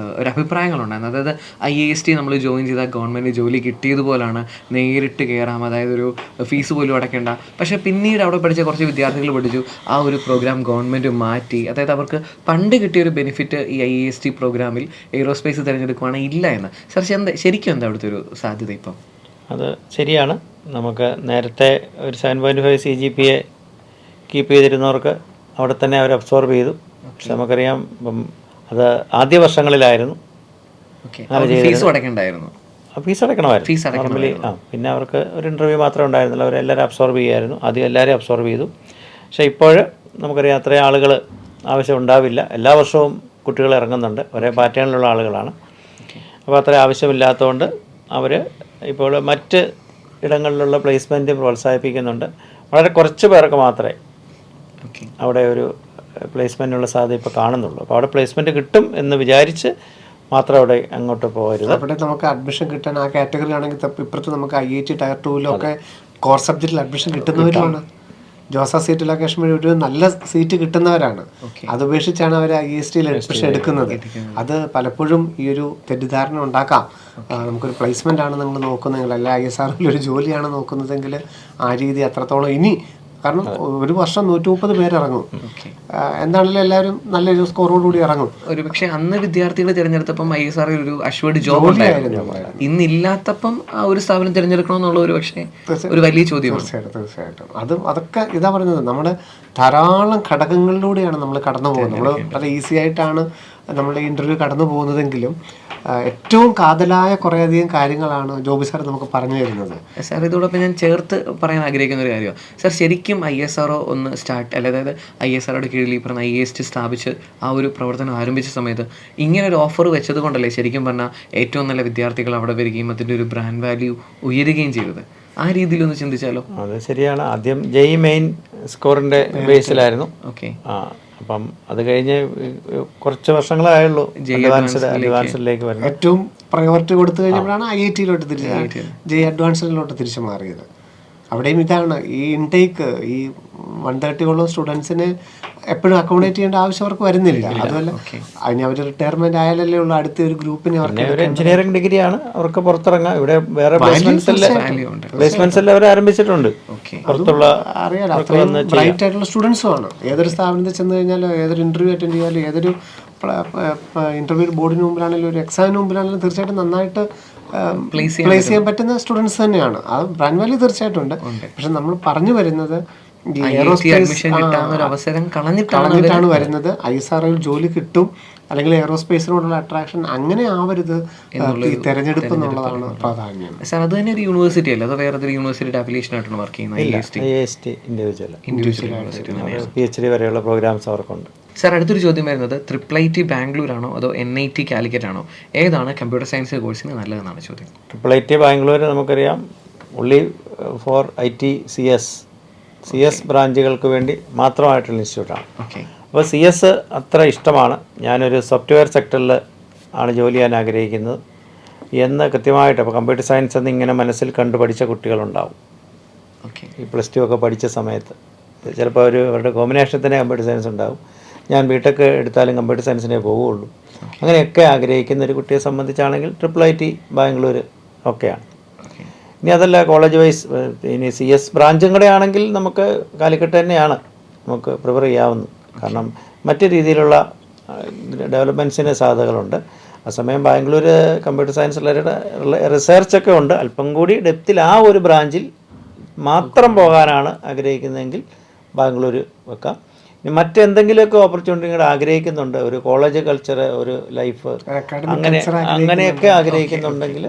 [SPEAKER 1] അഭിപ്രായങ്ങളുണ്ടായിരുന്നു. അതായത് IAST നമ്മൾ ജോയിൻ ചെയ്താൽ ഗവൺമെൻറ് ജോലി കിട്ടിയതുപോലാണ്, നേരിട്ട് കയറാം, അതായത് ഒരു ഫീസ് പോലും അടയ്ക്കേണ്ട. പക്ഷേ പിന്നീട് അവിടെ പഠിച്ച കുറച്ച് വിദ്യാർത്ഥികൾ പഠിച്ചു ആ ഒരു പ്രോഗ്രാം ഗവൺമെൻറ് മാറ്റി. അതായത് അവർക്ക് പണ്ട് കിട്ടിയൊരു ബെനിഫിറ്റ് ഈ IAST പ്രോഗ്രാമിൽ എയ്റോസ്പേസ് തിരഞ്ഞെടുക്കുകയാണെങ്കിൽ ഇല്ല എന്ന്. സാർ, ശരിക്കും എന്താ അവിടുത്തെ ഒരു സാധ്യത ഇപ്പം?
[SPEAKER 3] അത് ശരിയാണ്. നമുക്ക് നേരത്തെ ഒരു 7.5 CGPA കീപ്പ് ചെയ്തിരുന്നവർക്ക് അവിടെ തന്നെ അവർ അബ്സോർബ് ചെയ്തു. പക്ഷെ നമുക്കറിയാം ഇപ്പം അത് ആദ്യ വർഷങ്ങളിലായിരുന്നു. ഫീസ് അടയ്ക്കണമായിരുന്നു. നോർമലി പിന്നെ അവർക്ക് ഒരു ഇൻ്റർവ്യൂ മാത്രമേ ഉണ്ടായിരുന്നുള്ളൂ. അവരെല്ലാവരും അബ്സോർബ് ചെയ്യുമായിരുന്നു. ആദ്യം എല്ലാവരും അബ്സോർബ് ചെയ്തു. പക്ഷേ ഇപ്പോൾ നമുക്കറിയാം അത്രയും ആളുകൾ ആവശ്യം ഉണ്ടാവില്ല. എല്ലാ വർഷവും കുട്ടികൾ ഇറങ്ങുന്നുണ്ട്, ഒരേ പാറ്റേണിലുള്ള ആളുകളാണ്. അപ്പോൾ അത്ര ആവശ്യമില്ലാത്തതുകൊണ്ട് അവർ ഇപ്പോൾ മറ്റ് ഇടങ്ങളിലുള്ള പ്ലേസ്മെൻറ്റ് പ്രോത്സാഹിപ്പിക്കുന്നുണ്ട്. വളരെ കുറച്ച് പേർക്ക് മാത്രമേ അവിടെ ഒരു പ്ലേസ്മെൻറ്റിനുള്ള സാധ്യത ഇപ്പോൾ കാണുന്നുള്ളൂ. അപ്പോൾ അവിടെ പ്ലേസ്മെൻറ്റ് കിട്ടും എന്ന് വിചാരിച്ച് മാത്രം അവിടെ അങ്ങോട്ട് പോകരുത്.
[SPEAKER 2] അവിടെ നമുക്ക് അഡ്മിഷൻ കിട്ടാൻ ആ കാറ്റഗറി ആണെങ്കിൽ ഇപ്പുറത്ത് നമുക്ക് IIT ടയർ 2-ലൊക്കെ കോർ സബ്ജക്റ്റിൽ അഡ്മിഷൻ കിട്ടുന്നവരുമാണ്. ജോസ സീറ്റ് ലൊക്കേഷൻ വഴി ഒരു നല്ല സീറ്റ് കിട്ടുന്നവരാണ്. അതുപേക്ഷിച്ചാണ് അവർ IST-യിൽ അഡ്മിഷൻ എടുക്കുന്നത്. അത് പലപ്പോഴും ഈ ഒരു തെറ്റിദ്ധാരണ ഉണ്ടാക്കാം. നമുക്കൊരു പ്ലേസ്മെൻ്റ് ആണ് നിങ്ങൾ നോക്കുന്നതെങ്കിൽ, അല്ല ISRO ഒരു ജോലിയാണ് നോക്കുന്നതെങ്കിൽ ആ രീതി അത്രത്തോളം ഇനി, കാരണം ഒരു വർഷം 130 പേരിറങ്ങും. എന്താണെങ്കിലും എല്ലാവരും നല്ലൊരു സ്കോറോടുകൂടി ഇറങ്ങും.
[SPEAKER 1] ഒരു പക്ഷേ അന്ന് വിദ്യാർത്ഥികൾ തിരഞ്ഞെടുത്തപ്പം ISRO ഒരു അഷ്വേർഡ് ജോബ് ഉണ്ടായിരുന്നു. ഇന്നില്ലാത്തപ്പം ആ ഒരു സ്ഥാപനം തിരഞ്ഞെടുക്കണമെന്നുള്ള ഒരു പക്ഷേ ഒരു വലിയ ചോദ്യമാണ്.
[SPEAKER 2] തീർച്ചയായിട്ടും അതൊക്കെ ഇതാ പറയുന്നത്, നമ്മുടെ ധാരാളം ഘടകങ്ങളിലൂടെയാണ് നമ്മൾ കടന്നു പോകുന്നത്. നമ്മൾ വളരെ ഈസി ആയിട്ടാണ് നമ്മൾ ഇന്റർവ്യൂ കടന്നു പോകുന്നതെങ്കിലും ഏറ്റവും കാതലായ കുറേയധികം കാര്യങ്ങളാണ് ജോബി സാർ നമുക്ക് പറഞ്ഞു തരുന്നത്.
[SPEAKER 1] സാർ ഇതോടൊപ്പം ഞാൻ ചേർത്ത് പറയാൻ ആഗ്രഹിക്കുന്ന ഒരു കാര്യമാണ് സാർ, ശരിക്കും ISRO ഒന്ന് സ്റ്റാർട്ട്, അതായത് ISROയുടെ കീഴിൽ ഈ പറഞ്ഞ IAST സ്ഥാപിച്ച് ആ ഒരു പ്രവർത്തനം ആരംഭിച്ച സമയത്ത് ഇങ്ങനെ ഒരു ഓഫർ വെച്ചത് കൊണ്ടല്ലേ ശരിക്കും പറഞ്ഞാൽ ഏറ്റവും നല്ല വിദ്യാർത്ഥികൾ അവിടെ വരികയും അതിൻ്റെ ഒരു ബ്രാൻഡ് വാല്യൂ ഉയരുകയും ചെയ്തത്? ആ രീതിയിലൊന്ന് ചിന്തിച്ചാലോ?
[SPEAKER 3] അത് ശരിയാണ്. ആദ്യം JEE മെയിൻ സ്കോറിൻ്റെ ബേസിലായിരുന്നു.
[SPEAKER 1] ഓക്കെ.
[SPEAKER 3] അപ്പം അത് കഴിഞ്ഞ് കുറച്ച് വർഷങ്ങളായുള്ളൂ അഡ്വാൻസിലേക്ക് വരുന്നത്.
[SPEAKER 2] ഏറ്റവും പ്രയോറിറ്റി കൊടുത്തു കഴിഞ്ഞപ്പോഴാണ് IIT-യിലോട്ട് JEE അഡ്വാൻസിലോട്ട് തിരിച്ചു മാറിയത്. അവിടെയും ഇതാണ് ഈ ഇൻടേക്ക്, ഈ 130ഓളം സ്റ്റുഡൻസിന് എപ്പോഴും അക്കോമഡേറ്റ് ചെയ്യേണ്ട ആവശ്യം അവർക്ക് വരുന്നില്ല. അതുമല്ല അതിന് അവർ റിട്ടയർമെന്റ് ആയാലല്ലേ ഉള്ള അടുത്ത ഒരു ഗ്രൂപ്പിനെ അവർക്ക്
[SPEAKER 3] എഞ്ചിനീയറിംഗ് ഡിഗ്രിയാണ് അവർക്ക് പുറത്തിറങ്ങാം. ഇവിടെ വേറെ പ്ലേസ്മെന്റ്സ് എല്ലാം അവർ ആരംഭിച്ചിട്ടുണ്ട്. പുറത്തുള്ള
[SPEAKER 2] അറിയാലോ, അത്രയും ബ്രൈറ്റ് ആയിട്ടുള്ള സ്റ്റുഡൻസും ആണ്. ഏതൊരു സ്ഥാപനത്തിൽ ചെന്ന് കഴിഞ്ഞാലോ, ഏതൊരു ഇന്റർവ്യൂ അറ്റൻഡ് ചെയ്യാലോ, ഏതൊരു ഇന്റർവ്യൂ ബോർഡിന് മുമ്പിലാണെങ്കിലും ഒരു എക്സാമിന് മുമ്പിലാണെങ്കിലും തീർച്ചയായിട്ടും നന്നായിട്ട് പ്ലേസ് ചെയ്യാൻ പറ്റുന്ന സ്റ്റുഡൻസ് തന്നെയാണ്. ആ ബ്രാൻഡ് വാല്യൂ തീർച്ചയായിട്ടും ഉണ്ട്. പക്ഷെ നമ്മൾ പറഞ്ഞു വരുന്നത് കളഞ്ഞിട്ടാണ് വരുന്നത്. ISRO-യിൽ ജോലി കിട്ടും അല്ലെങ്കിൽ എയറോസ്പേസിനോടുള്ള അട്രാക്ഷൻ അങ്ങനെ ആവരുത് ഈ തെരഞ്ഞെടുപ്പ് എന്നുള്ളതാണ് പ്രാധാന്യം.
[SPEAKER 1] സാർ അത് തന്നെ ഒരു യൂണിവേഴ്സിറ്റി അല്ല, അതോ വേറെ യൂണിവേഴ്സിറ്റിയുടെ അഫിലിയേഷൻ ആയിട്ടാണ് വർക്ക് ചെയ്യുന്നത്?
[SPEAKER 3] PhD വരെയുള്ള പ്രോഗ്രാംസ് അവർക്കുണ്ട്.
[SPEAKER 1] സാർ അടുത്തൊരു ചോദ്യം വരുന്നത് IIT ബാംഗ്ലൂർ ആണോ അതോ NIT കാലിക്കറ്റ് ആണോ, ഏതാണ് കമ്പ്യൂട്ടർ സയൻസ് കോഴ്സിന് നല്ലതെന്നാണ് ചോദ്യം.
[SPEAKER 3] IIT ബാംഗ്ലൂർ നമുക്കറിയാം only for IT CS ബ്രാഞ്ചുകൾക്ക് വേണ്ടി മാത്രമായിട്ടുള്ള ഇൻസ്റ്റിറ്റ്യൂട്ടാണ്. അപ്പോൾ CS അത്ര ഇഷ്ടമാണ്. ഞാനൊരു സോഫ്റ്റ്വെയർ സെക്ടറിൽ ആണ് ജോലി ചെയ്യാൻ ആഗ്രഹിക്കുന്നത് എന്ന് കൃത്യമായിട്ട്, അപ്പോൾ കമ്പ്യൂട്ടർ സയൻസ് എന്ന് ഇങ്ങനെ മനസ്സിൽ കണ്ടു പഠിച്ച കുട്ടികളുണ്ടാവും. ഈ +2 ഒക്കെ പഠിച്ച സമയത്ത് ചിലപ്പോൾ അവരുടെ കോമ്പിനേഷൻ തന്നെ കമ്പ്യൂട്ടർ സയൻസ് ഉണ്ടാവും. ഞാൻ BTech എടുത്താലും കമ്പ്യൂട്ടർ സയൻസിനെ പോവുകയുള്ളൂ. അങ്ങനെയൊക്കെ ആഗ്രഹിക്കുന്ന ഒരു കുട്ടിയെ സംബന്ധിച്ചാണെങ്കിൽ IIT ബാംഗ്ലൂർ ഒക്കെയാണ്. ഇനി അതല്ല കോളേജ് വൈസ് ഇനി CS ബ്രാഞ്ചും കൂടെ ആണെങ്കിൽ നമുക്ക് കാലിക്കട്ട് തന്നെയാണ് നമുക്ക് പ്രിഫർ ചെയ്യാവുന്നത്. കാരണം മറ്റ് രീതിയിലുള്ള ഡെവലപ്മെൻറ്റ്സിന് സാധ്യതകളുണ്ട്. അസമയം ബാംഗ്ലൂർ കമ്പ്യൂട്ടർ സയൻസിലുള്ള റിസർച്ചൊക്കെ ഉണ്ട്. അല്പം കൂടി ഡെപ്തിൽ ആ ഒരു ബ്രാഞ്ചിൽ മാത്രം പോകാനാണ് ആഗ്രഹിക്കുന്നതെങ്കിൽ ബാംഗ്ലൂർ വെക്കാം. ഇനി മറ്റെന്തെങ്കിലുമൊക്കെ ഓപ്പർച്യൂണിറ്റികൾ ആഗ്രഹിക്കുന്നുണ്ട്, ഒരു കോളേജ് കൾച്ചർ, ഒരു ലൈഫ് അങ്ങനെയൊക്കെ ആഗ്രഹിക്കുന്നുണ്ടെങ്കിൽ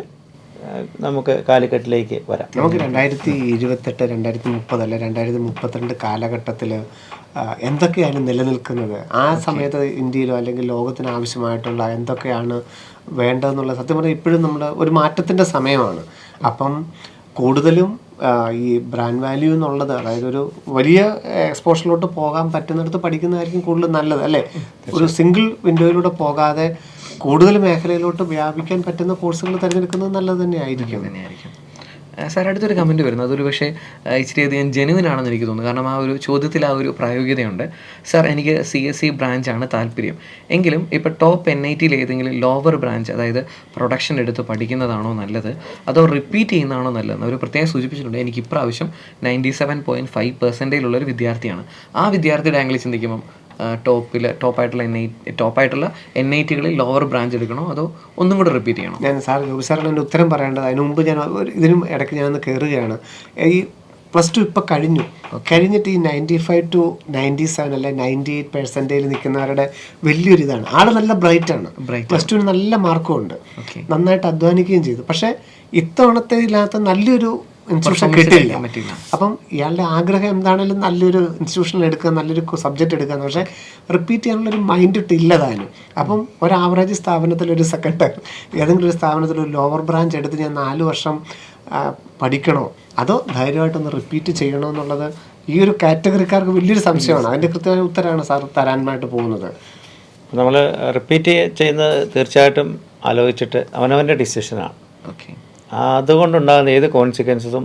[SPEAKER 3] നമുക്ക് കാലിക്കറ്റിലേക്ക് വരാം.
[SPEAKER 2] നമുക്ക് 2028, 2030 അല്ല 2032 കാലഘട്ടത്തിൽ എന്തൊക്കെയാണ് നിലനിൽക്കുന്നത്, ആ സമയത്ത് ഇന്ത്യയിലോ അല്ലെങ്കിൽ ലോകത്തിന് ആവശ്യമായിട്ടുള്ള എന്തൊക്കെയാണ് വേണ്ടതെന്നുള്ള സത്യം പറഞ്ഞാൽ ഇപ്പോഴും നമ്മുടെ ഒരു മാറ്റത്തിൻ്റെ സമയമാണ്. അപ്പം കൂടുതലും ഈ ബ്രാൻഡ് വാല്യൂ എന്നുള്ളത്, അതായത് ഒരു വലിയ എക്സ്പോഷറിലോട്ട് പോകാൻ പറ്റുന്നിടത്ത് പഠിക്കുന്നതായിരിക്കും കൂടുതൽ നല്ലത് അല്ലേ. ഒരു സിംഗിൾ വിൻഡോയിലൂടെ പോകാതെ കൂടുതൽ മേഖലയിലോട്ട് വ്യാപിക്കാൻ പറ്റുന്ന കോഴ്സുകൾ തിരഞ്ഞെടുക്കുന്നത് നല്ലത് തന്നെയായിരിക്കും.
[SPEAKER 1] സാർ അടുത്തൊരു കമൻറ്റ് വരുന്നത് അതൊരു പക്ഷേ ഇച്ചിരി അധികം ജെനുവിൻ ആണെന്ന് എനിക്ക് തോന്നുന്നു. കാരണം ആ ഒരു ചോദ്യത്തിൽ ആ ഒരു പ്രായോഗികതയുണ്ട്. സാർ എനിക്ക് CSE ബ്രാഞ്ചാണ് താല്പര്യം എങ്കിലും ഇപ്പോൾ ടോപ്പ് NIT-യിൽ ഏതെങ്കിലും ലോവർ ബ്രാഞ്ച്, അതായത് പ്രൊഡക്ഷൻ എടുത്ത് പഠിക്കുന്നതാണോ നല്ലത് അതോ റിപ്പീറ്റ് ചെയ്യുന്നതാണോ നല്ലതെന്ന് അവർ പ്രത്യേകം സൂചിപ്പിച്ചിട്ടുണ്ട്. എനിക്ക് ഇപ്രാവശ്യം 97.5% ഉള്ളൊരു വിദ്യാർത്ഥിയാണ്. ആ വിദ്യാർത്ഥിയുടെ ആംഗിളിൽ ചിന്തിക്കുമ്പം ടോപ്പായിട്ടുള്ള NIT-കളിൽ ലോവർ ബ്രാഞ്ച് എടുക്കണോ അതോ ഒന്നും കൂടെ റിപ്പീറ്റ് ചെയ്യണോ?
[SPEAKER 2] ഞാൻ ജോബി സാറിന് എൻ്റെ ഉത്തരം പറയേണ്ടത് അതിന് മുമ്പ് ഞാൻ ഇതിനും ഇടയ്ക്ക് ഞാനൊന്ന് കയറുകയാണ്. ഈ +2 ഇപ്പോൾ കഴിഞ്ഞിട്ട് ഈ 95 to 97 അല്ലെ 98% നിൽക്കുന്നവരുടെ വലിയൊരു ഇതാണ്. ആള് നല്ല ബ്രൈറ്റാണ്, +2 നല്ല മാർക്കും ഉണ്ട്, നന്നായിട്ട് അധ്വാനിക്കുകയും ചെയ്തു. പക്ഷേ ഇത്തവണത്തെ ഇല്ലാത്ത നല്ലൊരു ഇൻസ്റ്റിറ്റ്യൂഷൻ കിട്ടില്ല. അപ്പം ഇയാളുടെ ആഗ്രഹം എന്താണെങ്കിലും നല്ലൊരു ഇൻസ്റ്റിറ്റ്യൂഷനിൽ എടുക്കുക, നല്ലൊരു സബ്ജക്റ്റ് എടുക്കുക, പക്ഷേ റിപ്പീറ്റ് ചെയ്യാനുള്ളൊരു മൈൻഡ് ഇല്ലതാനും. അപ്പം ഒരു ആവറേജ് സ്ഥാപനത്തിൽ ഒരു സെക്കൻഡ് ഏതെങ്കിലും ഒരു സ്ഥാപനത്തിൽ ഒരു ലോവർ ബ്രാഞ്ച് എടുത്ത് ഞാൻ 4 വർഷം പഠിക്കണോ അതോ ധൈര്യമായിട്ടൊന്ന് റിപ്പീറ്റ് ചെയ്യണോ എന്നുള്ളത് ഈ ഒരു കാറ്റഗറിക്കാർക്ക് വലിയൊരു സംശയമാണ്. അതിൻ്റെ കൃത്യമായ ഉത്തരമാണ് സാർ തരാനായിട്ട് പോകുന്നത്.
[SPEAKER 3] നമ്മൾ റിപ്പീറ്റ് ചെയ്യുന്നത് തീർച്ചയായിട്ടും ആലോചിച്ചിട്ട് അവനവൻ്റെ ഡിസിഷനാണ്. അതുകൊണ്ടുണ്ടാകുന്ന ഏത് കോൺസിക്വൻസസും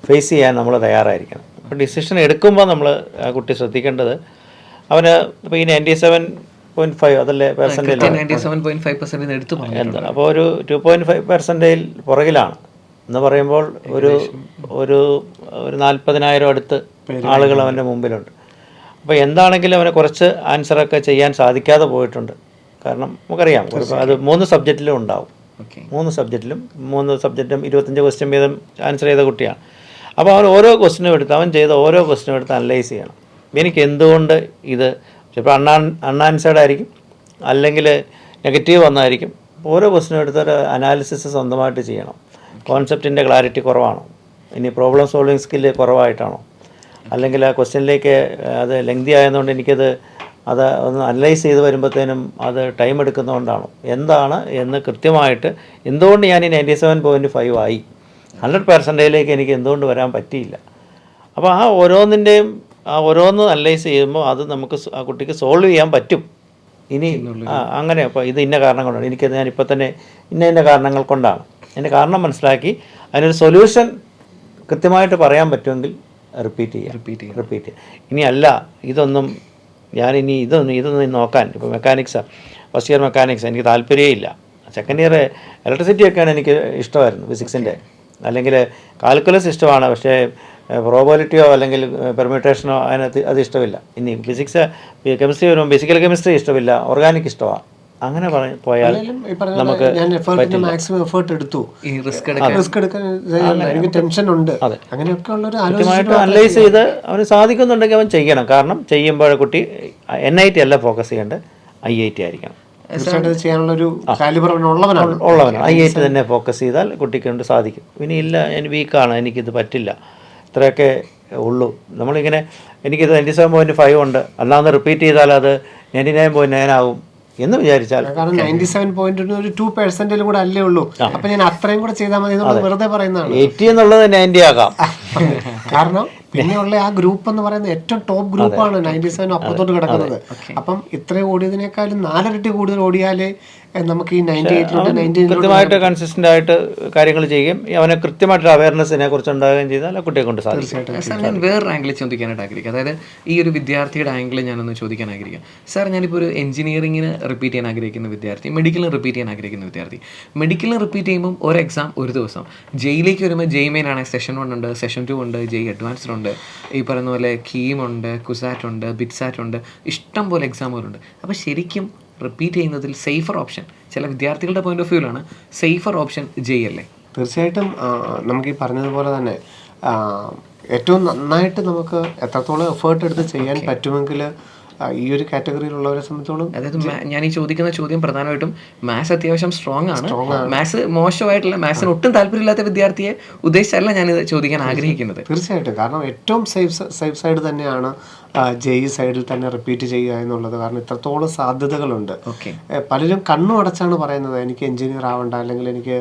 [SPEAKER 3] ഫേസ് ചെയ്യാൻ നമ്മൾ തയ്യാറായിരിക്കണം. അപ്പോൾ ഡിസിഷൻ എടുക്കുമ്പോൾ നമ്മൾ ആ കുട്ടി ശ്രദ്ധിക്കേണ്ടത് അവന് ഇപ്പോൾ ഈ 97.5 അതല്ലേ പെർസെൻറ്റേജ്
[SPEAKER 1] 97.5% എടുത്തു പറഞ്ഞു.
[SPEAKER 3] എന്താ അപ്പോൾ ഒരു 2.5% പുറകിലാണ് എന്ന് പറയുമ്പോൾ ഒരു 40,000 അടുത്ത് ആളുകൾ അവൻ്റെ മുമ്പിലുണ്ട്. അപ്പോൾ എന്താണെങ്കിലും അവന് കുറച്ച് ആൻസറൊക്കെ ചെയ്യാൻ സാധിക്കാതെ പോയിട്ടുണ്ട്. കാരണം നമുക്കറിയാം അത് 3 സബ്ജക്റ്റിലും ഉണ്ടാവും. 3 സബ്ജക്റ്റിലും 25 ക്വസ്റ്റ്യൻ വീതം ആൻസർ ചെയ്ത കുട്ടിയാണ്. അപ്പോൾ അവൻ ഓരോ ക്വസ്റ്റിനും എടുത്ത് അവൻ ചെയ്ത ഓരോ ക്വസ്റ്റിനും എടുത്ത് അനലൈസ് ചെയ്യണം. എനിക്ക് എന്തുകൊണ്ട് ഇത് ചിലപ്പോൾ അൺആൻസേർഡ് ആയിരിക്കും, അല്ലെങ്കിൽ നെഗറ്റീവ് വന്നായിരിക്കും. ഓരോ ക്വസ്റ്റിനും എടുത്തൊരു അനാലിസിസ് സ്വന്തമായിട്ട് ചെയ്യണം. കോൺസെപ്റ്റിൻ്റെ ക്ലാരിറ്റി കുറവാണോ, ഇനി പ്രോബ്ലം സോൾവിങ് സ്കില്ല് കുറവായിട്ടാണോ, അല്ലെങ്കിൽ ആ ക്വസ്റ്റ്യനിലേക്ക് അത് ലെങ്തി ആയതുകൊണ്ട് എനിക്കത് ഒന്ന് അനലൈസ് ചെയ്ത് വരുമ്പോഴത്തേനും അത് ടൈം എടുക്കുന്നതുകൊണ്ടാണോ, എന്താണ് എന്ന് കൃത്യമായിട്ട് എന്തുകൊണ്ട് ഞാൻ ഈ 97.5 ആയി 100%ലേക്ക് എനിക്ക് എന്തുകൊണ്ട് വരാൻ പറ്റിയില്ല. അപ്പോൾ ആ ഓരോന്ന് അനലൈസ് ചെയ്യുമ്പോൾ അത് നമുക്ക് ആ കുട്ടിക്ക് സോൾവ് ചെയ്യാൻ പറ്റും. ഇനി അങ്ങനെ അപ്പോൾ ഇത് ഇന്ന കാരണം കൊണ്ടാണ് എനിക്കത് ഞാനിപ്പോൾ തന്നെ ഇന്ന കാരണങ്ങൾ കൊണ്ടാണ് അതിൻ്റെ കാരണം മനസ്സിലാക്കി അതിനൊരു സൊല്യൂഷൻ കൃത്യമായിട്ട് പറയാൻ പറ്റുമെങ്കിൽ റിപ്പീറ്റ് ചെയ്യുക. ഇനി അല്ല ഇതൊന്നും നോക്കാൻ ഇപ്പോൾ മെക്കാനിക്സ് ഫസ്റ്റ് ഇയർ മെക്കാനിക്സ് എനിക്ക് താല്പര്യമേയില്ല, സെക്കൻഡ് ഇയർ ഇലക്ട്രിസിറ്റി ഒക്കെയാണ് എനിക്ക് ഇഷ്ടമായിരുന്നു ഫിസിക്സിൻ്റെ, അല്ലെങ്കിൽ കാൽക്കുലസ് ഇഷ്ടമാണ്, പക്ഷേ പ്രോബബിലിറ്റിയോ അല്ലെങ്കിൽ പെർമ്യൂട്ടേഷനോ അതിനകത്ത് അത് ഇഷ്ടമില്ല. ഇനി കെമിസ്ട്രി വരുമ്പോൾ ഫിസിക്കൽ കെമിസ്ട്രി ഇഷ്ടമില്ല, ഓർഗാനിക് ഇഷ്ടമാണ്. അങ്ങനെ പോയാൽ നമുക്ക്
[SPEAKER 2] മാക്സിമം എഫേർട്ട് എടുത്തു, റിസ്ക് എടുക്കാൻ എനിക്ക് ടെൻഷൻ ഉണ്ട്, അങ്ങനെയൊക്കെ ഉള്ളൊരു
[SPEAKER 3] കൃത്യമായിട്ട് അനലൈസ് ചെയ്ത് അവന് സാധിക്കുന്നുണ്ടെങ്കിൽ അവൻ ചെയ്യണം. കാരണം ചെയ്യുമ്പോൾ കുട്ടി NIT അല്ല ഫോക്കസ് ചെയ്യേണ്ടത്, IIT ആയിരിക്കണം. ഉള്ളവനാണ് IIT തന്നെ ഫോക്കസ് ചെയ്താൽ കുട്ടിക്ക് കൊണ്ട് സാധിക്കും. ഇനി ഇല്ല എനിക്ക് വീക്കാണ്, എനിക്കിത് പറ്റില്ല, ഇത്രയൊക്കെ ഉള്ളൂ. നമ്മളിങ്ങനെ എനിക്കിത് 97.5 ഉണ്ട്, അല്ലാതെ റിപ്പീറ്റ് ചെയ്താൽ അത് 99.9 ആവും എന്ന് വിചാരിച്ചാൽ,
[SPEAKER 2] കാരണം 97 ഒരു 2% കൂടെ അല്ലേ ഉള്ളൂ, അപ്പൊ ഞാൻ അത്രയും കൂടെ ചെയ്താൽ മതി വെറുതെ പറയുന്നതാണ്.
[SPEAKER 3] 80 എന്നുള്ളത് 90 ആകാം.
[SPEAKER 2] കാരണം പിന്നെയുള്ള ആ ഗ്രൂപ്പ് എന്ന് പറയുന്നത് ഏറ്റവും ടോപ്പ് ഗ്രൂപ്പാണ് 97 അപ്പുറത്തോട്ട് കിടക്കുന്നത്. അപ്പം ഇത്രയും ഓടിയതിനേക്കാളും 4 ഇരട്ടി കൂടുതൽ ഓടിയാലേ നമുക്ക് ഈ 98
[SPEAKER 3] കൃത്യമായിട്ട് കൺസിസ്റ്റന്റ് ആയിട്ട് കാര്യങ്ങൾ ചെയ്യുകയും അവനെ കൃത്യമായിട്ട് അവയർനെസ്സിനെ കുറിച്ച് ഉണ്ടാകുകയും ചെയ്താൽ ആ കുട്ടിയെ കൊണ്ട് സാധിക്കും.
[SPEAKER 1] സാർ ഞാൻ വേറൊരു ആംഗിൾ ചോദിക്കാനായിട്ട് ആഗ്രഹിക്കുക, അതായത് ഈ ഒരു വിദ്യാർത്ഥിയുടെ ആംഗിൾ ഞാനൊന്ന് ചോദിക്കാൻ ആഗ്രഹിക്കാം. സാർ ഞാനിപ്പോൾ ഒരു എഞ്ചിനീയറിംഗിന് റിപ്പീറ്റ് ചെയ്യാൻ ആഗ്രഹിക്കുന്ന വിദ്യാർത്ഥി, മെഡിക്കലിന് റിപ്പീറ്റ് ചെയ്യാൻ ആഗ്രഹിക്കുന്ന വിദ്യാർത്ഥി, മെഡിക്കലിന് റിപ്പീറ്റ് ചെയ്യുമ്പോൾ ഒരു എക്സാം ഒരു ദിവസം, ജെയിലേക്ക് വരുമ്പോൾ ജെയ് മെയിൻ ആണെങ്കിൽ സെഷൻ 1 ഉണ്ട്, സെഷൻ 2 ഉണ്ട്, ജെയ് അഡ്വാൻസ്ഡ് ഉണ്ട്, ഈ പറയുന്ന പോലെ കീമുണ്ട്, കുസാറ്റ് ഉണ്ട്, ബിറ്റ്സാറ്റ് ഉണ്ട്, ഇഷ്ടം പോലെ എക്സാമുകളുണ്ട്. അപ്പോൾ ശരിക്കും റിപ്പീറ്റ് ചെയ്യുന്നതിൽ സേഫർ ഓപ്ഷൻ ചില വിദ്യാർത്ഥികളുടെ പോയിന്റ് ഓഫ് വ്യൂവിലാണ് സേഫർ ഓപ്ഷൻ ജെയ് അല്ലേ?
[SPEAKER 2] തീർച്ചയായിട്ടും നമുക്ക് ഈ പറഞ്ഞതുപോലെ തന്നെ ഏറ്റവും നന്നായിട്ട് നമുക്ക് എത്രത്തോളം എഫേർട്ട് എടുത്ത് ചെയ്യാൻ പറ്റുമെങ്കിൽ ഈ ഒരു കാറ്റഗറിയിലുള്ളവരെ സംബന്ധിച്ചോളം,
[SPEAKER 1] അതായത് ഞാൻ ഈ ചോദിക്കുന്ന ചോദ്യം പ്രധാനമായിട്ടും മാത്സ് അത്യാവശ്യം സ്ട്രോങ് ആണ്, മാത്സ് മോശമായിട്ടുള്ള, മാത്സിന് ഒട്ടും താല്പര്യമില്ലാത്ത വിദ്യാർത്ഥിയെ ഉദ്ദേശിച്ചല്ല ഞാനിത് ചോദിക്കാൻ ആഗ്രഹിക്കുന്നത്.
[SPEAKER 2] തീർച്ചയായിട്ടും, കാരണം ഏറ്റവും സേഫ് സൈഡ് തന്നെയാണ് ജെയ് സൈഡിൽ തന്നെ റിപ്പീറ്റ് ചെയ്യുക എന്നുള്ളത്. കാരണം ഇത്രത്തോളം സാധ്യതകളുണ്ട്. പലരും കണ്ണു അടച്ചാണ് പറയുന്നത് എനിക്ക് എഞ്ചിനീയർ ആവണ്ട, അല്ലെങ്കിൽ എനിക്ക്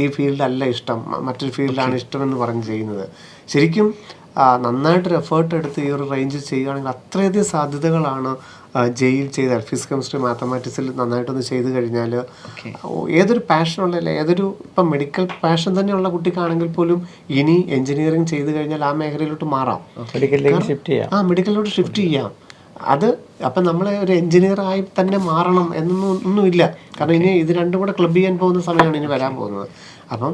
[SPEAKER 2] ഈ ഫീൽഡല്ല ഇഷ്ടം, മറ്റൊരു ഫീൽഡാണ് ഇഷ്ടമെന്ന് പറഞ്ഞ് ചെയ്യുന്നത്. ശരിക്കും നന്നായിട്ടൊരു എഫേർട്ട് എടുത്ത് ഈ ഒരു റേഞ്ച് ചെയ്യുകയാണെങ്കിൽ അത്രയധികം സാധ്യതകളാണ് ജെയിൽ ചെയ്താൽ. ഫിസിക്സ് കെമിസ്ട്രി മാത്തമാറ്റിക്സിൽ നന്നായിട്ടൊന്ന് ചെയ്ത് കഴിഞ്ഞാൽ ഏതൊരു പാഷനുള്ള, ഏതൊരു ഇപ്പം മെഡിക്കൽ പാഷൻ തന്നെയുള്ള കുട്ടിക്കാണെങ്കിൽ പോലും ഇനി എഞ്ചിനീയറിംഗ് ചെയ്ത് കഴിഞ്ഞാൽ ആ മേഖലയിലോട്ട് മാറാം, മെഡിക്കലിലോട്ട് ഷിഫ്റ്റ് ചെയ്യാം. അത് അപ്പം നമ്മൾ ഒരു എഞ്ചിനീയർ ആയി തന്നെ മാറണം ഒന്നുമില്ല. കാരണം ഇനി ഇത് രണ്ടും കൂടെ ക്ലബ് ചെയ്യാൻ പോകുന്ന സമയമാണ് ഇനി വരാൻ പോകുന്നത്. അപ്പം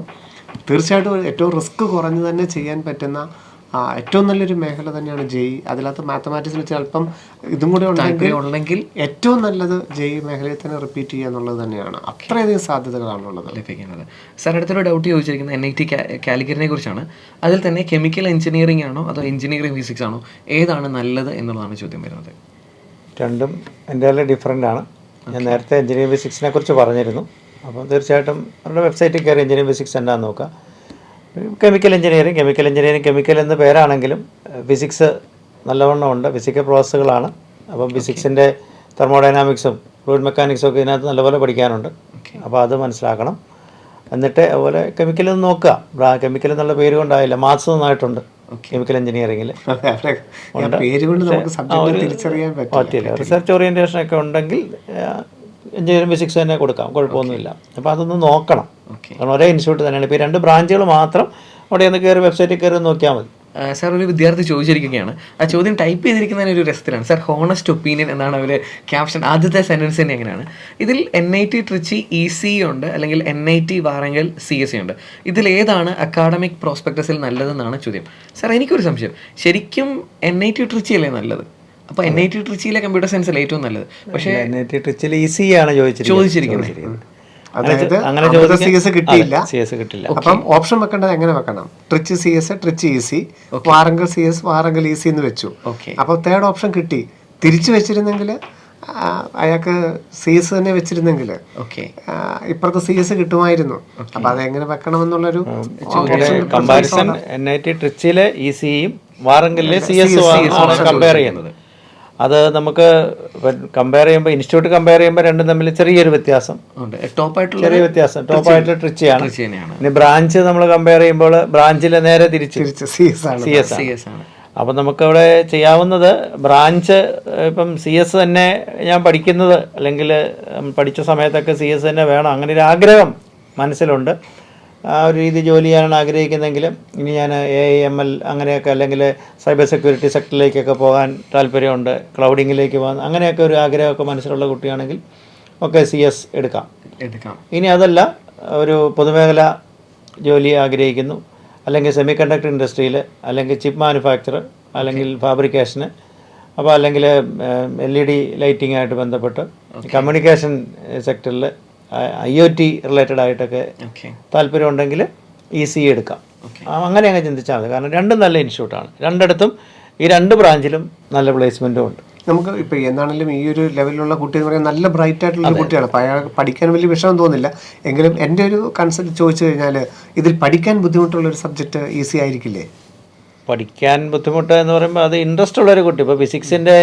[SPEAKER 2] തീർച്ചയായിട്ടും ഏറ്റവും റിസ്ക് കുറഞ്ഞ് തന്നെ ചെയ്യാൻ പറ്റുന്ന ഏറ്റവും നല്ലൊരു മേഖല തന്നെയാണ് ജെയ്. അതിനകത്ത് മാത്തമാറ്റിക്സിൽ വെച്ചാൽ അല്പം ഇതും കൂടെ ഉണ്ടെങ്കിൽ ഏറ്റവും നല്ലത് ജെയ് മേഖലയിൽ തന്നെ റിപ്പീറ്റ് ചെയ്യുക എന്നുള്ളത് തന്നെയാണ്. അത്രയധികം സാധ്യതകളാണുള്ളത്
[SPEAKER 1] ലഭിക്കുന്നത്. സാർ അടുത്തൊരു ഡൗട്ട് ചോദിച്ചിരിക്കുന്നത് NIT കാലിക്കറ്റിനെ കുറിച്ചാണ്. അതിൽ തന്നെ കെമിക്കൽ എഞ്ചിനീയറിംഗ് ആണോ അതോ എഞ്ചിനീയറിംഗ് ഫിസിക്സ് ആണോ, ഏതാണ് നല്ലത് എന്നുള്ളതാണ് ചോദ്യം വരുന്നത്.
[SPEAKER 3] രണ്ടും എൻ്റെ ഡിഫറൻ്റ് ആണ്. ഞാൻ നേരത്തെ എഞ്ചിനീയറിംഗ് ഫിസിക്സിനെ കുറിച്ച് പറഞ്ഞിരുന്നു. അപ്പോൾ തീർച്ചയായിട്ടും അവരുടെ വെബ്സൈറ്റിൽ കയറി എഞ്ചിനീയറിംഗ് ഫിസിക്സ് എന്താണെന്ന് നോക്കുക. കെമിക്കൽ എഞ്ചിനീയറിംഗ് എന്ന് പേരാണെങ്കിലും ഫിസിക്സ് നല്ലവണ്ണം ഉണ്ട്, ഫിസിക്കൽ പ്രോസസ്സുകളാണ്. അപ്പം ഫിസിക്സിൻ്റെ തെർമോഡൈനാമിക്സും ഫ്ലൂയിഡ് മെക്കാനിക്സും ഒക്കെ ഇതിനകത്ത് നല്ലപോലെ പഠിക്കാനുണ്ട്. അപ്പോൾ അത് മനസ്സിലാക്കണം. എന്നിട്ട് അതുപോലെ കെമിക്കൽ നോക്കുക. കെമിക്കൽ എന്നുള്ള പേര് കൊണ്ടായില്ല, മാത്സ് നന്നായിട്ടുണ്ട് കെമിക്കൽ എഞ്ചിനീയറിംഗിൽ, പറ്റില്ല. റിസർച്ച് ഓറിയൻറ്റേഷനൊക്കെ ഉണ്ടെങ്കിൽ എഞ്ചിനീയറിംഗ് ഫിസിക്സ് തന്നെ കൊടുക്കാം, കുഴപ്പമൊന്നുമില്ല. അപ്പോൾ അതൊന്ന് നോക്കണം. കാരണം ഒരേ ഇൻസ്റ്റിറ്റ്യൂട്ട് തന്നെയാണ്. ഇപ്പോൾ ഈ 2 ബ്രാഞ്ചുകൾ മാത്രം അവിടെ ഒന്ന് കയറി വെബ്സൈറ്റിൽ കയറി നോക്കിയാൽ മതി.
[SPEAKER 1] സാർ ഒരു വിദ്യാർത്ഥി ചോദിച്ചിരിക്കുകയാണ്. ആ ചോദ്യം ടൈപ്പ് ചെയ്തിരിക്കുന്നതിന് ഒരു രസത്തിലാണ്. സാർ ഹോണസ്റ്റ് ഒപ്പീനിയൻ എന്നാണ് അവർ ക്യാപ്ഷൻ. ആദ്യത്തെ സെൻറ്റൻസ് തന്നെ എങ്ങനെയാണ്? ഇതിൽ NIT ട്രിച്ചി EC ഉണ്ട്, അല്ലെങ്കിൽ NIT വാറങ്കൽ CSE ഉണ്ട്. ഇതിലേതാണ് അക്കാഡമിക് പ്രോസ്പെക്ടസിൽ നല്ലതെന്നാണ് ചോദ്യം. സാർ എനിക്കൊരു സംശയം, ശരിക്കും NIT ട്രിച്ചി അല്ലേ നല്ലത്? അപ്പോൾ NIT ട്രിച്ചിയിലെ കമ്പ്യൂട്ടർ സയൻസ് അല്ലേ ഏറ്റവും നല്ലത്? പക്ഷേ
[SPEAKER 3] NIT ട്രിച്ചിൽ EC ആണ് ചോദിച്ചിരിക്കുന്നത്.
[SPEAKER 2] അതായത്
[SPEAKER 3] അങ്ങനെ
[SPEAKER 2] CS കിട്ടിയില്ല,
[SPEAKER 3] CS കിട്ടില്ല.
[SPEAKER 2] അപ്പം ഓപ്ഷൻ വെക്കേണ്ടത് എങ്ങനെ വെക്കണം? ട്രിച്ച് CS, ട്രിച്ച് EC, Warangal CS, Warangal EC എന്ന് വെച്ചു. അപ്പോൾ തേർഡ് ഓപ്ഷൻ കിട്ടി. തിരിച്ചു വെച്ചിരുന്നെങ്കിൽ അയാൾക്ക് CS തന്നെ വെച്ചിരുന്നെങ്കിൽ ഇപ്പുറത്തെ CS കിട്ടുമായിരുന്നു. അപ്പൊ അതെങ്ങനെ വെക്കണമെന്നുള്ളൊരു
[SPEAKER 3] കമ്പാരിസൺ NIT ട്രിച്ചിലെ ECയും വാറങ്കലിലെ CS കമ്പയർ ചെയ്യുന്നത്. അത് നമുക്ക് കമ്പയർ ചെയ്യുമ്പോൾ, ഇൻസ്റ്റിറ്റ്യൂട്ട് കമ്പയർ ചെയ്യുമ്പോൾ രണ്ടും തമ്മിൽ ചെറിയൊരു വ്യത്യാസം, ചെറിയ വ്യത്യാസം. ടോപ്പായിട്ട് ട്രിച്ചിയാണ്. ഇനി ബ്രാഞ്ച് നമ്മൾ കമ്പയർ ചെയ്യുമ്പോൾ ബ്രാഞ്ചിലെ നേരെ തിരിച്ച് CS ആണ്. അപ്പം നമുക്കവിടെ ചെയ്യാവുന്നത് ബ്രാഞ്ച്, ഇപ്പം CS തന്നെ ഞാൻ പഠിക്കുന്നത്, അല്ലെങ്കിൽ പഠിച്ച സമയത്തൊക്കെ CS തന്നെ വേണം, അങ്ങനെ ഒരു ആഗ്രഹം മനസ്സിലുണ്ട്. ആ ഒരു രീതി ജോലി ചെയ്യാനാണ് ആഗ്രഹിക്കുന്നതെങ്കിലും ഇനി ഞാൻ AIML അങ്ങനെയൊക്കെ, അല്ലെങ്കിൽ സൈബർ സെക്യൂരിറ്റി സെക്ടറിലേക്കൊക്കെ പോകാൻ താല്പര്യമുണ്ട്, ക്ലൗഡിങ്ങിലേക്ക് പോകാൻ, അങ്ങനെയൊക്കെ ഒരു ആഗ്രഹമൊക്കെ മനസ്സിലുള്ള കുട്ടിയാണെങ്കിൽ ഒക്കെ CS എടുക്കാം. ഇനി അതല്ല, ഒരു പൊതുമേഖല ജോലി ആഗ്രഹിക്കുന്നു, അല്ലെങ്കിൽ സെമി കണ്ടക്ടർ ഇൻഡസ്ട്രിയിൽ, അല്ലെങ്കിൽ ചിപ്പ് മാനുഫാക്ചർ, അല്ലെങ്കിൽ ഫാബ്രിക്കേഷന്, അപ്പോൾ അല്ലെങ്കിൽ LED ലൈറ്റിംഗ് ആയിട്ട് ബന്ധപ്പെട്ട് കമ്മ്യൂണിക്കേഷൻ സെക്ടറിൽ IoT റിലേറ്റഡ് ആയിട്ടൊക്കെ താല്പര്യമുണ്ടെങ്കിൽ EC എടുക്കാം. അങ്ങനെ അങ്ങ് ചിന്തിച്ചാൽ മതി. കാരണം രണ്ടും നല്ല ഇൻസ്റ്റിറ്റ്യൂട്ടാണ്. രണ്ടിടത്തും ഈ രണ്ട് ബ്രാഞ്ചിലും നല്ല പ്ലേസ്മെൻറ്റും ഉണ്ട്.
[SPEAKER 2] നമുക്ക് ഇപ്പോൾ എന്നാണെങ്കിലും ഈ ഒരു ലെവലിലുള്ള കുട്ടി എന്ന് പറയുന്നത് നല്ല ബ്രൈറ്റ് ആയിട്ടുള്ള കുട്ടിയാണ്. അപ്പോൾ അയാൾ പഠിക്കാൻ വലിയ വിഷമം തോന്നില്ല. എങ്കിലും എൻ്റെ ഒരു കൺസെപ്റ്റ് ചോദിച്ചു കഴിഞ്ഞാൽ ഇതിൽ പഠിക്കാൻ ബുദ്ധിമുട്ടുള്ളൊരു സബ്ജക്റ്റ് EC ആയിരിക്കില്ലേ?
[SPEAKER 3] പഠിക്കാൻ ബുദ്ധിമുട്ട് എന്ന് പറയുമ്പോൾ അത് ഇൻട്രസ്റ്റ് ഉള്ളൊരു കുട്ടി, ഇപ്പോൾ ഫിസിക്സിൻ്റെ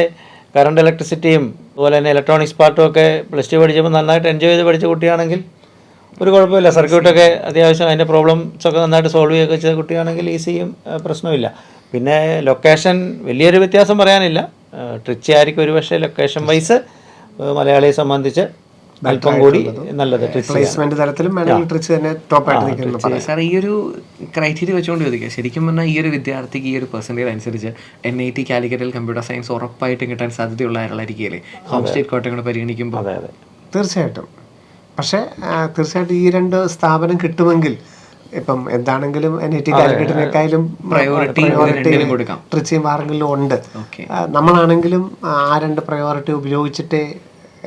[SPEAKER 3] കറണ്ട് ഇലക്ട്രിസിറ്റിയും അതുപോലെ തന്നെ ഇലക്ട്രോണിക്സ് പാർട്ടും ഒക്കെ +2 പഠിച്ചപ്പോൾ നന്നായിട്ട് എൻജോയ് ചെയ്ത് പഠിച്ച കുട്ടിയാണെങ്കിൽ ഒരു കുഴപ്പമില്ല. സർക്യൂട്ടൊക്കെ അത്യാവശ്യം അതിൻ്റെ പ്രോബ്ലംസൊക്കെ നന്നായിട്ട് സോൾവ് ചെയ്യുകയൊക്കെ ചെയ്ത കുട്ടിയാണെങ്കിൽ ECയും പ്രശ്നമില്ല. പിന്നെ ലൊക്കേഷൻ വലിയൊരു വ്യത്യാസം പറയാനില്ല. ട്രിച്ചി ആയിരിക്കും ഒരു പക്ഷേ ലൊക്കേഷൻ വൈസ് മലയാളിയെ സംബന്ധിച്ച് അല്പം കൂടി നല്ലത്.
[SPEAKER 2] പ്ലേസ്മെന്റ് തരത്തിലും ട്രിച്ചി തന്നെ ടോപ്പായിട്ട് നിൽക്കുന്നു.
[SPEAKER 1] സാർ ഈ ഒരു ക്രൈറ്റീരിയ വെച്ചുകൊണ്ട് ചോദിക്കുക, ശരിക്കും പറഞ്ഞാൽ ഈ ഒരു വിദ്യാർത്ഥിക്ക് ഈ ഒരു പെർസെൻറ്റേജ് അനുസരിച്ച് NIT കാലിക്കറ്റിൽ കമ്പ്യൂട്ടർ സയൻസ് ഉറപ്പായിട്ടും കിട്ടാൻ സാധ്യതയുള്ള ആളായിരിക്കില്ലേ ഹോം സ്റ്റേറ്റ് കോട്ടയം കൂടെ പരിഗണിക്കുമ്പോൾ?
[SPEAKER 2] തീർച്ചയായിട്ടും. പക്ഷേ തീർച്ചയായിട്ടും ഈ രണ്ട് സ്ഥാപനം കിട്ടുമെങ്കിൽ ഇപ്പം എന്താണെങ്കിലും NIT കാലിക്കറ്റിനേക്കാളും പ്രയോറിറ്റി ട്രിച്ചിയും വാറങ്കലിലും ഉണ്ട്. നമ്മളാണെങ്കിലും ആ രണ്ട് പ്രയോറിറ്റി ഉപയോഗിച്ചിട്ടേ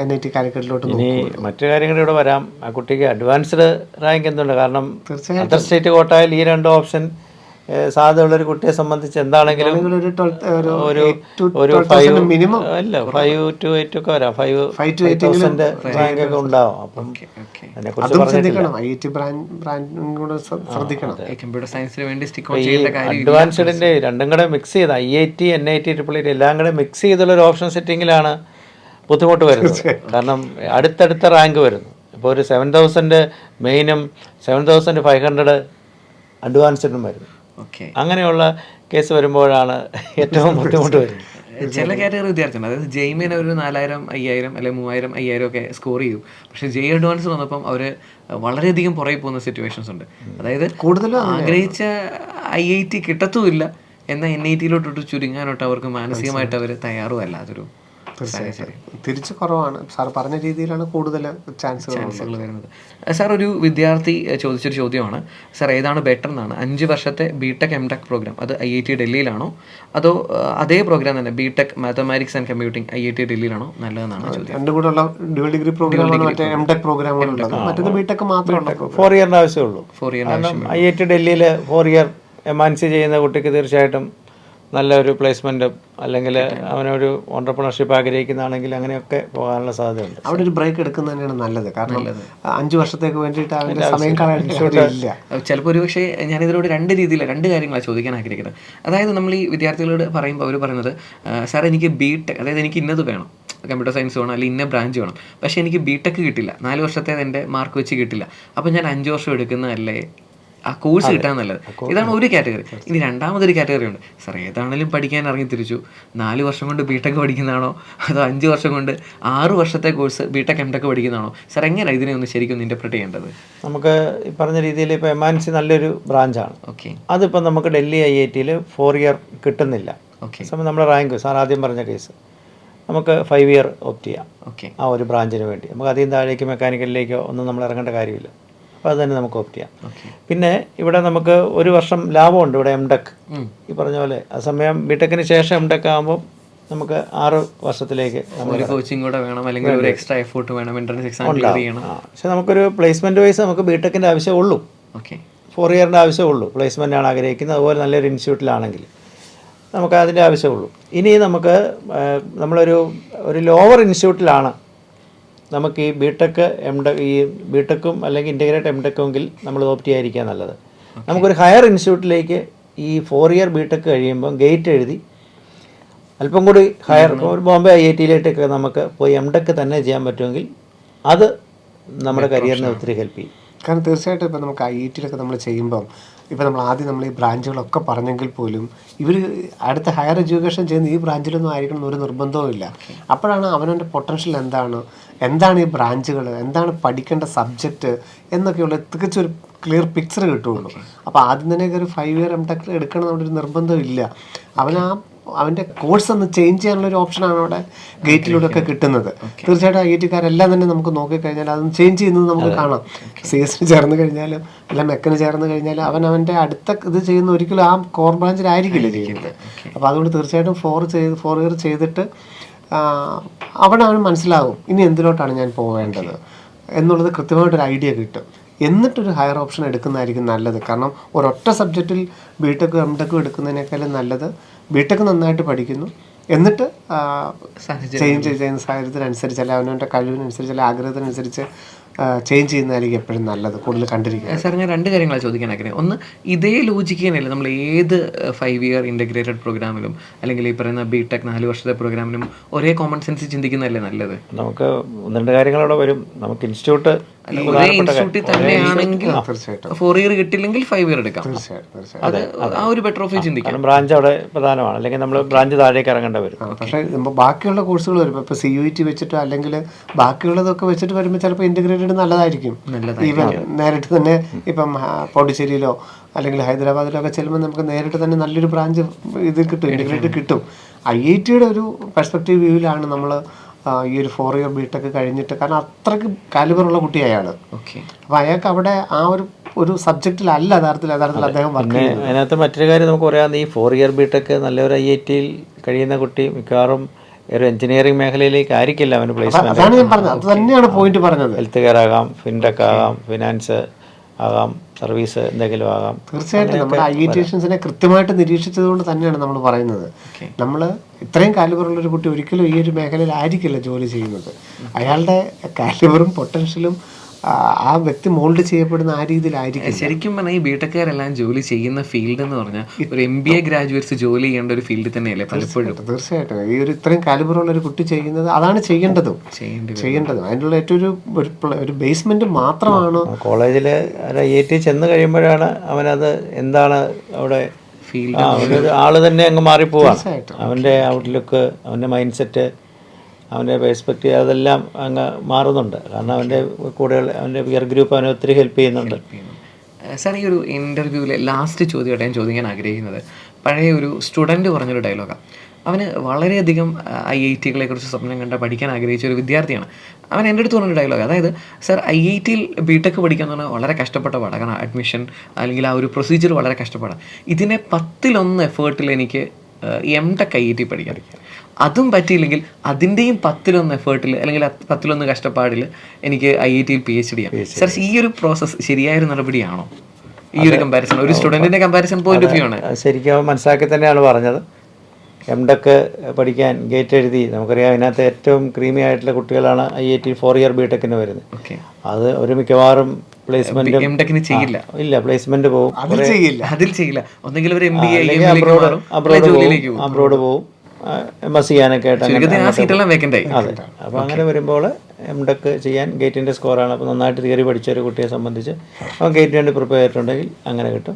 [SPEAKER 2] NIT കാലിക്കറ്റിലോട്ട്.
[SPEAKER 3] ഇനി മറ്റു കാര്യങ്ങൾ ഇവിടെ വരാം. ആ കുട്ടിക്ക് അഡ്വാൻസ്ഡ് റാങ്ക് എന്തുണ്ട്? കാരണം അതർ സ്റ്റേറ്റ് കോട്ടയിൽ ഈ രണ്ട് ഓപ്ഷൻ സാധ്യതയുള്ളൊരു കുട്ടിയെ സംബന്ധിച്ച് എന്താണെങ്കിലും ഒരു 5 to 8 ഒക്കെ വരാം. 5,000 റാങ്ക് ഒക്കെ ഉണ്ടാവും. അപ്പം അഡ്വാൻസ്ഡിന്റെ രണ്ടും കൂടെ മിക്സ് ചെയ്ത IIT NIT IIIT എല്ലാം കൂടെ മിക്സ് ചെയ്തുള്ള ഒരു ഓപ്ഷൻ സെറ്റിങ്ങിലാണ് ബുദ്ധിമുട്ട് വരുന്നത്. കാരണം അടുത്തടുത്ത റാങ്ക് വരുന്നു. ഇപ്പോൾ ഒരു 7,000 മെയിനും 7,500 അഡ്വാൻസ്ഡും വരുന്നു. അങ്ങനെയുള്ള കേസ് വരുമ്പോഴാണ് ഏറ്റവും ബുദ്ധിമുട്ട് വരുന്നത്.
[SPEAKER 1] ചില കാറ്റഗറി വിദ്യാർത്ഥിയുണ്ട്, അതായത് ജെയ്മിന് ഒരു 4,000, 5,000 അല്ലെങ്കിൽ 3,000, 5,000 ഒക്കെ സ്കോർ ചെയ്യും. പക്ഷേ JEE അഡ്വാൻസ് വന്നപ്പം അവർ വളരെയധികം പുറകെ പോകുന്ന സിറ്റുവേഷൻസ് ഉണ്ട്. അതായത് കൂടുതലും ആഗ്രഹിച്ച IIT കിട്ടത്തുമില്ല, എന്നാൽ NIT-ലോട്ട് ചുരുങ്ങാനോട്ട് അവർക്ക് മാനസികമായിട്ട് അവർ തയ്യാറുമല്ല. അതൊരു
[SPEAKER 2] തിരിച്ച് കുറവാണ്. സാർ പറഞ്ഞ രീതിയിലാണ് കൂടുതൽ ചാൻസുകൾ
[SPEAKER 1] വരുന്നത്. സാർ ഒരു വിദ്യാർത്ഥി ചോദിച്ചൊരു ചോദ്യമാണ്, സാർ ഏതാണ് ബെറ്റർ എന്നാണ്. 5 വർഷത്തെ BTech MTech പ്രോഗ്രാം അത് IIT ഡൽഹിയിലാണോ, അതോ അതേ പ്രോഗ്രാം തന്നെ BTech mathematics and computing IIT ഡൽഹിയിലാണോ നല്ലതെന്നാണ് ചോദ്യം.
[SPEAKER 2] രണ്ടും കൂടെ ഉള്ള ഡ്യുവൽ ഡിഗ്രി പ്രോഗ്രാം, മറ്റേ MTech പ്രോഗ്രാമുകളുണ്ട്. മറ്റേത് BTech മാത്രമേ
[SPEAKER 3] 4 ഇയറിന് ആവശ്യമുള്ളൂ. 4 ഇയർ IIT ഡൽഹിയിൽ 4 ഇയർ MNC ചെയ്യുന്ന കുട്ടിക്ക് തീർച്ചയായിട്ടും നല്ലൊരു പ്ലേസ്മെൻറ്റും, അല്ലെങ്കിൽ അവനൊരു ഓൺട്രപ്രണർഷിപ്പ് ആഗ്രഹിക്കുന്നതാണെങ്കിൽ അങ്ങനെയൊക്കെ പോകാനുള്ള സാധ്യതയുണ്ട്.
[SPEAKER 2] അവിടെ ഒരു ബ്രേക്ക് എടുക്കുന്നത് തന്നെയാണ് നല്ലത്. കാരണം 5 വർഷത്തേക്ക് വേണ്ടിയിട്ട് അവൻ്റെ സമയം കളയാനില്ല.
[SPEAKER 1] ചിലപ്പോൾ ഒരു പക്ഷേ ഞാനിതിലൂടെ 2 കാര്യങ്ങളാണ് ചോദിക്കാൻ ആഗ്രഹിക്കുന്നത്. അതായത് നമ്മൾ ഈ വിദ്യാർത്ഥികളോട് പറയുമ്പോൾ അവർ പറയുന്നത്, സാർ എനിക്ക് BTech, അതായത് എനിക്ക് ഇന്നത് വേണം, കമ്പ്യൂട്ടർ സയൻസ് വേണം, അല്ലെങ്കിൽ ഇന്ന ബ്രാഞ്ച് വേണം, പക്ഷേ എനിക്ക് BTech കിട്ടില്ല, 4 വർഷത്തെ എൻ്റെ മാർക്ക് വെച്ച് കിട്ടില്ല, അപ്പോൾ ഞാൻ 5 വർഷം എടുക്കുന്നതല്ലേ ആ കോഴ്സ് കിട്ടാൻ നല്ലത്. ഇതാണ് ഒരു കാറ്റഗറി. ഇനി രണ്ടാമതൊരു കാറ്റഗറി ഉണ്ട്. സാർ ഏതാണെങ്കിലും പഠിക്കാൻ ഇറങ്ങി തിരിച്ചു, 4 വർഷം കൊണ്ട് ബിടെക് പഠിക്കുന്നതാണോ അതോ 5 വർഷം കൊണ്ട് 6 വർഷത്തെ കോഴ്സ് ബിടെക് എംടെക് പഠിക്കുന്നതാണോ? സാർ എങ്ങനെയാണ് ഇതിനെ ഒന്ന് ശരിക്കും ഇൻ്റർപ്രിറ്റ് ചെയ്യേണ്ടത്?
[SPEAKER 3] നമുക്ക് ഈ പറഞ്ഞ രീതിയിൽ ഇപ്പോൾ MNC നല്ലൊരു ബ്രാഞ്ചാണ്.
[SPEAKER 1] ഓക്കെ
[SPEAKER 3] അതിപ്പോൾ നമുക്ക് ഡൽഹി IIT 4 ഇയർ കിട്ടുന്നില്ല.
[SPEAKER 1] ഓക്കെ
[SPEAKER 3] സമയം നമ്മുടെ റാങ്ക് സാർ ആദ്യം പറഞ്ഞ കേസ് നമുക്ക് 5 ഇയർ ഓപ്റ്റ് ചെയ്യാം
[SPEAKER 1] ഓക്കെ
[SPEAKER 3] ആ ഒരു ബ്രാഞ്ചിന് വേണ്ടി. നമുക്ക് അധികം താഴേക്ക് മെക്കാനിക്കലിലേക്കോ ഒന്നും നമ്മൾ ഇറങ്ങേണ്ട കാര്യമില്ല. അപ്പോൾ അത് തന്നെ നമുക്ക് ഓപ്റ്റ് ചെയ്യാം.
[SPEAKER 1] ഓക്കെ
[SPEAKER 3] പിന്നെ ഇവിടെ നമുക്ക് 1 വർഷം ലാഭമുണ്ട് ഇവിടെ MTech ഈ പറഞ്ഞ പോലെ. ആ സമയം ബിടെക്കിന് ശേഷം MTech ആകുമ്പോൾ നമുക്ക് 6 വർഷത്തിലേക്ക് നമ്മൾ
[SPEAKER 1] ഒരു കോച്ചിങ് കൂടെ വേണം, അല്ലെങ്കിൽ ഒരു എക്സ്ട്രാ എഫോർട്ട് വേണം, എൻട്രൻസ് എക്സാം ക്ലിയർ ചെയ്യണം.
[SPEAKER 3] പക്ഷെ നമുക്കൊരു പ്ലേസ്മെൻറ്റ് വൈസ് നമുക്ക് ബിടെക്കിൻ്റെ ആവശ്യമുള്ളൂ.
[SPEAKER 1] ഓക്കെ
[SPEAKER 3] 4 ഇയറിൻ്റെ ആവശ്യമുള്ളൂ. പ്ലേസ്മെൻറ്റാണ് ആഗ്രഹിക്കുന്നത്, അതുപോലെ നല്ലൊരു ഇൻസ്റ്റിറ്റ്യൂട്ടിലാണെങ്കിൽ നമുക്ക് അതിൻ്റെ ആവശ്യമുള്ളൂ. ഇനി നമുക്ക് നമ്മളൊരു ലോവർ ഇൻസ്റ്റിറ്റ്യൂട്ടിലാണ് നമുക്ക് ഈ ബിടെക് ഈ ബിടെക്കും അല്ലെങ്കിൽ ഇൻ്റഗ്രേറ്റ് MTechമെങ്കിൽ നമ്മൾ ഓപ്റ്റ് ചെയ്യാതിരിക്കുക നല്ലത്. നമുക്കൊരു ഹയർ ഇൻസ്റ്റിറ്റ്യൂട്ടിലേക്ക് ഈ 4 ഇയർ ബിടെക് കഴിയുമ്പം ഗേറ്റ് എഴുതി അല്പം കൂടി ഹയർ ഒരു ബോംബെ IIT നമുക്ക് പോയി MTech തന്നെ ചെയ്യാൻ പറ്റുമെങ്കിൽ അത് നമ്മുടെ കരിയറിനെ ഒത്തിരി ഹെൽപ്പ് ചെയ്യും.
[SPEAKER 2] കാരണം തീർച്ചയായിട്ടും ഇപ്പോൾ നമുക്ക് IIT നമ്മൾ ചെയ്യുമ്പം ഇപ്പോൾ നമ്മൾ ആദ്യം നമ്മൾ ഈ ബ്രാഞ്ചുകളൊക്കെ പറഞ്ഞെങ്കിൽ പോലും ഇവർ അടുത്ത ഹയർ എഡ്യൂക്കേഷൻ ചെയ്യുന്ന ഈ ബ്രാഞ്ചിലൊന്നും ആയിരിക്കണം ഒരു നിർബന്ധവും ഇല്ല. അപ്പോഴാണ് അവനവൻ്റെ പൊട്ടൻഷ്യൽ എന്താണ് ഈ ബ്രാഞ്ചുകൾ, എന്താണ് പഠിക്കേണ്ട സബ്ജക്റ്റ് എന്നൊക്കെയുള്ള തികച്ചൊരു ക്ലിയർ പിക്ചർ കിട്ടുകയുള്ളൂ. അപ്പോൾ ആദ്യം തന്നെ ഒരു 5 ഇയർ MTech എടുക്കണം എന്നൊരു നിർബന്ധമില്ല. അവൻ്റെ കോഴ്സ് ഒന്ന് ചേഞ്ച് ചെയ്യാനുള്ളൊരു ഓപ്ഷനാണ് അവിടെ ഗേറ്റിലൂടെ ഒക്കെ കിട്ടുന്നത്. തീർച്ചയായിട്ടും IIT-കാരെല്ലാം തന്നെ നമുക്ക് നോക്കിക്കഴിഞ്ഞാൽ അതൊന്ന് ചേഞ്ച് ചെയ്യുന്നത് നമുക്ക് കാണാം. CS ചേർന്ന് കഴിഞ്ഞാലും അല്ല മെക്കന് ചേർന്ന് കഴിഞ്ഞാലും അവൻ്റെ അടുത്ത ഇത് ചെയ്യുന്ന ഒരിക്കലും ആ കോർ ബ്രാഞ്ചിലായിരിക്കില്ല ചെയ്യുന്നത്. അപ്പോൾ അതുകൊണ്ട് തീർച്ചയായിട്ടും 4 ഇയർ ചെയ്തിട്ട് അവന് മനസ്സിലാകും ഇനി എന്തിലോട്ടാണ് ഞാൻ പോവേണ്ടത് എന്നുള്ളത് കൃത്യമായിട്ടൊരു ഐഡിയ കിട്ടും. എന്നിട്ടൊരു ഹയർ ഓപ്ഷൻ എടുക്കുന്നതായിരിക്കും നല്ലത്. കാരണം ഒരൊറ്റ സബ്ജക്റ്റിൽ ബിടെക്കും MTech എടുക്കുന്നതിനേക്കാളും നല്ലത് ബിടെക് നന്നായിട്ട് പഠിക്കുന്നു, എന്നിട്ട് ചേഞ്ച് ചെയ്യുന്ന സാഹചര്യത്തിനനുസരിച്ച് അല്ലെ അവനവൻ്റെ കഴിവിനനുസരിച്ച് അല്ലെ ആഗ്രഹത്തിനനുസരിച്ച് ചേഞ്ച് ചെയ്യുന്നതായിരിക്കും എപ്പോഴും നല്ലത്, കൂടുതൽ കണ്ടിരിക്കുന്നത്.
[SPEAKER 1] സാർ ഞാൻ 2 കാര്യങ്ങളാണ് ചോദിക്കാൻ ആഗ്രഹം. ഒന്ന്, ഇതേ ലോജിക്ക് തന്നെയല്ലേ നമ്മൾ ഏത് 5 ഇയർ ഇൻ്റഗ്രേറ്റഡ് പ്രോഗ്രാമിലും അല്ലെങ്കിൽ ഈ പറയുന്ന ബിടെക് 4 വർഷത്തെ പ്രോഗ്രാമിലും ഒരേ കോമൺ സെൻസ് ചിന്തിക്കുന്നതല്ലേ നല്ലത്?
[SPEAKER 3] നമുക്ക് 1-2 കാര്യങ്ങളവിടെ വരും. നമുക്ക് ഇൻസ്റ്റിറ്റ്യൂട്ട്
[SPEAKER 1] ഒരേ ഇൻസ്റ്റിറ്റ്യൂട്ടിൽ തന്നെയാണെങ്കിൽ 4 ഇയർ കിട്ടില്ലെങ്കിൽ 5 ഇയർ എടുക്കാം. അത് ആ ഒരു ബെറ്റർ ഓഫ് ചിന്തിക്കാം.
[SPEAKER 3] ബ്രാഞ്ച് അവിടെ പ്രധാനമാണ്, അല്ലെങ്കിൽ നമ്മൾ ബ്രാഞ്ച് താഴേക്ക് ഇറങ്ങേണ്ടി വരും.
[SPEAKER 2] പക്ഷേ ബാക്കിയുള്ള കോഴ്സുകൾ വരുമ്പോൾ ഇപ്പോൾ CUET വെച്ചിട്ടോ അല്ലെങ്കിൽ ബാക്കിയുള്ളതൊക്കെ വെച്ചിട്ട് വരുമ്പോൾ ചിലപ്പോൾ ഇൻ്റഗ്രേറ്റഡ് നല്ലതായിരിക്കും. ഈവൻ നേരിട്ട് തന്നെ ഇപ്പം പോണ്ടിച്ചേരിയിലോ അല്ലെങ്കിൽ ഹൈദരാബാദിലോ ഒക്കെ ചെല്ലുമ്പോൾ നമുക്ക് നേരിട്ട് തന്നെ നല്ലൊരു ബ്രാഞ്ച് ഇത് കിട്ടും, ഇൻ്റഗ്രേറ്റഡ് കിട്ടും. IIT-യുടെ ഒരു പെർസ്പെക്റ്റീവ് വ്യൂവിലാണ് നമ്മൾ ഈ ഒരു 4 ഇയർ ബിടെക് കഴിഞ്ഞിട്ട്, കാരണം അത്രയ്ക്ക് കാലിബറുള്ള കുട്ടിയാണ്. അപ്പോൾ അയാൾക്ക് അവിടെ ആ ഒരു സബ്ജക്റ്റിലല്ല യഥാർത്ഥത്തിൽ അദ്ദേഹം വർക്ക് ചെയ്യുന്നത്.
[SPEAKER 3] അതിനകത്ത് മറ്റൊരു കാര്യം നമുക്ക് പറയാം, ഈ 4 ഇയർ ബിടെക് നല്ലൊരു IIT-യിൽ കഴിയുന്ന കുട്ടി മിക്കവാറും ഒരു എഞ്ചിനീയറിംഗ് മേഖലയിലേക്ക് ആയിരിക്കില്ല അവന് പ്ലേസ്മെന്റ്.
[SPEAKER 2] അതാണ് ഞാൻ പറഞ്ഞത്, അത് തന്നെയാണ് പോയിന്റ് പറഞ്ഞത്.
[SPEAKER 3] ഹെൽത്ത് കെയർ ആകാം, ഫിൻടെക് ആകാം, ഫിനാൻസ് ആകാം, സർവീസ് എന്തെങ്കിലും ആകാം.
[SPEAKER 2] തീർച്ചയായിട്ടും നമ്മുടെ IIT-നെ കൃത്യമായിട്ട് നിരീക്ഷിച്ചത് കൊണ്ട് തന്നെയാണ് നമ്മൾ പറയുന്നത്. നമ്മൾ ഇത്രയും കാലിബറുള്ളൊരു കുട്ടി ഒരിക്കലും ഈ ഒരു മേഖലയിൽ ആയിരിക്കില്ല ജോലി ചെയ്യുന്നത്. അയാളുടെ കാലിബറും പൊട്ടൻഷ്യലും ആ വ്യക്തി മോൾഡ് ചെയ്യപ്പെടുന്ന ആ രീതിയിലായിരിക്കും.
[SPEAKER 1] ശരിക്കും പറഞ്ഞാൽ ഈ ബിടെക്കാരെല്ലാം ജോലി ചെയ്യുന്ന ഫീൽഡ് എന്ന് പറഞ്ഞാൽ ഒരു MBA ഗ്രാജുവേറ്റ്സ് ജോലി ചെയ്യേണ്ട ഒരു ഫീൽഡ് തന്നെയല്ലേ പലപ്പോഴും.
[SPEAKER 2] തീർച്ചയായിട്ടും ഈ ഒരു ഇത്രയും കാലിബറുള്ള ഒരു കുട്ടി ചെയ്യുന്നത് അതാണ് ചെയ്യേണ്ടതും. അതിനുള്ള ഏറ്റവും ഒരു ബേസ്മെന്റ് മാത്രമാണ്.
[SPEAKER 3] കോളേജിൽ IIT ചെന്ന് കഴിയുമ്പോഴാണ് അവനത് എന്താണ് അവിടെ ഫീൽഡ് ആള് തന്നെ അങ്ങ് മാറിപ്പോവാണ്. അവൻ്റെ ഔട്ട്ലുക്ക്, അവൻ്റെ മൈൻഡ് സെറ്റ്, അവൻ്റെ പെർസ്പെക്റ്റീവ് അതെല്ലാം അങ്ങ് മാറുന്നുണ്ട്. കാരണം അവൻ്റെ കൂടെ അവൻ്റെ പിയർ ഗ്രൂപ്പ് അവനെ ഒത്തിരി ഹെൽപ്പ് ചെയ്യുന്നുണ്ട്.
[SPEAKER 1] സാർ ഈ ഒരു ഇൻ്റർവ്യൂവിലെ ലാസ്റ്റ് ചോദ്യമായിട്ട് ഞാൻ ചോദിക്കാൻ ആഗ്രഹിക്കുന്നത് പഴയ ഒരു സ്റ്റുഡൻറ്റ് പറഞ്ഞൊരു ഡയലോഗാണ്. അവന് വളരെയധികം IIT-കളെ കുറിച്ച് സ്വപ്നം കണ്ട പഠിക്കാൻ ആഗ്രഹിച്ച ഒരു വിദ്യാർത്ഥിയാണ്. അവൻ എൻ്റെ അടുത്ത് പറഞ്ഞൊരു ഡയലോഗ്, അതായത് സാർ IIT-യിൽ ബിടെക് പഠിക്കുക എന്ന് പറഞ്ഞാൽ വളരെ കഷ്ടപ്പെട്ട പാടാണ്. കാരണം അഡ്മിഷൻ അല്ലെങ്കിൽ ആ ഒരു പ്രൊസീജിയർ വളരെ കഷ്ടപ്പാടാണ്. ഇതിനെ 10-1 എഫേർട്ടിൽ എനിക്ക് MTech IIT പഠിക്കാം. അതും പറ്റിയില്ലെങ്കിൽ അതിൻ്റെയും 10-1 എഫേർട്ടിൽ അല്ലെങ്കിൽ 10-1 കഷ്ടപ്പാടിൽ എനിക്ക് IIT-യിൽ PhD ചെയ്യാം. സാർ ഈ ഒരു പ്രോസസ്സ് ശരിയായൊരു നടപടിയാണോ? ഈ ഒരു കമ്പാരിസൺ ഒരു സ്റ്റുഡൻറ്റിൻ്റെ കമ്പാരിസൺ പോയിന്റ് ഓഫ് വ്യൂ ആണ്.
[SPEAKER 3] ശരിക്കും മനസ്സിലാക്കി തന്നെയാണ് പറഞ്ഞത്. MTech പഠിക്കാൻ ഗേറ്റ് എഴുതി, നമുക്കറിയാം അതിനകത്ത് ഏറ്റവും ക്രീമി ആയിട്ടുള്ള കുട്ടികളാണ് IIT 4 ഇയർ ബിടെക്കിന് വരുന്നത്. അത് ഒരു മിക്കവാറും പ്ലേസ്മെന്റ്
[SPEAKER 1] MTech-ന് ചെയ്യില്ല,
[SPEAKER 3] ഇല്ല പ്ലേസ്മെന്റ് പോകും,
[SPEAKER 1] അതിൽ ചെയ്യില്ല. ഒന്നെങ്കിൽ ഒരു MBA
[SPEAKER 3] അബ്രോഡ് പോകും, MSc ചെയ്യാനൊക്കെ ആയിട്ട്.
[SPEAKER 1] അതെ,
[SPEAKER 3] അപ്പോൾ അങ്ങനെ വരുമ്പോൾ എംടെക് ചെയ്യാൻ ഗേറ്റിൻ്റെ സ്കോറാണ്. അപ്പോൾ നന്നായിട്ട് തിയറി പഠിച്ച ഒരു കുട്ടിയെ സംബന്ധിച്ച് അവൻ ഗേറ്റിന് വേണ്ടി പ്രിപ്പയർ ചെയ്തിട്ടുണ്ടെങ്കിൽ അങ്ങനെ കിട്ടും.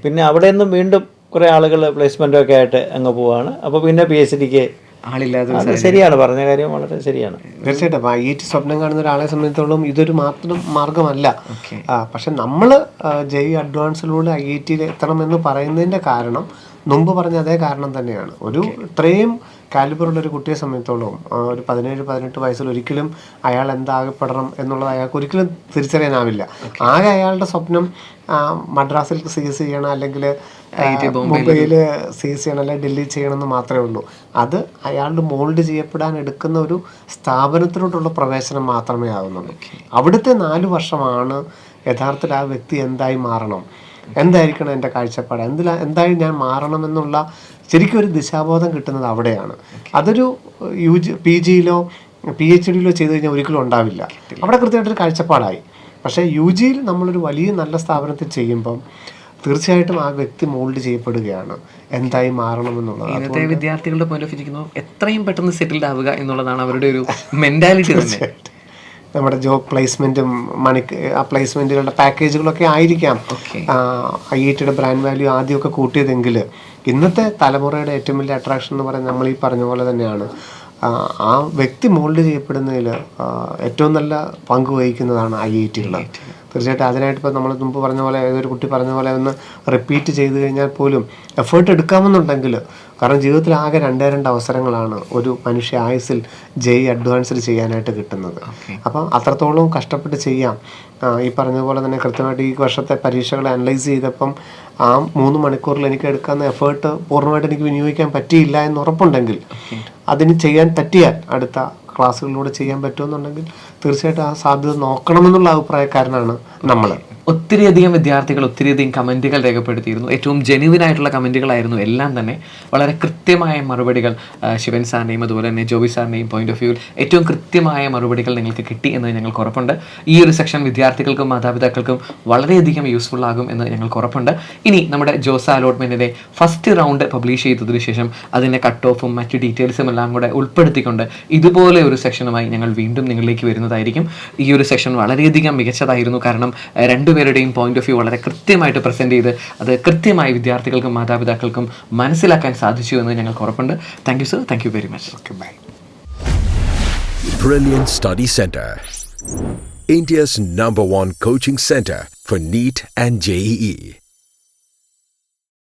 [SPEAKER 3] പിന്നെ അവിടെ നിന്നും വീണ്ടും കുറേ ആളുകൾ പ്ലേസ്മെൻറ്റൊക്കെ ആയിട്ട് അങ്ങ് പോവാണ്. അപ്പോൾ പിന്നെ PhDക്ക്
[SPEAKER 1] ആളില്ലാതെ
[SPEAKER 3] അത് ശരിയാണ്, പറഞ്ഞ കാര്യം വളരെ ശരിയാണ്.
[SPEAKER 2] തീർച്ചയായിട്ടും IIT സ്വപ്നം കാണുന്ന ഒരാളെ സംബന്ധിച്ചിടത്തോളം ഇതൊരു മാർഗമല്ല. പക്ഷെ നമ്മൾ JEE അഡ്വാൻസിലൂടെ IITയിൽ എത്തണമെന്ന് പറയുന്നതിൻ്റെ കാരണം മുമ്പ് പറഞ്ഞ അതേ കാരണം തന്നെയാണ്. ഒരു ഇത്രയും കാലിബറുള്ള ഒരു കുട്ടിയെ സംബന്ധിച്ചോളം ഒരു 17-18 വയസ്സിൽ ഒരിക്കലും അയാൾ എന്താകപ്പെടണം എന്നുള്ളത് അയാൾക്ക് ഒരിക്കലും തിരിച്ചറിയാനാവില്ല. ആകെ അയാളുടെ സ്വപ്നം മദ്രാസിൽ CS ചെയ്യണം, അല്ലെങ്കിൽ മുംബൈയിൽ CS ചെയ്യണം, അല്ലെങ്കിൽ ഡൽഹി ചെയ്യണമെന്ന് മാത്രമേ ഉള്ളൂ. അത് അയാളുടെ മോൾഡ് ചെയ്യപ്പെടാൻ എടുക്കുന്ന ഒരു സ്ഥാപനത്തിലോട്ടുള്ള പ്രവേശനം മാത്രമേ ആകുന്നുള്ളൂ. അവിടുത്തെ 4 വർഷമാണ് യഥാർത്ഥത്തിൽ ആ വ്യക്തി എന്തായി മാറണം, എന്തായിരിക്കണം എൻ്റെ കാഴ്ചപ്പാട്, എന്തായി ഞാൻ മാറണമെന്നുള്ള ശരിക്കും ഒരു ദിശാബോധം കിട്ടുന്നത് അവിടെയാണ്. അതൊരു PGയിലോ PhDയിലോ ചെയ്ത് കഴിഞ്ഞാൽ ഒരിക്കലും ഉണ്ടാവില്ല. അവിടെ കൃത്യമായിട്ടൊരു കാഴ്ചപ്പാടായി. പക്ഷേ UGയിൽ നമ്മളൊരു വലിയ നല്ല സ്ഥാപനത്തിൽ ചെയ്യുമ്പം തീർച്ചയായിട്ടും ആ വ്യക്തി മോൾഡ് ചെയ്യപ്പെടുകയാണ്, എന്തായി മാറണമെന്നുള്ളത്.
[SPEAKER 1] ഇന്നത്തെ വിദ്യാർത്ഥികളുടെ പോയിന്റ് ഓഫ് വ്യൂ എത്രയും പെട്ടെന്ന് സെറ്റിൽഡ് ആവുക എന്നുള്ളതാണ് അവരുടെ ഒരു മെന്റാലിറ്റി തന്നെ.
[SPEAKER 2] നമ്മുടെ ജോബ് പ്ലേസ്മെൻറ്റും ആ പ്ലേസ്മെൻറ്റുകളുടെ പാക്കേജുകളൊക്കെ ആയിരിക്കാം IITയുടെ ബ്രാൻഡ് വാല്യൂ ആദ്യമൊക്കെ കൂട്ടിയതെങ്കിൽ ഇന്നത്തെ തലമുറയുടെ ഏറ്റവും വലിയ അട്രാക്ഷൻ എന്ന് പറയുന്നത് നമ്മൾ ഈ പറഞ്ഞ പോലെ തന്നെയാണ്. ആ വ്യക്തി മോൾഡ് ചെയ്യപ്പെടുന്നതിൽ ഏറ്റവും നല്ല പങ്ക് വഹിക്കുന്നതാണ് IITകൾ. തീർച്ചയായിട്ടും അതിനായിട്ട് ഇപ്പോൾ നമ്മൾ മുമ്പ് പറഞ്ഞ പോലെ, ഏതൊരു കുട്ടി പറഞ്ഞ പോലെ ഒന്ന് റിപ്പീറ്റ് ചെയ്ത് കഴിഞ്ഞാൽ പോലും എഫേർട്ട് എടുക്കാമെന്നുണ്ടെങ്കിൽ, കാരണം ജീവിതത്തിൽ ആകെ 2 അവസരങ്ങളാണ് ഒരു മനുഷ്യ ആയുസ്സിൽ JEE അഡ്വാൻസ്ഡ് ചെയ്യാനായിട്ട് കിട്ടുന്നത്. അപ്പം അത്രത്തോളം കഷ്ടപ്പെട്ട് ചെയ്യാം. ഈ പറഞ്ഞതുപോലെ തന്നെ കൃത്യമായിട്ട് ഈ വർഷത്തെ പരീക്ഷകൾ അനലൈസ് ചെയ്തപ്പം ആ 3 മണിക്കൂറിൽ എനിക്ക് എടുക്കാവുന്ന എഫേർട്ട് പൂർണ്ണമായിട്ട് എനിക്ക് വിനിയോഗിക്കാൻ പറ്റിയില്ല എന്ന് ഉറപ്പുണ്ടെങ്കിൽ, അതിന് ചെയ്യാൻ പറ്റിയാൽ അടുത്ത ക്ലാസ്സുകളിലൂടെ ചെയ്യാൻ പറ്റുമെന്നുണ്ടെങ്കിൽ തീർച്ചയായിട്ടും ആ സാധ്യത നോക്കണമെന്നുള്ള അഭിപ്രായക്കാരനാണ് നമ്മൾ.
[SPEAKER 1] ഒത്തിരിയധികം വിദ്യാർത്ഥികൾ ഒത്തിരിയധികം കമൻറ്റുകൾ രേഖപ്പെടുത്തിയിരുന്നു. ഏറ്റവും ജെന്യുവിൻ ആയിട്ടുള്ള കമൻറ്റുകളായിരുന്നു എല്ലാം തന്നെ. വളരെ കൃത്യമായ മറുപടികൾ ശിവൻ സാറിൻ്റെയും അതുപോലെ തന്നെ ജോബി സാറിൻ്റെയും പോയിന്റ് ഓഫ് വ്യൂവിൽ ഏറ്റവും കൃത്യമായ മറുപടികൾ നിങ്ങൾക്ക് കിട്ടി എന്ന് ഞങ്ങൾക്ക് ഉറപ്പുണ്ട്. ഈ ഒരു സെക്ഷൻ വിദ്യാർത്ഥികൾക്കും മാതാപിതാക്കൾക്കും വളരെയധികം യൂസ്ഫുൾ ആകും എന്ന് ഞങ്ങൾക്ക് ഉറപ്പുണ്ട്. ഇനി നമ്മുടെ ജോസ അലോട്ട്മെൻറ്റിൻ്റെ ഫസ്റ്റ് റൗണ്ട് പബ്ലിഷ് ചെയ്തതിനു ശേഷം അതിൻ്റെ കട്ട് ഓഫും മറ്റ് ഡീറ്റെയിൽസും എല്ലാം കൂടെ ഉൾപ്പെടുത്തിക്കൊണ്ട് ഇതുപോലെ ഒരു സെക്ഷനുമായി ഞങ്ങൾ വീണ്ടും നിങ്ങളിലേക്ക് വരുന്നതായിരിക്കും. ഈ ഒരു സെക്ഷൻ വളരെയധികം മികച്ചതായിരുന്നു. കാരണം രണ്ടുപേരുടെയും പോയിന്റ് ഓഫ് വ്യൂ വളരെ കൃത്യമായിട്ട് പ്രസൻറ്റ് ചെയ്ത് അത് കൃത്യമായി വിദ്യാർത്ഥികൾക്കും മാതാപിതാക്കൾക്കും മനസ്സിലാക്കാൻ സാധിച്ചു എന്ന് ഞങ്ങൾക്ക് ഉറപ്പുണ്ട്. Thank you sir, thank you very much.
[SPEAKER 2] Okay, bye.
[SPEAKER 4] Brilliant Study Center, India's #1 coaching center for NEET and JEE.